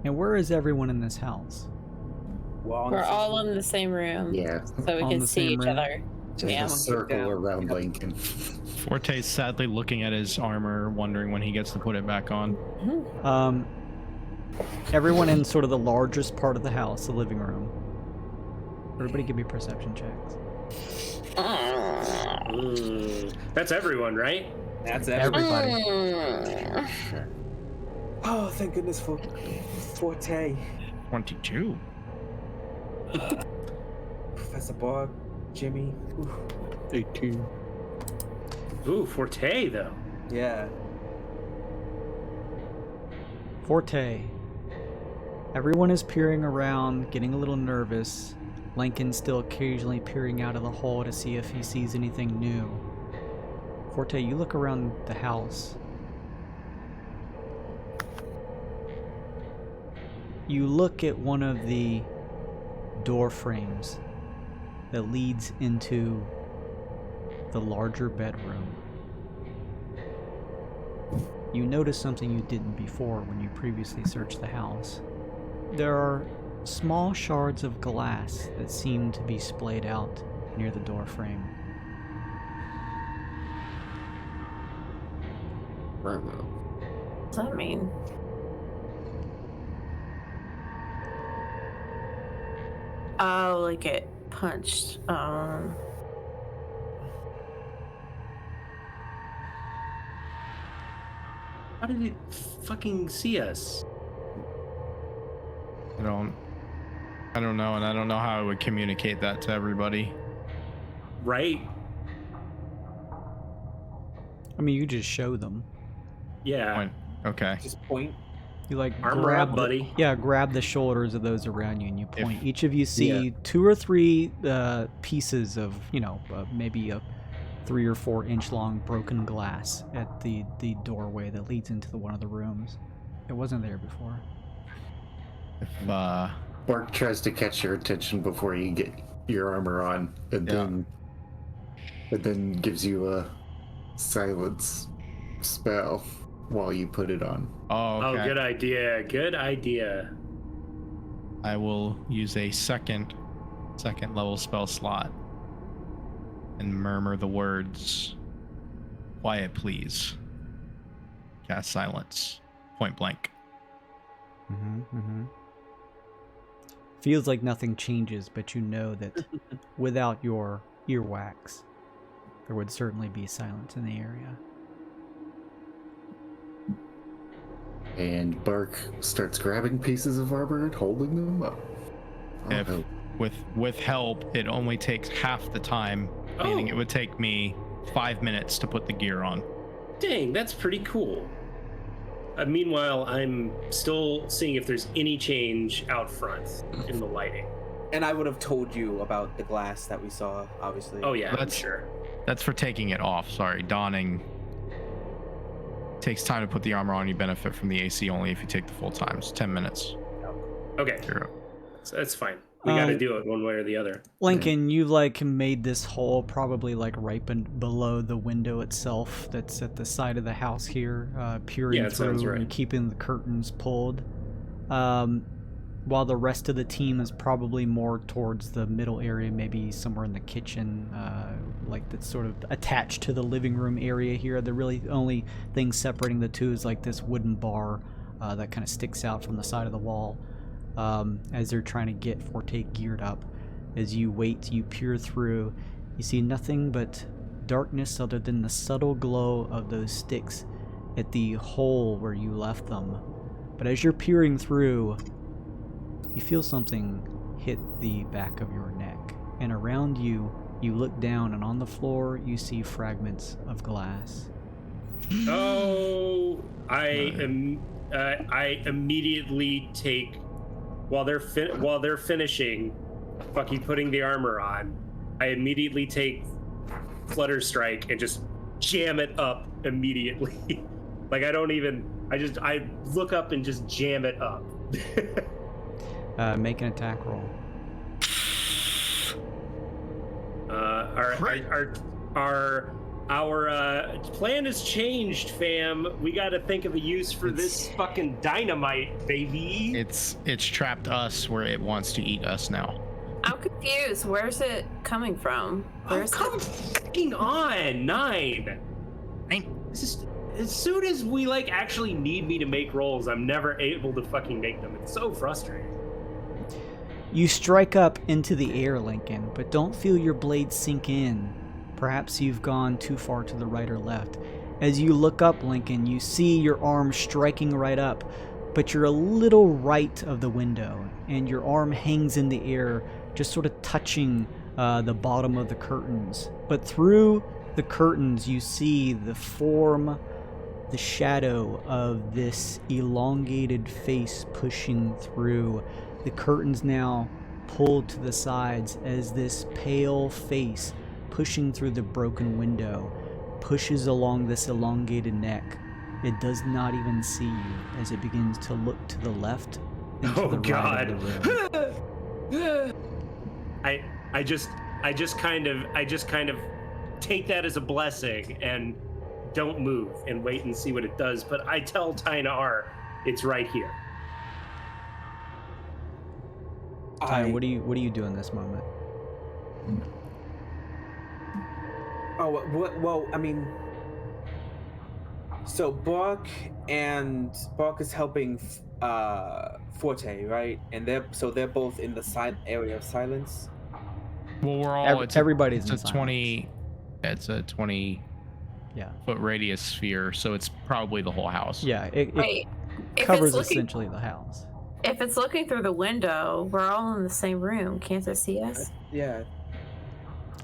S1: And where is everyone in this house?
S6: We're all in the same room.
S11: Yeah.
S6: So we
S1: On
S6: can
S1: the
S6: see
S1: same
S6: each
S1: room?
S6: other.
S11: Just
S6: Yeah.
S11: a circle around Lincoln.
S3: Forte's sadly looking at his armor, wondering when he gets to put it back on.
S1: Everyone in sort of the largest part of the house, the living room. Everybody give me perception checks.
S2: That's everyone, right?
S5: That's
S1: Everybody.
S5: Oh, thank goodness for Forte.
S3: 22.
S5: Professor Bark, Jimmy.
S7: 18.
S2: Ooh, Forte, though.
S5: Yeah.
S1: Forte. Everyone is peering around, getting a little nervous. Lincoln's still occasionally peering out of the hole to see if he sees anything new. Forte, you look around the house. You look at one of the door frames that leads into the larger bedroom. You notice something you didn't before when you previously searched the house. There are small shards of glass that seem to be splayed out near the door frame.
S6: What does that mean? Oh, like it punched.
S2: How did it fucking see us?
S3: I don't know, and I don't know how I would communicate that to everybody.
S2: Right?
S1: I mean, you just show them.
S2: Yeah.
S3: Point. Okay.
S5: Just point.
S1: You like
S2: Armor
S1: grab
S2: up, buddy.
S1: grab the shoulders of those around you and you point.
S3: If-
S1: Each of you see 2 or 3 pieces of, maybe a 3 or 4 inch long broken glass at the doorway that leads into one of the rooms. It wasn't there before.
S3: If
S11: Bark tries to catch your attention before you get your armor on, and then gives you a silence spell while you put it on.
S3: Oh, okay.
S2: Oh, good idea. Good idea.
S3: I will use a second level spell slot and murmur the words, "Quiet, please." Cast silence. Point blank.
S1: Feels like nothing changes, but you know that without your earwax, there would certainly be silence in the area.
S11: And Bark starts grabbing pieces of armor and holding them up.
S3: If with help, it only takes half the time, meaning it would take me 5 minutes to put the gear on.
S2: Dang, that's pretty cool. Meanwhile, I'm still seeing if there's any change out front in the lighting.
S5: And I would have told you about the glass that we saw, obviously.
S2: Oh, yeah,
S3: That's-
S2: sure.
S3: That's for taking it off. Sorry, donning. Takes time to put the armor on. You benefit from the AC only if you take the full time. It's 10 minutes.
S2: Okay,
S3: Zero.
S2: so that's fine. We got to do it one way or the other.
S1: Lincoln, you made this hole probably right below the window itself that's at the side of the house here, peering through
S2: sounds right.
S1: and keeping the curtains pulled. While the rest of the team is probably more towards the middle area, maybe somewhere in the kitchen, that's sort of attached to the living room area here. The really only thing separating the two is this wooden bar that kind of sticks out from the side of the wall. As they're trying to get Forte geared up. As you wait, you peer through, you see nothing but darkness other than the subtle glow of those sticks at the hole where you left them. But as you're peering through, you feel something hit the back of your neck, and around you, you look down, and on the floor, you see fragments of glass.
S2: Oh, I immediately take while they're finishing, fucking putting the armor on. I immediately take Flutter Strike and just jam it up immediately. I look up and just jam it up.
S1: Make an attack roll.
S2: Our plan has changed, fam. We got to think of a use for this fucking dynamite, baby.
S3: It's trapped us where it wants to eat us now.
S6: I'm confused. Where's it coming from?
S2: Come fucking on, 9. This is, as soon as we actually need me to make rolls, I'm never able to fucking make them. It's so frustrating.
S1: You strike up into the air, Lincoln, but don't feel your blade sink in. Perhaps you've gone too far to the right or left. As you look up, Lincoln, you see your arm striking right up, but you're a little right of the window, and your arm hangs in the air, just sort of touching the bottom of the curtains. But through the curtains, you see the form, the shadow of this elongated face pushing through. The curtains now pulled to the sides as this pale face pushing through the broken window. pushes along this elongated neck. It does not even see you as it begins to look to the left and to the right of the room.
S2: I just kind of take that as a blessing and don't move and wait and see what it does. But I tell Tynar it's right here.
S1: Tynar, what do you do in this moment?
S5: Oh, well, I mean, so Bark is helping Forte, right? And they're both in the area of silence.
S3: Well, we're all
S1: everybody's
S3: it's
S1: in
S3: a
S1: silence.
S3: 20. It's a 20 foot radius sphere, so it's probably the whole house.
S1: Yeah, it
S6: Wait, if
S1: covers
S6: it's looking-
S1: essentially the house.
S6: If it's looking through the window, we're all in the same room. Can't it see us?
S5: Yeah.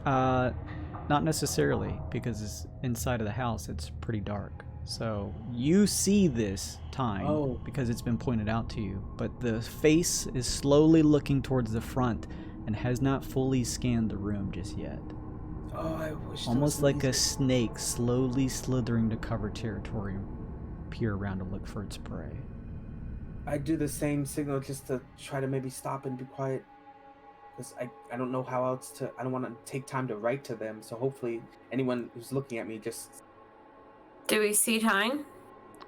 S1: Not necessarily, because it's inside of the house. It's pretty dark. So you see this time because it's been pointed out to you, but the face is slowly looking towards the front and has not fully scanned the room just yet.
S5: Oh, I wish.
S1: Almost like a snake slowly slithering to cover territory, peer around to look for its prey.
S5: I do the same signal just to try to maybe stop and be quiet. Because I don't know how else to... I don't want to take time to write to them, so hopefully anyone who's looking at me just...
S6: Do we see Tyne?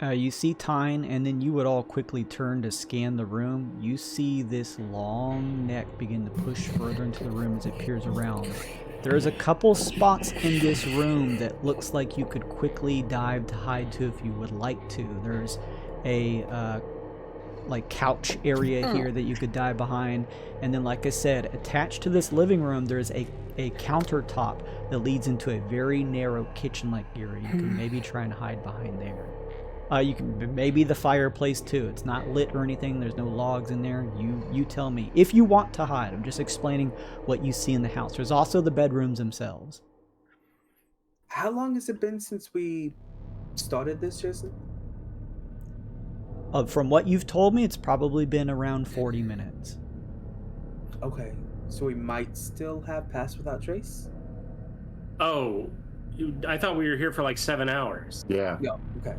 S1: You see Tyne, and then you would all quickly turn to scan the room. You see this long neck begin to push further into the room as it peers around. There's a couple spots in this room that looks like you could quickly dive to hide to if you would like to. There's a couch area here that you could dive behind, and then, like I said, attached to this living room there's a countertop that leads into a very narrow kitchen-like area. You can maybe try and hide behind there. You can maybe the fireplace too. It's not lit or anything. There's no logs in there. You tell me if you want to hide. I'm just explaining what you see in the house. There's also the bedrooms themselves.
S5: How long has it been since we started this, Jason?
S1: From what you've told me, it's probably been around 40 minutes.
S5: Okay, so we might still have Pass Without Trace?
S2: Oh, I thought we were here for like 7 hours.
S11: Yeah.
S5: Yeah, okay.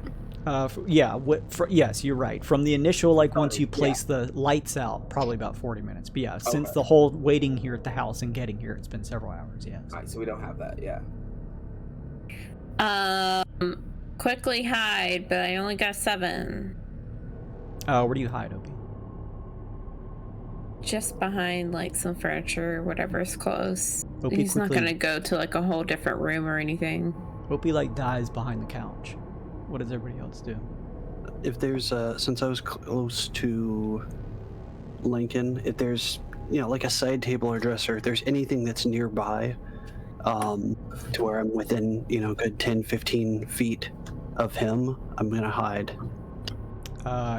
S1: Yes, you're right. From the initial, once you place the lights out, probably about 40 minutes. But yeah, since the whole waiting here at the house and getting here, it's been several hours, yes.
S5: Alright, so we don't have that, yeah.
S6: Quickly hide, but I only got 7.
S1: Where do you hide, Opie?
S6: Just behind some furniture or whatever's close.
S1: Opie
S6: He's not
S1: quickly-
S6: gonna go to a whole different room or anything.
S1: Opie dies behind the couch. What does everybody else do?
S7: If there's since I was close to Lincoln, if there's a side table or dresser, if there's anything that's nearby, to where I'm within good 10-15 feet of him, I'm gonna hide.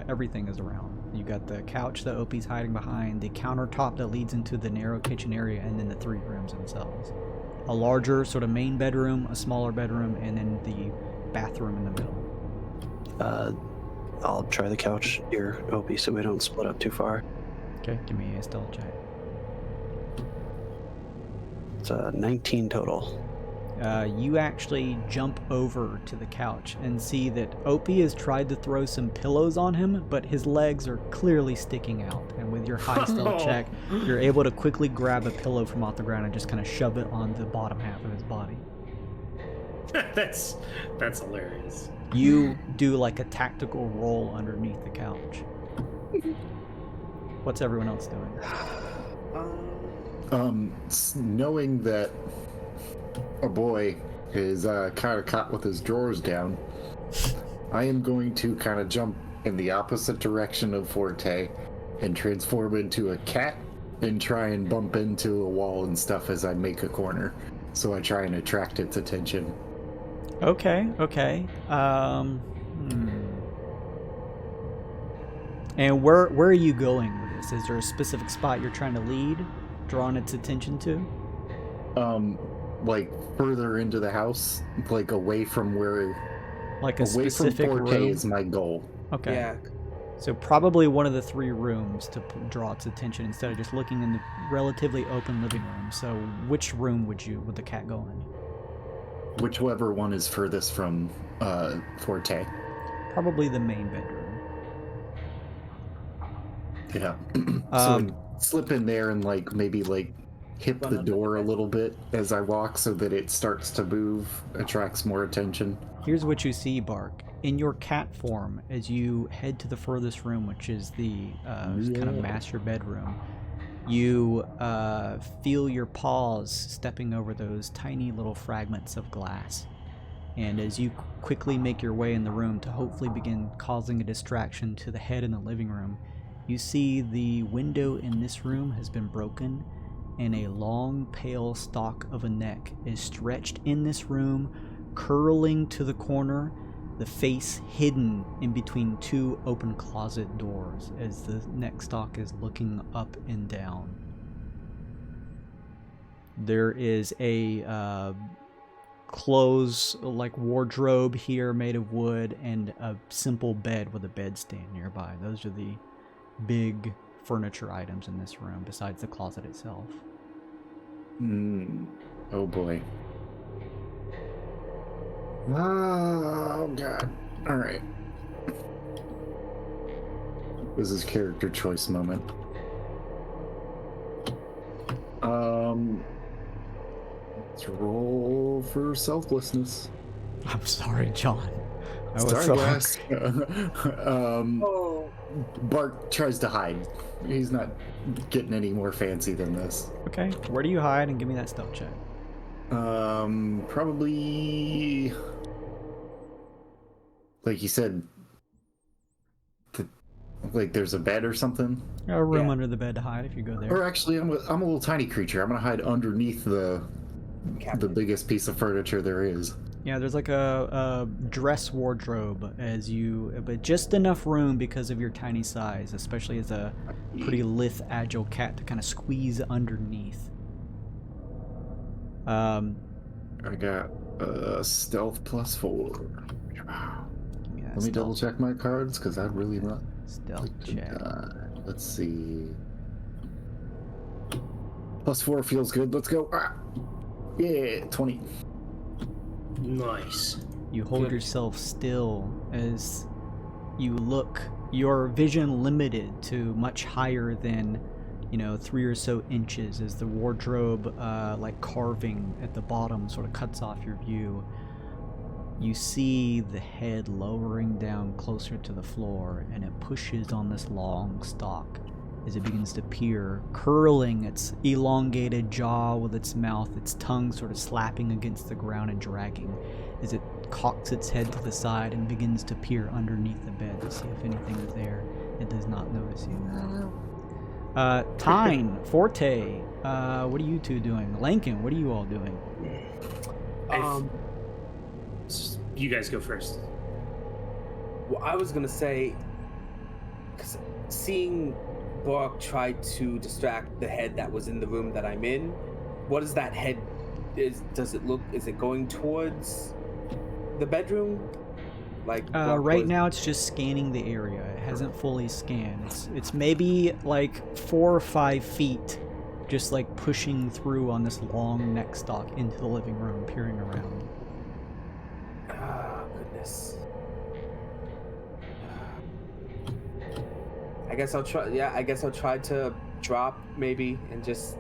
S1: Everything is around. You got the couch that Opie's hiding behind, the countertop that leads into the narrow kitchen area, and then the 3 rooms themselves. A larger sort of main bedroom, a smaller bedroom, and then the bathroom in the middle.
S7: I'll try the couch here, Opie, so we don't split up too far.
S1: Okay, give me a stealth check.
S7: It's 19 total.
S1: You actually jump over to the couch and see that Opie has tried to throw some pillows on him, but his legs are clearly sticking out. And with your high stealth check, you're able to quickly grab a pillow from off the ground and just kind of shove it on the bottom half of his body.
S2: That's hilarious.
S1: You do a tactical roll underneath the couch. What's everyone else doing?
S11: Knowing that a boy is kind of caught with his drawers down, I am going to kind of jump in the opposite direction of Forte and transform into a cat and try and bump into a wall and stuff as I make a corner. So I try and attract its attention.
S1: Okay. And where are you going with this? Is there a specific spot you're trying to lead, drawing its attention to?
S11: Further into the house, away from where...
S1: A
S11: away
S1: specific
S11: from Forte
S1: room?
S11: is my goal.
S1: Okay.
S5: Yeah.
S1: So probably one of the 3 rooms to draw its attention instead of just looking in the relatively open living room. So which room would the cat go in?
S11: whichever one is furthest from Forte.
S1: Probably the main bedroom.
S11: Yeah. So like, slip in there and like maybe like hit the door a little bit as I walk so that it starts to move, attracts more attention.
S1: Here's what you see, Bark. In your cat form, as you head to the furthest room, which is the kind of master bedroom, you feel your paws stepping over those tiny little fragments of glass. And as you quickly make your way in the room to hopefully begin causing a distraction to the head in the living room, you see the window in this room has been broken, and a long, pale stalk of a neck is stretched in this room, curling to the corner, the face hidden in between two open closet doors as the neck stalk is looking up and down. There is a clothes like wardrobe here made of wood and a simple bed with a bedstand nearby. Those are the big furniture items in this room besides the closet itself.
S11: Oh boy. Oh god. Alright. This is character choice moment. Let's roll for selflessness.
S1: I'm sorry, John. I was
S11: Sorry,
S1: so
S11: guys. Bart tries to hide. He's not getting any more fancy than this.
S1: Okay, where do you hide, and give me that stealth check.
S11: Probably like you said, like there's a bed or something.
S1: A room under the bed to hide if you go there.
S11: Or actually, I'm a little tiny creature. I'm gonna hide underneath the biggest piece of furniture there is.
S1: Yeah, there's like a dress wardrobe but just enough room because of your tiny size, especially as a pretty lithe, agile cat to kind of squeeze underneath.
S11: I got stealth +4. Let me double check my cards because I'd really not.
S1: Stealth check.
S11: Let's see. +4 feels good. Let's go. Yeah, 20.
S2: Nice.
S1: You hold yourself still as you look. Your vision limited to much higher than 3 or so inches as the wardrobe like carving at the bottom sort of cuts off your view. You see the head lowering down closer to the floor, and it pushes on this long stalk as it begins to peer, curling its elongated jaw with its mouth, its tongue sort of slapping against the ground and dragging as it cocks its head to the side and begins to peer underneath the bed to see if anything is there. It does not notice you. Tyne, Forte, what are you two doing? Lankin, what are you all doing?
S2: You guys go first.
S5: Well, I was gonna say, because seeing Bork try to distract the head that was in the room that I'm in, what is that head? Does it look? Is it going towards the bedroom? Like
S1: right now, it's just scanning the area. It hasn't fully scanned. It's maybe like 4 or 5 feet, just like pushing through on this long neck stalk into the living room, peering around.
S5: Goodness. I guess I'll try. Yeah, I guess I'll try to drop maybe and just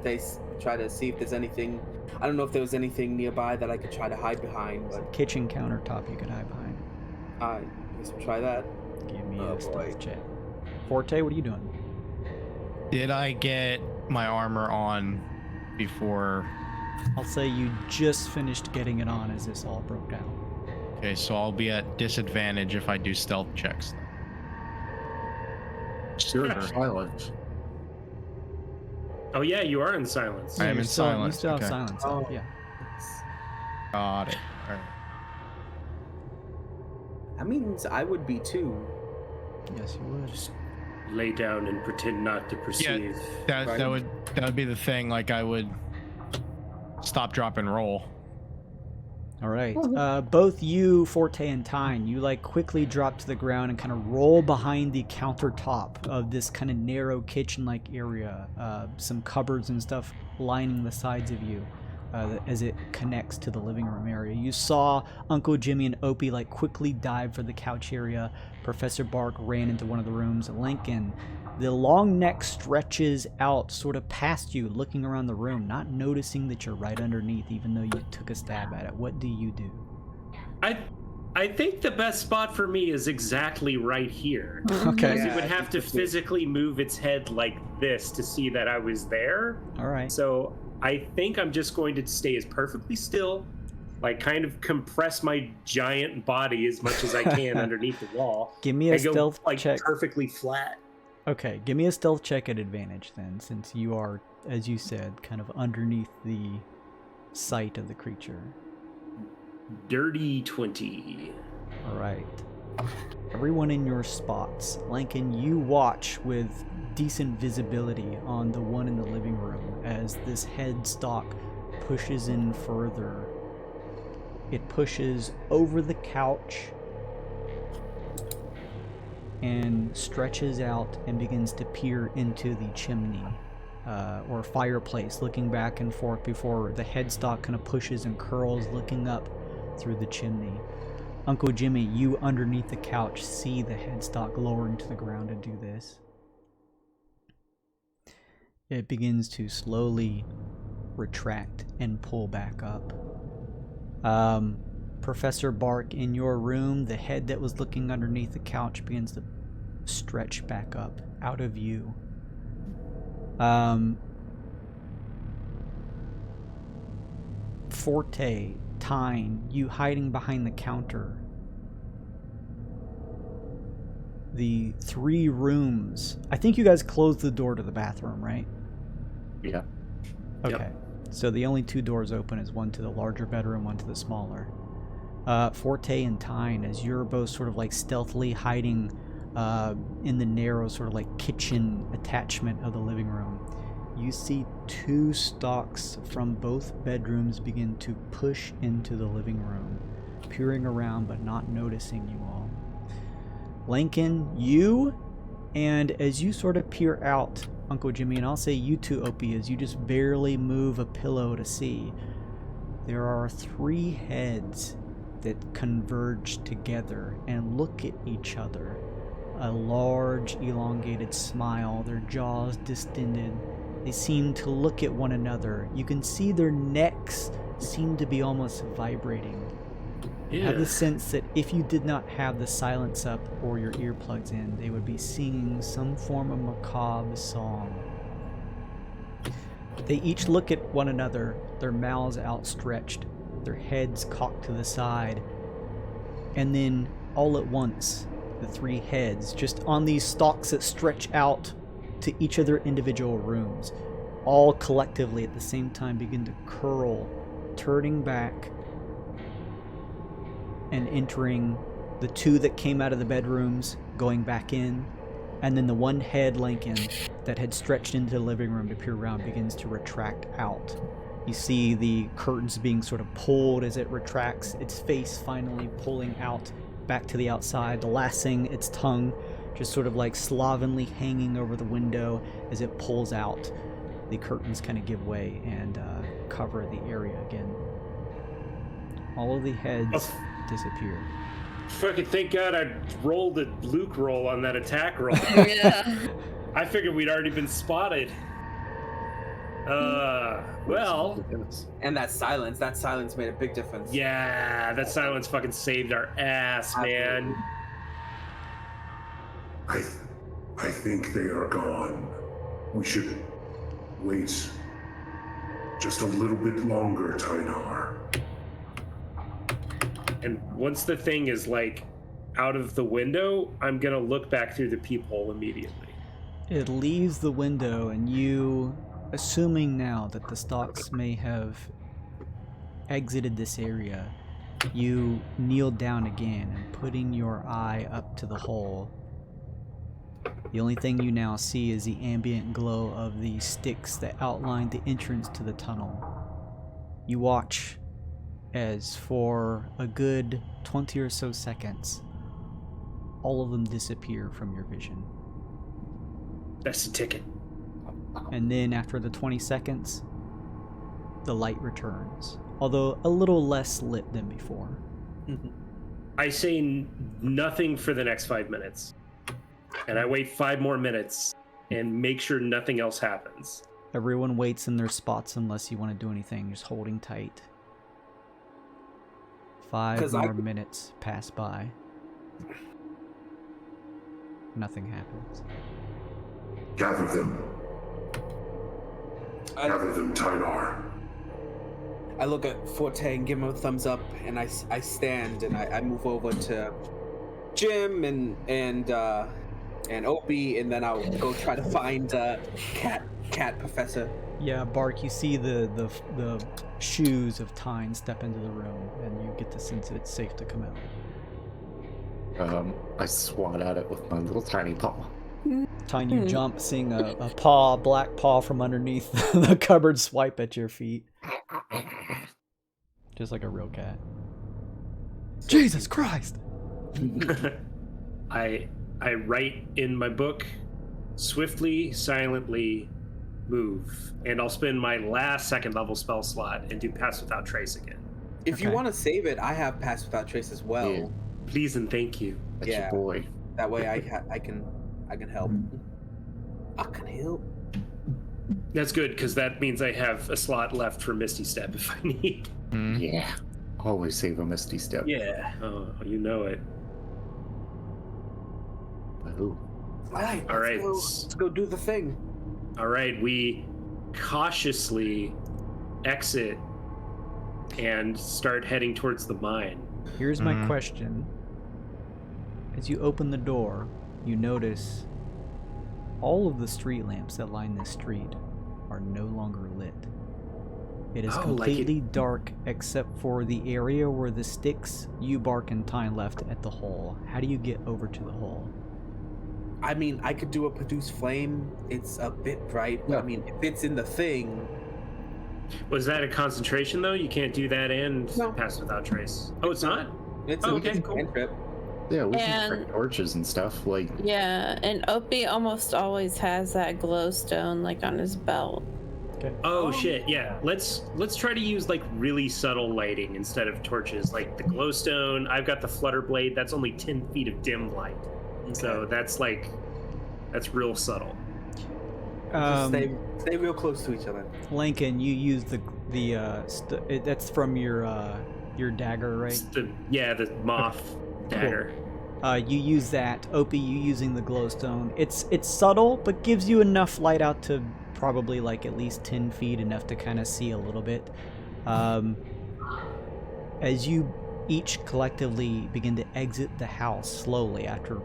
S5: try to see if there's anything. I don't know if there was anything nearby that I could try to hide behind. But
S1: kitchen countertop you could hide behind.
S5: I guess we'll try that.
S1: Give me a stealth check. Forte, what are you doing?
S3: Did I get my armor on before?
S1: I'll say you just finished getting it on as this all broke out.
S3: Okay, so I'll be at disadvantage if I do stealth checks.
S11: You're in silence.
S2: Oh yeah, you are in silence.
S3: I am in silence.
S1: You still have
S3: okay.
S1: silence.
S5: Oh.
S1: Yeah.
S3: Got it. All right.
S5: That means I would be too.
S1: Yes, you would.
S2: Just lay down and pretend not to perceive.
S3: Yeah, that would be the thing. Like I would stop, drop, and roll.
S1: All right. Both you, Forte, and Tyne, you like quickly drop to the ground and kind of roll behind the countertop of this kind of narrow kitchen-like area. Some cupboards and stuff lining the sides of you. as it connects to the living room area. You saw Uncle Jimmy and Opie like quickly dive for the couch area. Professor Bark ran into one of the rooms. Lincoln, the long neck stretches out sort of past you, looking around the room, not noticing that you're right underneath, even though you took a stab at it. What do you do?
S2: I think the best spot for me is exactly right here.
S1: Okay.
S2: Because it would have to physically move its head like this to see that I was there.
S1: All right.
S2: So I think I'm just going to stay as perfectly still, like kind of compress my giant body as much as I can underneath the wall.
S1: Give me a stealth
S2: like,
S1: check.
S2: Perfectly flat.
S1: Okay, give me a stealth check at advantage then, since you are, as you said, kind of underneath the sight of the creature.
S2: Dirty 20.
S1: All right. Everyone in your spots. Lincoln, you watch with decent visibility on the one in the living room as this headstock pushes in further. It pushes over the couch and stretches out and begins to peer into the chimney or fireplace, looking back and forth before the headstock kind of pushes and curls, looking up through the chimney. Uncle Jimmy, you underneath the couch see the headstock lowering to the ground to do this. It begins to slowly retract and pull back up. Professor Bark, in your room, the head that was looking underneath the couch begins to stretch back up out of view. Forte, Tyne, you hiding behind the counter. The 3 rooms. I think you guys closed the door to the bathroom, right?
S11: Yeah.
S1: Okay.
S2: Yep.
S1: So the only 2 doors open is one to the larger bedroom, one to the smaller. Forte and Tyne, as you're both sort of like stealthily hiding in the narrow sort of like kitchen attachment of the living room, you see 2 stalks from both bedrooms begin to push into the living room, peering around but not noticing you all. Lincoln, you, and as you sort of peer out, Uncle Jimmy, and I'll say you too, Opie, as you just barely move a pillow to see, there are 3 heads that converge together and look at each other. A large, elongated smile, their jaws distended. They seem to look at one another. You can see their necks seem to be almost vibrating. I have the sense that if you did not have the silence up or your earplugs in, they would be singing some form of macabre song. They each look at one another, their mouths outstretched, their heads cocked to the side, and then all at once, the 3 heads, just on these stalks that stretch out to each of their individual rooms, all collectively at the same time begin to curl, turning back and entering the 2 that came out of the bedrooms, going back in, and then the 1 head, Lincoln, that had stretched into the living room to peer around begins to retract out. You see the curtains being sort of pulled as it retracts, its face finally pulling out back to the outside, the last thing, its tongue just sort of like slovenly hanging over the window as it pulls out. The curtains kind of give way and cover the area again. All of the heads disappear.
S2: Fucking thank God I rolled a Luke roll on that attack roll.
S6: Yeah.
S2: I figured we'd already been spotted. Well.
S5: And that silence made a big difference.
S2: Yeah, that silence fucking saved our ass, man.
S10: I think they are gone. We should wait just a little bit longer, Tynar.
S2: And once the thing is like out of the window, I'm gonna look back through the peephole immediately.
S1: It leaves the window, and you, assuming now that the stalks may have exited this area, you kneel down again and putting your eye up to the hole. The only thing you now see is the ambient glow of the sticks that outline the entrance to the tunnel. You watch as for a good 20 or so seconds, all of them disappear from your vision.
S2: That's the ticket.
S1: And then after the 20 seconds, the light returns, although a little less lit than before.
S2: I say nothing for the next 5 minutes. And I wait 5 more minutes and make sure nothing else happens.
S1: Everyone waits in their spots unless you want to do anything, just holding tight. 5 more minutes pass by. Nothing happens.
S10: Gather them. Gather them, Tynar.
S5: I look at Forte and give him a thumbs up, and I stand and I move over to Jim and Opie, and then I'll go try to find Cat Professor.
S1: Yeah, Bark, you see the shoes of Tyne step into the room, and you get the sense that it's safe to come out.
S11: I swat at it with my little tiny paw.
S1: Tyne, you jump, seeing a black paw from underneath the cupboard swipe at your feet. Just like a real cat. Jesus Christ!
S2: I write in my book, swiftly, silently, move, and I'll spend my last 2nd level spell slot and do Pass Without Trace again.
S5: If you want to save it, I have Pass Without Trace as well.
S11: Yeah.
S2: Please and thank you.
S11: That's your boy.
S5: That way I can help. I can help.
S2: That's good, because that means I have a slot left for Misty Step if I need.
S11: Yeah. Always save a Misty Step.
S2: Yeah. Oh, you know it.
S11: Ooh.
S5: All right. Let's go do the thing.
S2: All right. We cautiously exit and start heading towards the mine.
S1: Here's my question. As you open the door, you notice all of the street lamps that line this street are no longer lit. It is completely dark except for the area where the sticks you, Bark, and Tyne left at the hole. How do you get over to the hole?
S5: I mean, I could do a produce flame. It's a bit bright, but I mean, if it's in the thing.
S2: Was that a concentration, though? You can't do that and Pass Without Trace. Oh, it's not?
S5: It's
S2: okay, cool.
S5: cantrip.
S11: Yeah, we can bring torches and stuff. Like,
S6: yeah, and Opie almost always has that glowstone like on his belt.
S1: Okay.
S2: Oh shit, yeah. Let's try to use like really subtle lighting instead of torches. Like the glowstone, I've got the flutter blade, that's only 10 feet of dim light. Okay. So that's real subtle.
S5: Stay real close to each other.
S1: Lincoln, you use that's from your dagger, right?
S2: The moth dagger.
S1: Cool. You use that. Opie, you using the glowstone. It's subtle, but gives you enough light out to probably like at least 10 feet, enough to kind of see a little bit. As you each collectively begin to exit the house slowly after,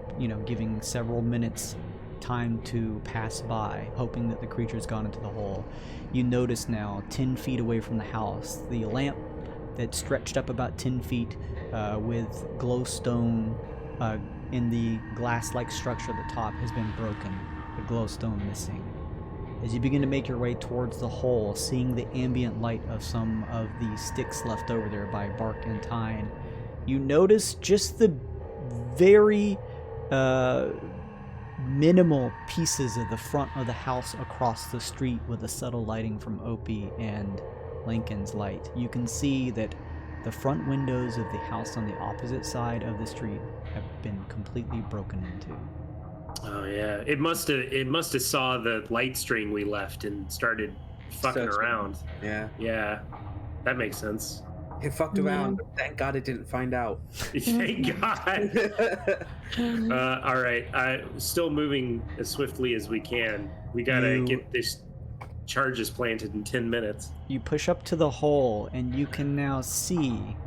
S1: giving several minutes time to pass by, hoping that the creature's gone into the hole, you notice now 10 feet away from the house, the lamp that stretched up about 10 feet with glowstone in the glass-like structure at the top has been broken, the glowstone missing. As you begin to make your way towards the hole, seeing the ambient light of some of the sticks left over there by Bark and Tyne, you notice just the very minimal pieces of the front of the house across the street with the subtle lighting from Opie and Lincoln's light. You can see that the front windows of the house on the opposite side of the street have been completely broken into.
S2: Oh yeah, it must have saw the light string we left and started fucking around. Yeah, that makes sense.
S5: It fucked around. But thank God it didn't find out.
S2: Thank God. All right, still moving as swiftly as we can. We gotta get this charges planted in 10 minutes.
S1: You push up to the hole, and you can now see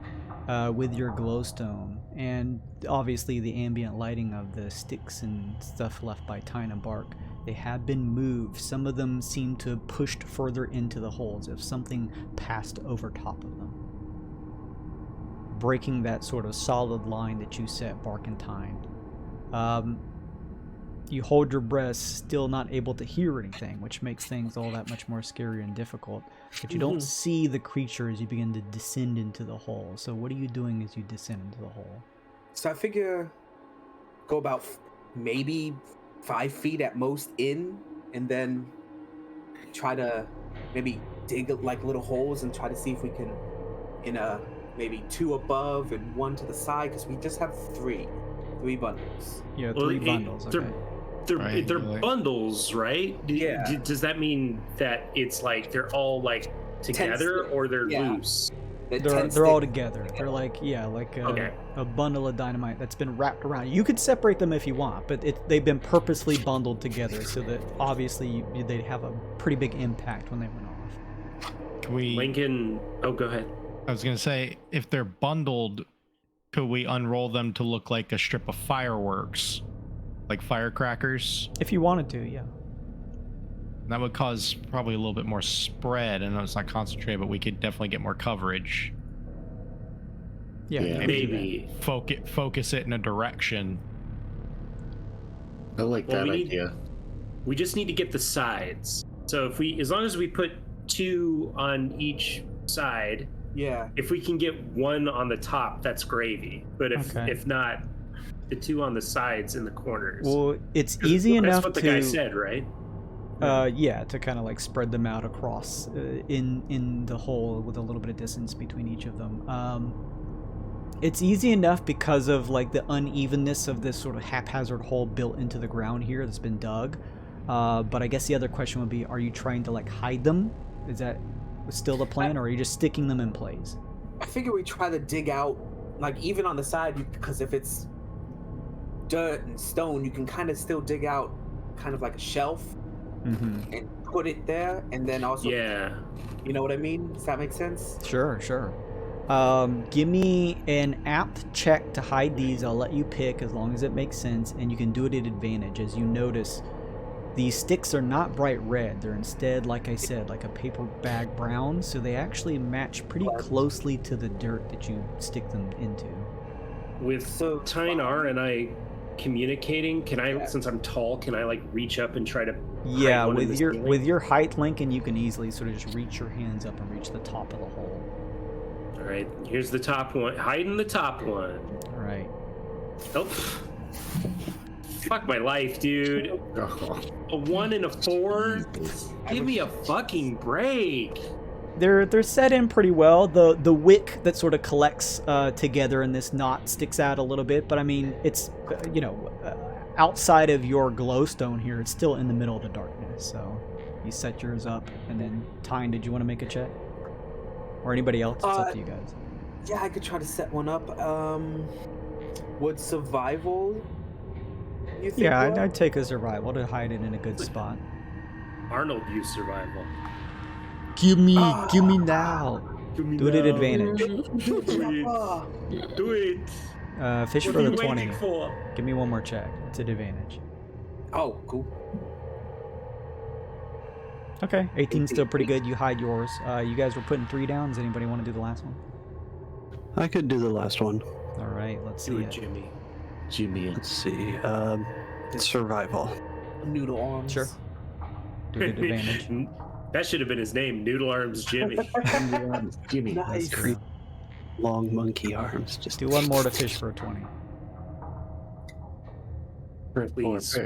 S1: with your glowstone, and obviously the ambient lighting of the sticks and stuff left by Tyne and Bark, they have been moved. Some of them seem to have pushed further into the holes, as if something passed over top of them, breaking that sort of solid line that you set, Bark and Tyne. You hold your breath, still not able to hear anything, which makes things all that much more scary and difficult. But you don't see the creature as you begin to descend into the hole. So what are you doing as you descend into the hole?
S5: So I figure go about maybe 5 feet at most in, and then try to maybe dig like little holes and try to see if we can, maybe 2 above and 1 to the side, because we just have 3 bundles.
S1: Yeah, 3 bundles. Okay.
S2: They're bundles, right?
S5: Yeah.
S2: Does that mean that it's like they're all like together or they're loose?
S1: They're all together. They're like a bundle of dynamite that's been wrapped around. You could separate them if you want, but they've been purposely bundled together so that obviously they'd have a pretty big impact when they went off.
S3: Can we...
S2: Lincoln, go ahead.
S3: I was gonna say, if they're bundled, could we unroll them to look like a strip of fireworks, like firecrackers?
S1: If you wanted to, yeah.
S3: That would cause probably a little bit more spread. I know it's not concentrated, but we could definitely get more coverage.
S1: Yeah,
S2: maybe
S3: focus it in a direction.
S11: I like that idea.
S2: We just need to get the sides. So as long as we put 2 on each side, if we can get 1 on the top, that's gravy. But if not, the 2 on the sides and the corners.
S1: Well, it's easy enough.
S2: That's what the guy said, right?
S1: Yeah, to kind of like spread them out across in the hole with a little bit of distance between each of them. It's easy enough because of like the unevenness of this sort of haphazard hole built into the ground here that's been dug. But I guess the other question would be, are you trying to like hide them? Is that still the plan, or are you just sticking them in place?
S5: I figure we try to dig out, like even on the side, because if it's dirt and stone, you can kind of still dig out kind of like a shelf.
S1: Mm-hmm.
S5: And put it there, and then also, you know what I mean? Does that make sense?
S1: Sure. Give me an apt check to hide these. I'll let you pick as long as it makes sense, and you can do it at advantage. As you notice, these sticks are not bright red. They're instead, like I said, like a paper bag brown, so they actually match pretty closely to the dirt that you stick them into.
S2: With Tynar and I communicating, can I, since I'm tall, can I like reach up and try to
S1: with your height, Lincoln, you can easily sort of just reach your hands up and reach the top of the hole.
S2: All right, here's the top one. Hiding the top one.
S1: All right.
S2: Oh, fuck my life, dude. A 1 and a 4. Give me a fucking break.
S1: They're set in pretty well. The wick that sort of collects together in this knot sticks out a little bit, but I mean, it's outside of your glowstone here, it's still in the middle of the darkness. So you set yours up, and then Tyne, did you want to make a check, or anybody else? It's up to you guys.
S5: Yeah, I could try to set one up. Would survival? You think?
S1: Yeah, I'd take a survival to hide it in a good spot.
S2: Arnold used survival.
S1: Give me now. Do it at advantage.
S2: Do it.
S1: Fish
S2: what
S1: for
S2: are
S1: the
S2: you
S1: 20.
S2: waiting for?
S1: Give me one more check. It's at advantage.
S5: Oh, cool.
S1: Okay, 18's still pretty good. You hide yours. You guys were putting 3 down. Does anybody want to do the last one?
S7: I could do the last one.
S1: All right, let's see.
S2: Do it, Jimmy.
S7: Let's see. Survival.
S5: Noodle arms.
S1: Sure. Do it at advantage.
S2: That should have been his name, Noodle Arms Jimmy.
S11: Jimmy.
S5: Nice.
S7: Long monkey arms. Just
S1: do one more to fish for a 20.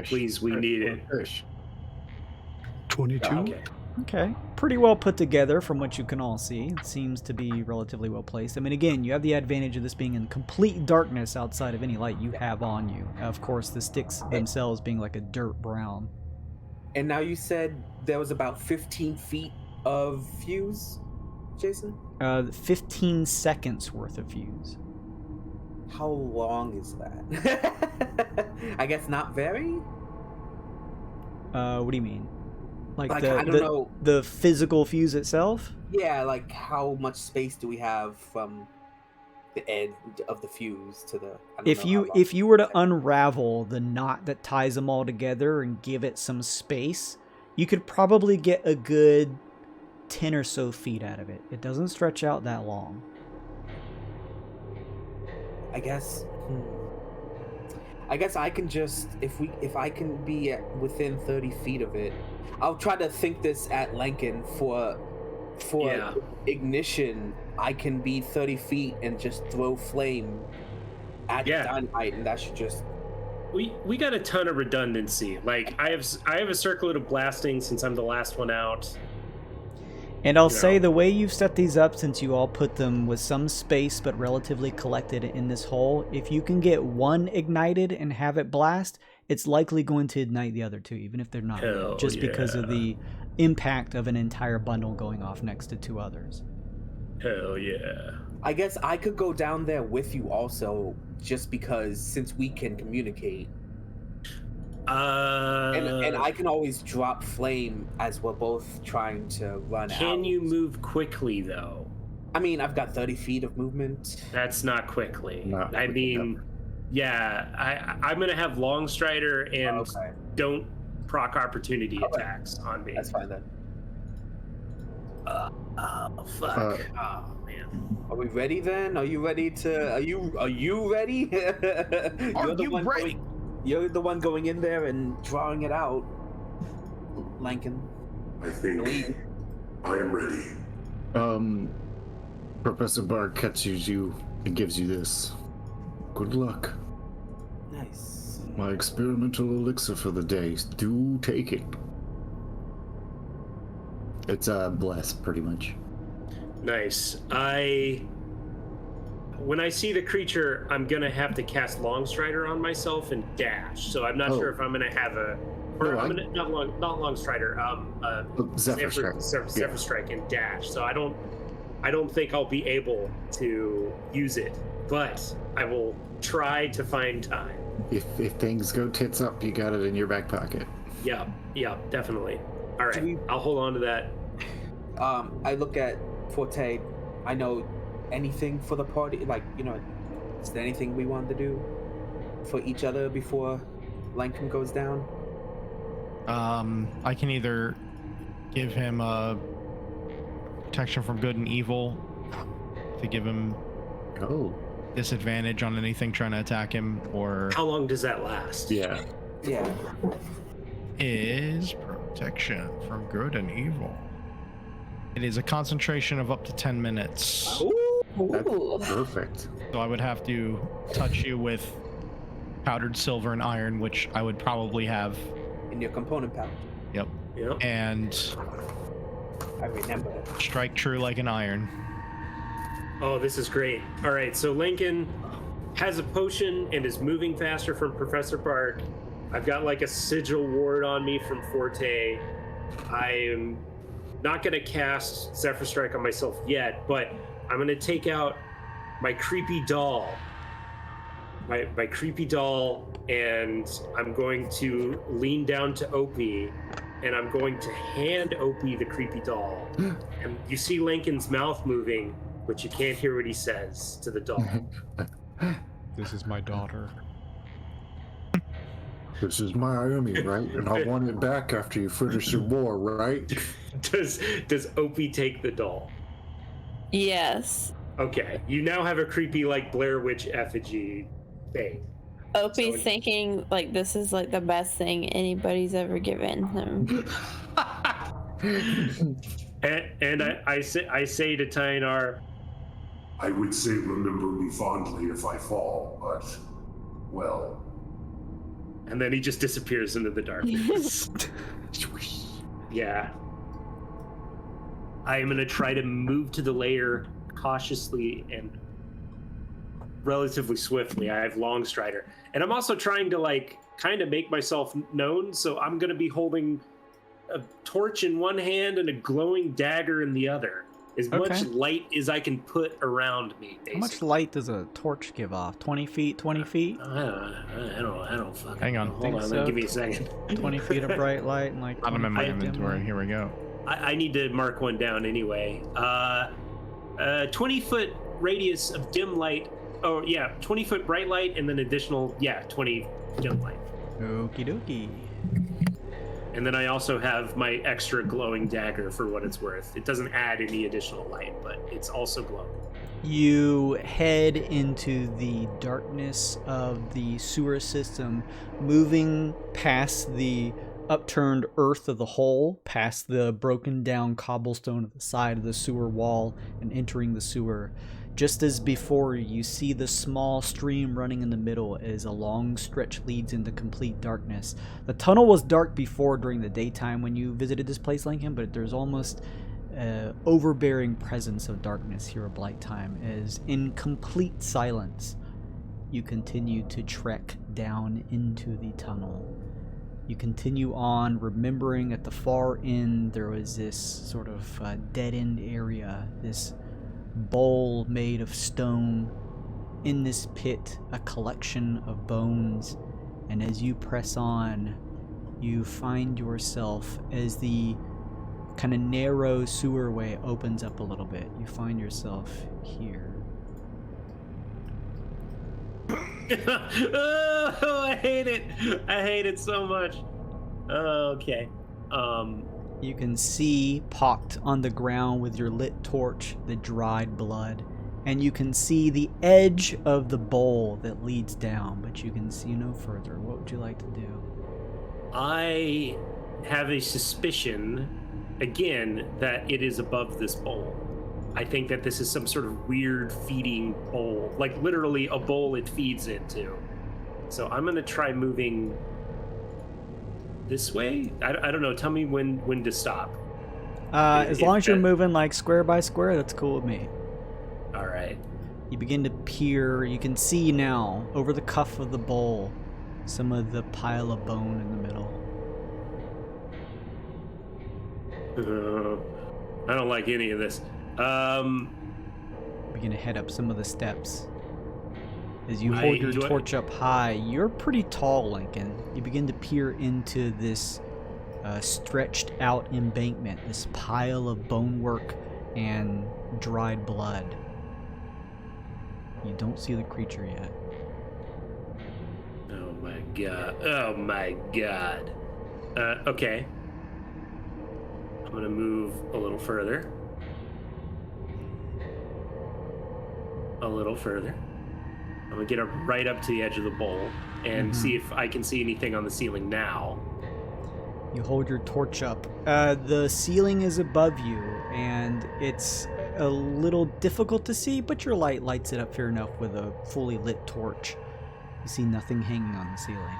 S2: Please, we need it.
S11: Fish.
S7: 22.
S1: Okay, pretty well put together from what you can all see. It seems to be relatively well placed. I mean, again, you have the advantage of this being in complete darkness outside of any light you have on you. Of course, the sticks themselves being like a dirt brown.
S5: And now you said there was about 15 feet of fuse, Jason?
S1: 15 seconds worth of fuse.
S5: How long is that? I guess not very?
S1: What do you mean? Like
S5: I don't know.
S1: The physical fuse itself?
S5: Yeah, like how much space do we have from the end of the fuse to the...
S1: If you were to unravel the knot that ties them all together and give it some space, you could probably get a good 10 or so feet out of it. It doesn't stretch out that long.
S5: I guess I can just, if I can be within 30 feet of it, I'll try to think this at Lincoln for ignition. I can be 30 feet and just throw flame at the dynamite, and that should just...
S2: We got a ton of redundancy. Like I have a circlet of blasting since I'm the last one out.
S1: And I'll say the way you've set these up, since you all put them with some space but relatively collected in this hole, if you can get one ignited and have it blast, it's likely going to ignite the other two, even if they're not lit, just because of the impact of an entire bundle going off next to two others.
S2: Hell yeah.
S5: I guess I could go down there with you also, just because since we can communicate. And I can always drop flame as we're both trying to run out.
S2: Can you move quickly, though?
S5: I mean, I've got 30 feet of movement.
S2: That's not quickly.
S11: I mean,
S2: I'm going to have Long Strider and don't proc opportunity attacks on me.
S5: That's fine then.
S2: Oh, fuck. Oh, man.
S5: Are we ready then? Are you ready to... Are you ready? You're the one going in there and drawing it out, Lankin.
S10: I think I am ready.
S11: Professor Bard catches you and gives you this. Good luck.
S5: Nice.
S11: My experimental elixir for the day. Do take it. It's blessed, pretty much.
S2: Nice. When I see the creature, I'm gonna have to cast Long Strider on myself and dash. So I'm not sure if I'm gonna have a, or I'm gonna, not Long Strider.
S11: Zephyr Strike.
S2: Zephyr Strike and dash. So I don't think I'll be able to use it, but I will try to find time.
S11: If things go tits up, you got it in your back pocket.
S2: Yeah, definitely. All right, I'll hold on to that.
S5: I look at Forte. I know anything for the party, like, is there anything we want to do for each other before Lankin goes down?
S3: I can either give him a protection from good and evil to give him disadvantage on anything trying to attack him, or
S2: how long does that last?
S5: Yeah.
S3: Is protection from good and evil. It is a concentration of up to 10 minutes.
S11: That's perfect.
S3: So I would have to touch you with powdered silver and iron, which I would probably have
S5: in your component pouch.
S3: Yep. And
S5: I remember it.
S3: Strike true like an iron.
S2: Oh, this is great. All right, so Lincoln has a potion and is moving faster from Professor Bard. I've got like a sigil ward on me from Forte. I am not going to cast Zephyr Strike on myself yet, but I'm going to take out my creepy doll. My creepy doll, and I'm going to lean down to Opie, and I'm going to hand Opie the creepy doll. And you see Lincoln's mouth moving, but you can't hear what he says to the doll.
S12: This is my daughter.
S11: This is my army, right? And I want it back after you finish your war, right?
S2: Does Opie take the doll?
S6: Yes.
S2: Okay, you now have a creepy, like, Blair Witch effigy thing.
S6: Opie's thinking, like, this is, like, the best thing anybody's ever given him.
S2: and I say to Tainar,
S10: I would say remember me fondly if I fall, but, well...
S2: And then he just disappears into the darkness. Yeah. I am going to try to move to the lair cautiously and relatively swiftly. I have Long Strider. And I'm also trying to, like, kind of make myself known, so I'm going to be holding a torch in one hand and a glowing dagger in the other. As much light as I can put around me, basically.
S1: How much light does a torch give off? 20 feet, 20 feet?
S2: I don't fucking
S3: Hang on.
S2: Hold on, give me a second.
S1: 20 feet of bright light and like...
S3: I'm in my inventory. Here we go.
S2: I need to mark one down anyway. 20-foot radius of dim light. Oh, yeah, 20-foot bright light and then additional, 20 dim light.
S1: Okie dokie.
S2: And then I also have my extra glowing dagger for what it's worth. It doesn't add any additional light, but it's also glowing.
S1: You head into the darkness of the sewer system, moving past the upturned earth of the hole, past the broken down cobblestone of the side of the sewer wall, and entering the sewer. Just as before, you see the small stream running in the middle as a long stretch leads into complete darkness. The tunnel was dark before during the daytime when you visited this place, Lincoln, but there's almost overbearing presence of darkness here at Blight Time, as in complete silence you continue to trek down into the tunnel. You continue on, remembering at the far end there was this sort of dead-end area, this bowl made of stone. In this pit, a collection of bones, and as you press on, you find yourself, as the kind of narrow sewerway opens up a little bit, you find yourself here.
S2: Oh, I hate it. I hate it so much. Okay.
S1: You can see pocked on the ground with your lit torch the dried blood, and you can see the edge of the bowl that leads down, but you can see no further. What would you like to do?
S2: I have a suspicion, again, that it is above this bowl. I think that this is some sort of weird feeding bowl, like literally a bowl it feeds into. So I'm gonna try moving this way. I don't know. Tell me when to stop.
S1: As long as you're moving like square by square, that's cool with me.
S2: All right.
S1: You begin to peer. You can see now over the cuff of the bowl some of the pile of bone in the middle.
S2: I don't like any of this.
S1: Begin to head up some of the steps. As you hold your torch up high, you're pretty tall, Lincoln. You begin to peer into this stretched out embankment, this pile of bonework and dried blood. You don't see the creature yet.
S2: Oh my god. Oh my god. Okay. I'm gonna move a little further. A little further. I'm gonna get right up to the edge of the bowl and see if I can see anything on the ceiling now.
S1: You hold your torch up. The ceiling is above you, and it's a little difficult to see, but your light lights it up fair enough with a fully lit torch. You see nothing hanging on the ceiling.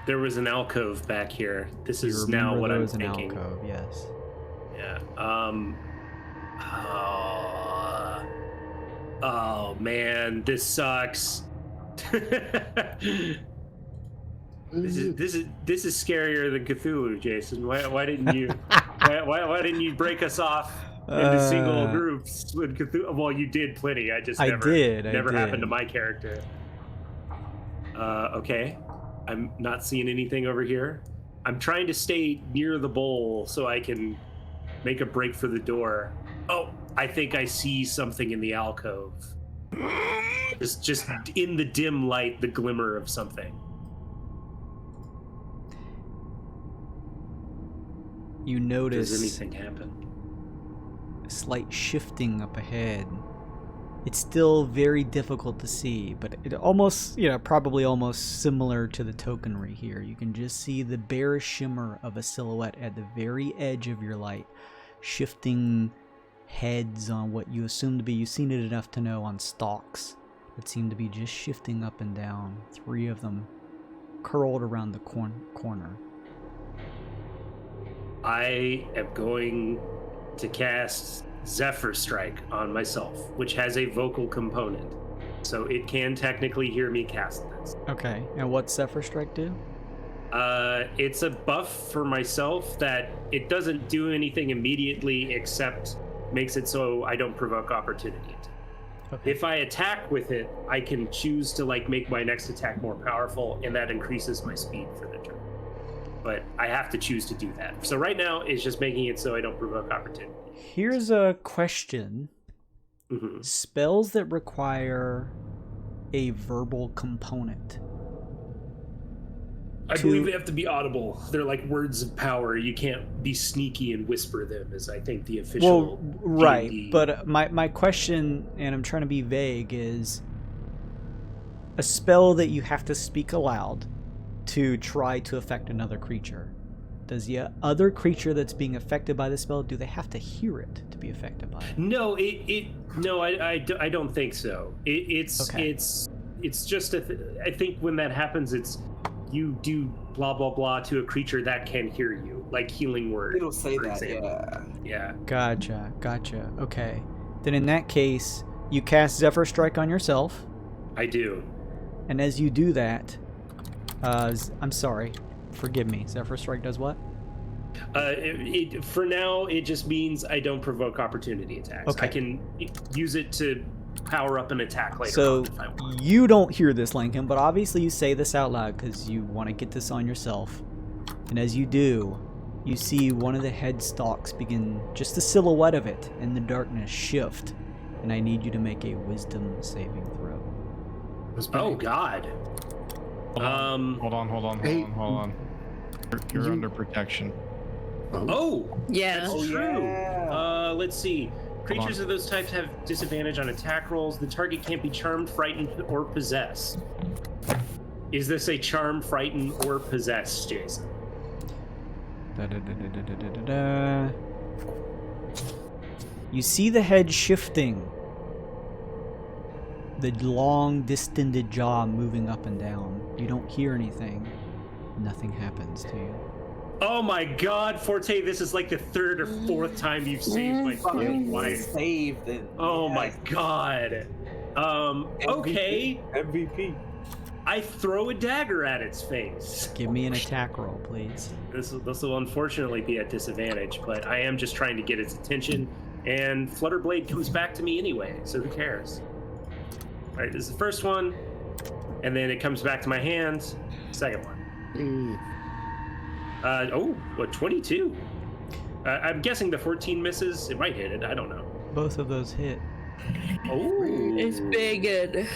S2: There was an alcove back here. This is now what I'm thinking.
S1: An alcove, yes.
S2: Yeah. Oh man, this sucks. This is scarier than Cthulhu, Jason. Why didn't you why didn't you break us off into single groups with Cthulhu? Well, you did plenty. I never happened to my character. Okay. I'm not seeing anything over here. I'm trying to stay near the bowl so I can make a break for the door. Oh, I think I see something in the alcove. Just in the dim light, the glimmer of something.
S1: You notice...
S2: Does anything happen?
S1: A slight shifting up ahead. It's still very difficult to see, but it almost, probably almost similar to the tokenry here. You can just see the bare shimmer of a silhouette at the very edge of your light, shifting heads on what you assume to be, you've seen it enough to know, on stalks that seem to be just shifting up and down. 3 of them curled around the corner.
S2: I am going to cast Zephyr Strike on myself, which has a vocal component, so it can technically hear me cast this.
S1: Okay, and what's Zephyr Strike do?
S2: It's a buff for myself that it doesn't do anything immediately except makes it so I don't provoke opportunity. Okay. If I attack with it, I can choose to make my next attack more powerful, and that increases my speed for the turn. But I have to choose to do that. So right now, it's just making it so I don't provoke opportunity.
S1: Here's a question. Spells that require a verbal component.
S2: I believe they have to be audible. They're like words of power. You can't be sneaky and whisper them, is I think the official.
S1: Well, right. D&D. But my question, and I'm trying to be vague, is a spell that you have to speak aloud to try to affect another creature. Does the other creature that's being affected by the spell, do they have to hear it to be affected by it?
S2: No, I don't think so. It's just I think when that happens, it's you do blah blah blah to a creature that can hear you. like healing word.
S5: It'll say
S2: for
S5: that,
S2: example. Yeah.
S1: Gotcha. Okay. Then in that case, you cast Zephyr Strike on yourself.
S2: I do.
S1: And as you do that, I'm sorry. Forgive me. Zephyr Strike does what?
S2: For now, it just means I don't provoke opportunity attacks.
S1: Okay.
S2: I can use it to power up an attack later
S1: So
S2: on if I want.
S1: you don't hear this, Lincoln, but obviously you say this out loud because you want to get this on yourself. And as you do, you see one of the head stalks begin, just the silhouette of it in the darkness, shift. And I need you to make a wisdom saving throw.
S2: Oh, God.
S12: Hold on. You're under protection.
S2: Oh,
S6: Yeah.
S2: that's true. Let's see. Creatures of those types have disadvantage on attack rolls. The target can't be charmed, frightened, or possessed. Is this a charm, frighten, or possess, Jason?
S1: You see the head shifting. The long, distended jaw moving up and down. You don't hear anything. Nothing happens to you.
S2: Oh my God, Forte! This is like the third or fourth time you've saved my fucking life.
S5: Saved it.
S2: Oh my God. Okay.
S5: MVP.
S2: I throw a dagger at its face.
S1: Give me an attack roll, please.
S2: This will unfortunately be at disadvantage, but I am just trying to get its attention. And Flutterblade comes back to me anyway, so who cares? All right, this is the first one, and then it comes back to my hand. Second one. 22. I'm guessing the 14 misses. It might hit it. I don't know.
S1: Both of those hit.
S2: Oh,
S6: It's big and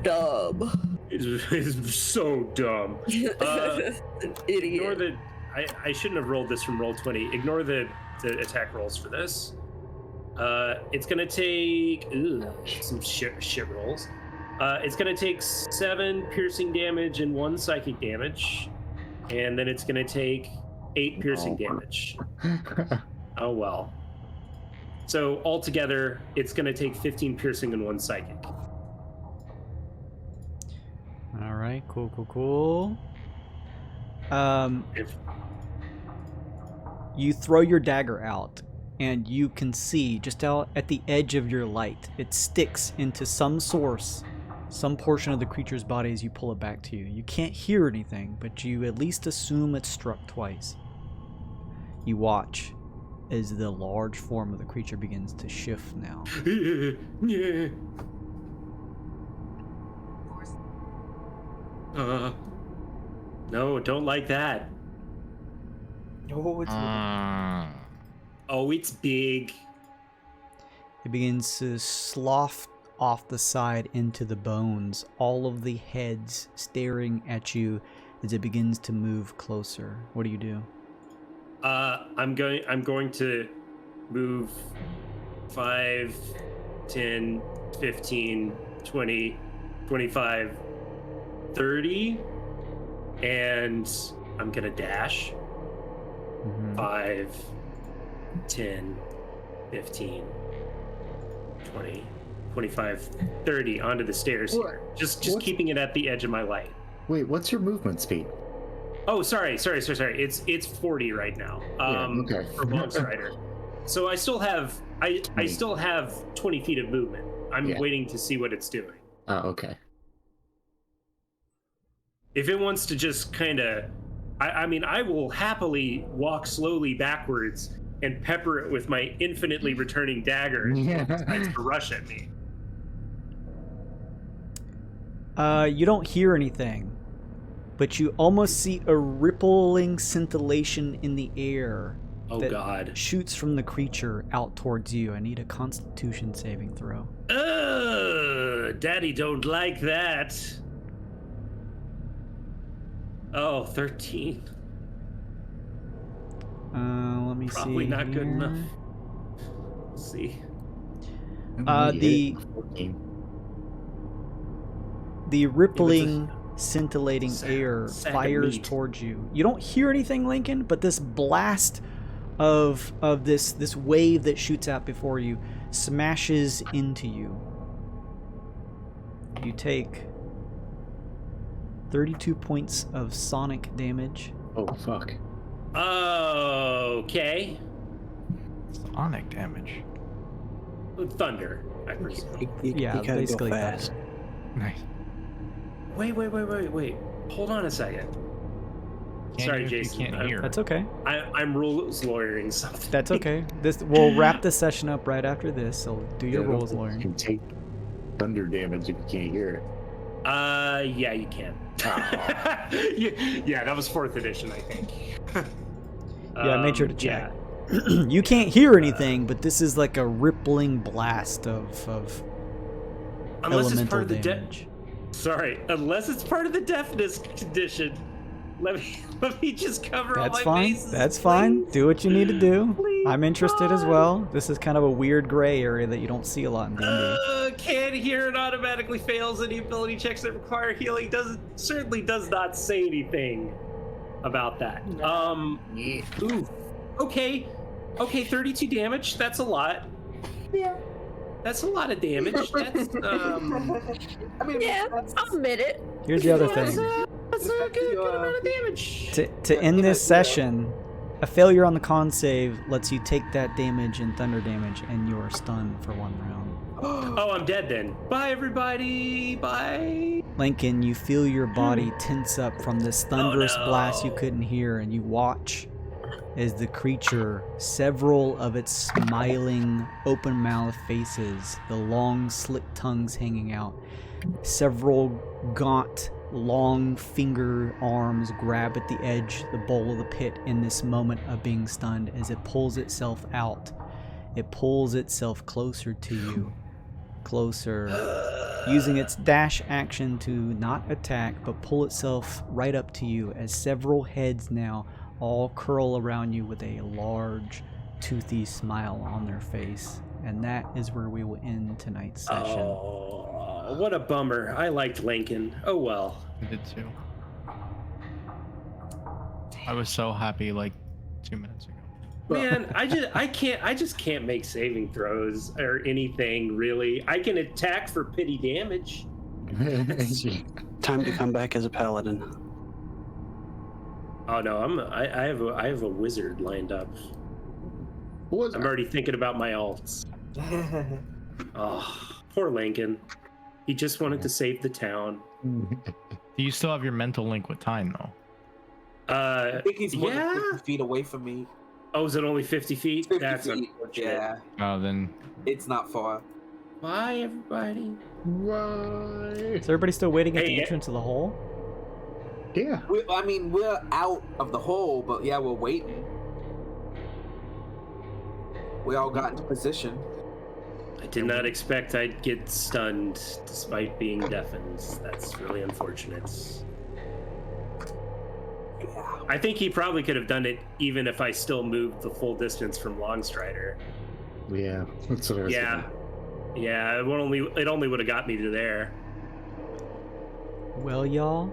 S6: dumb.
S2: it's so dumb.
S6: Idiot.
S2: Ignore the. I shouldn't have rolled this from Roll20. Ignore the attack rolls for this. It's gonna take some shit rolls. It's gonna take 7 piercing damage and 1 psychic damage, and then it's gonna take 8 piercing damage. Oh well. So altogether, it's gonna take 15 piercing and 1 psychic.
S1: All right, cool. You throw your dagger out, and you can see just out at the edge of your light, it sticks into some source, some portion of the creature's body as you pull it back to you. You can't hear anything, but you at least assume it's struck twice. You watch as the large form of the creature begins to shift now.
S2: No, don't like that.
S5: Oh, it's
S2: Oh, it's big.
S1: It begins to slough off the side into the bones, all of the heads staring at you as it begins to move closer. What do you do?
S2: I'm going to move 5, 10, 15, 20, 25, 30, and I'm gonna dash. 5, 10, 15, 20, 25, 30 onto the stairs here. Just keeping it at the edge of my light.
S11: Wait, what's your movement speed?
S2: Oh, sorry. It's 40 right now.
S11: Okay.
S2: For Bone Strider. So I still have 20 feet of movement. I'm waiting to see what it's doing.
S11: Oh, okay.
S2: If it wants to just kind of, I mean, I will happily walk slowly backwards and pepper it with my infinitely returning dagger if it decides to rush at me.
S1: You don't hear anything, but you almost see a rippling scintillation in the air that shoots from the creature out towards you. I need a Constitution saving throw.
S2: Daddy don't like that. Oh, 13.
S1: Let me see.
S2: Probably not good enough. Let's see.
S1: The rippling, scintillating air fires towards you. You don't hear anything, Lincoln, but this blast of this wave that shoots out before you smashes into you. You take 32 points of sonic damage.
S11: Oh, fuck.
S2: Okay.
S12: Sonic damage.
S2: Thunder, I presume.
S7: You gotta
S1: basically
S7: go fast.
S12: Nice.
S2: Wait. Hold on a second. Sorry, Jason.
S12: You can't hear.
S1: That's okay.
S2: I'm rules lawyering something.
S1: That's okay. We'll wrap this session up right after this, so do your rules
S11: You
S1: lawyering.
S11: can take thunder damage if you can't hear it.
S2: Yeah, you can. Yeah, that was 4th edition, I think.
S1: Yeah, I made sure to check.
S2: Yeah.
S1: You can't hear anything, but this is like a rippling blast of
S2: Unless it's
S1: elemental
S2: part of the
S1: damage.
S2: Sorry, unless it's part of the deafness condition. Let me just cover all
S1: That's
S2: my
S1: fine.
S2: bases.
S1: That's fine.
S2: please.
S1: Do what you need to do.
S2: Please,
S1: I'm interested as
S2: God.
S1: well. This is kind of a weird gray area that you don't see a lot in D&D.
S2: Can't hear and automatically fails any ability checks that require healing. Certainly does not say anything about that. Ooh. Okay, 32 damage. That's a lot.
S5: Yeah.
S2: That's a lot of damage. That's
S5: I mean,
S6: Yeah, I'll admit it.
S1: Here's the other thing.
S2: That's a good amount of damage.
S1: To end this session, a failure on the con save lets you take that damage and thunder damage, and you are stunned for 1 round.
S2: Oh, I'm dead then. Bye, everybody. Bye.
S1: Lincoln, you feel your body tense up from this thunderous blast you couldn't hear, and you watch as the creature, several of its smiling, open-mouthed faces, the long, slick tongues hanging out, several gaunt, long finger arms grab at the edge, the bowl of the pit in this moment of being stunned as it pulls itself out. It pulls itself closer to you. Closer, using its dash action to not attack, but pull itself right up to you as several heads now all curl around you with a large, toothy smile on their face. And that is where we will end tonight's session.
S2: Oh, what a bummer. I liked Lincoln. Oh well.
S12: I did too. I was so happy like 2 minutes ago.
S2: Man, I just can't make saving throws or anything really. I can attack for pity damage.
S7: Time to come back as a paladin.
S2: Oh no, I have a wizard lined up. I'm already thinking about my alts. Oh, poor Lincoln. He just wanted to save the town.
S12: Do you still have your mental link with time though?
S5: I think he's more than 50 feet away from me.
S2: Oh, is it only 50 feet?
S5: 50
S2: That's
S5: feet. Yeah.
S12: Oh, then
S5: It's not far.
S2: Bye, everybody.
S11: Why?
S1: Is everybody still waiting at the entrance of the hole?
S11: Yeah.
S5: We're out of the hole, but yeah, we're waiting. We all got into position.
S2: I did not expect I'd get stunned despite being deafened. That's really unfortunate.
S5: Yeah.
S2: I think he probably could have done it even if I still moved the full distance from Longstrider.
S11: Yeah, that's what I was
S2: Yeah.
S11: thinking.
S2: Yeah, it only would have got me to there.
S1: Well, y'all,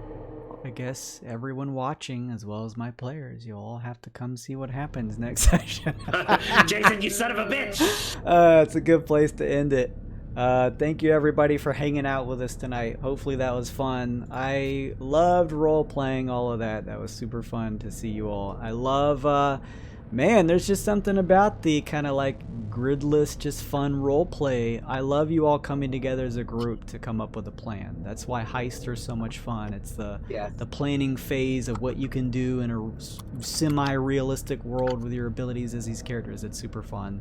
S1: I guess everyone watching, as well as my players, you all have to come see what happens next session.
S2: Jason, you son of a bitch!
S1: It's a good place to end it. Thank you, everybody, for hanging out with us tonight. Hopefully that was fun. I loved role-playing all of that. That was super fun to see you all. I love... man, there's just something about the kind of like gridless, just fun role play. I love you all coming together as a group to come up with a plan. That's why heists are so much fun. It's the planning phase of what you can do in a semi-realistic world with your abilities as these characters. It's super fun.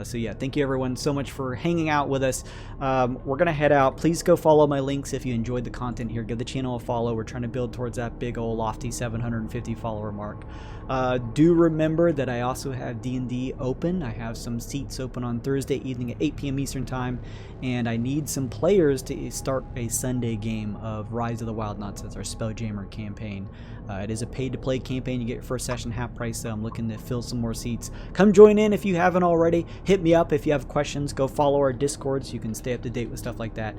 S1: So yeah, thank you everyone so much for hanging out with us. We're gonna head out. Please go follow my links if you enjoyed the content here. Give the channel a follow. We're trying to build towards that big old lofty 750 follower mark. Do remember that I also have D&D open. I have some seats open on Thursday evening at 8 p.m. Eastern time, and I need some players to start a Sunday game of Rise of the Wild Nuts, our Spelljammer campaign. It is a paid-to-play campaign. You get your first session half price, so I'm looking to fill some more seats. Come join in if you haven't already. Hit me up if you have questions. Go follow our Discord so you can stay up to date with stuff like that.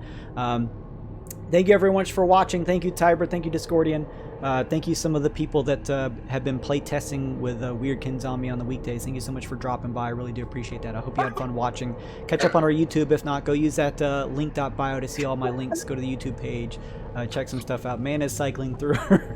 S1: Thank you everyone for watching. Thank you, Tiber. Thank you, Discordian. Thank you, some of the people that have been playtesting with Weirdkin Zombie on the weekdays. Thank you so much for dropping by. I really do appreciate that. I hope you had fun watching. Catch up on our YouTube. If not, go use that link.bio to see all my links. Go to the YouTube page. Check some stuff out. Man is cycling through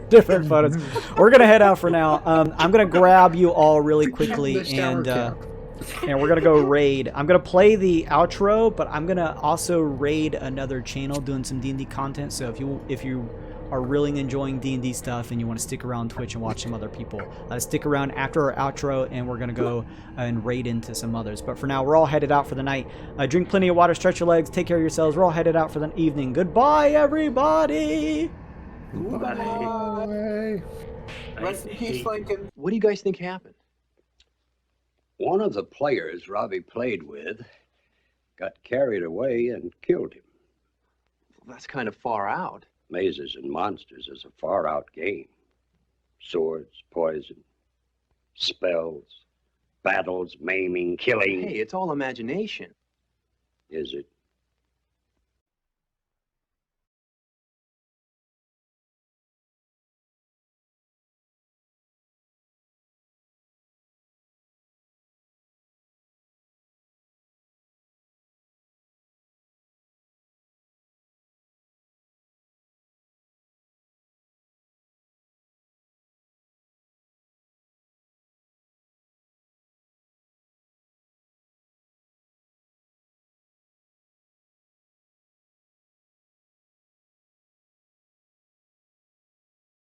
S1: different photos. We're going to head out for now. I'm going to grab you all really quickly, and we're going to go raid. I'm going to play the outro, but I'm going to also raid another channel doing some D&D content. So if you are really enjoying D&D stuff and you want to stick around Twitch and watch some other people, stick around after our outro, and we're going to go and raid into some others. But for now, we're all headed out for the night. Drink plenty of water, stretch your legs, take care of yourselves. We're all headed out for the evening. Goodbye, everybody!
S5: Bye. Rest in peace, Lincoln.
S13: What do you guys think happened? One of the players Robbie played with got carried away and killed him.
S14: Well, that's kind of far out.
S13: Mazes and Monsters is a far-out game. Swords, poison, spells, battles, maiming, killing.
S14: Hey, it's all imagination.
S13: Is it?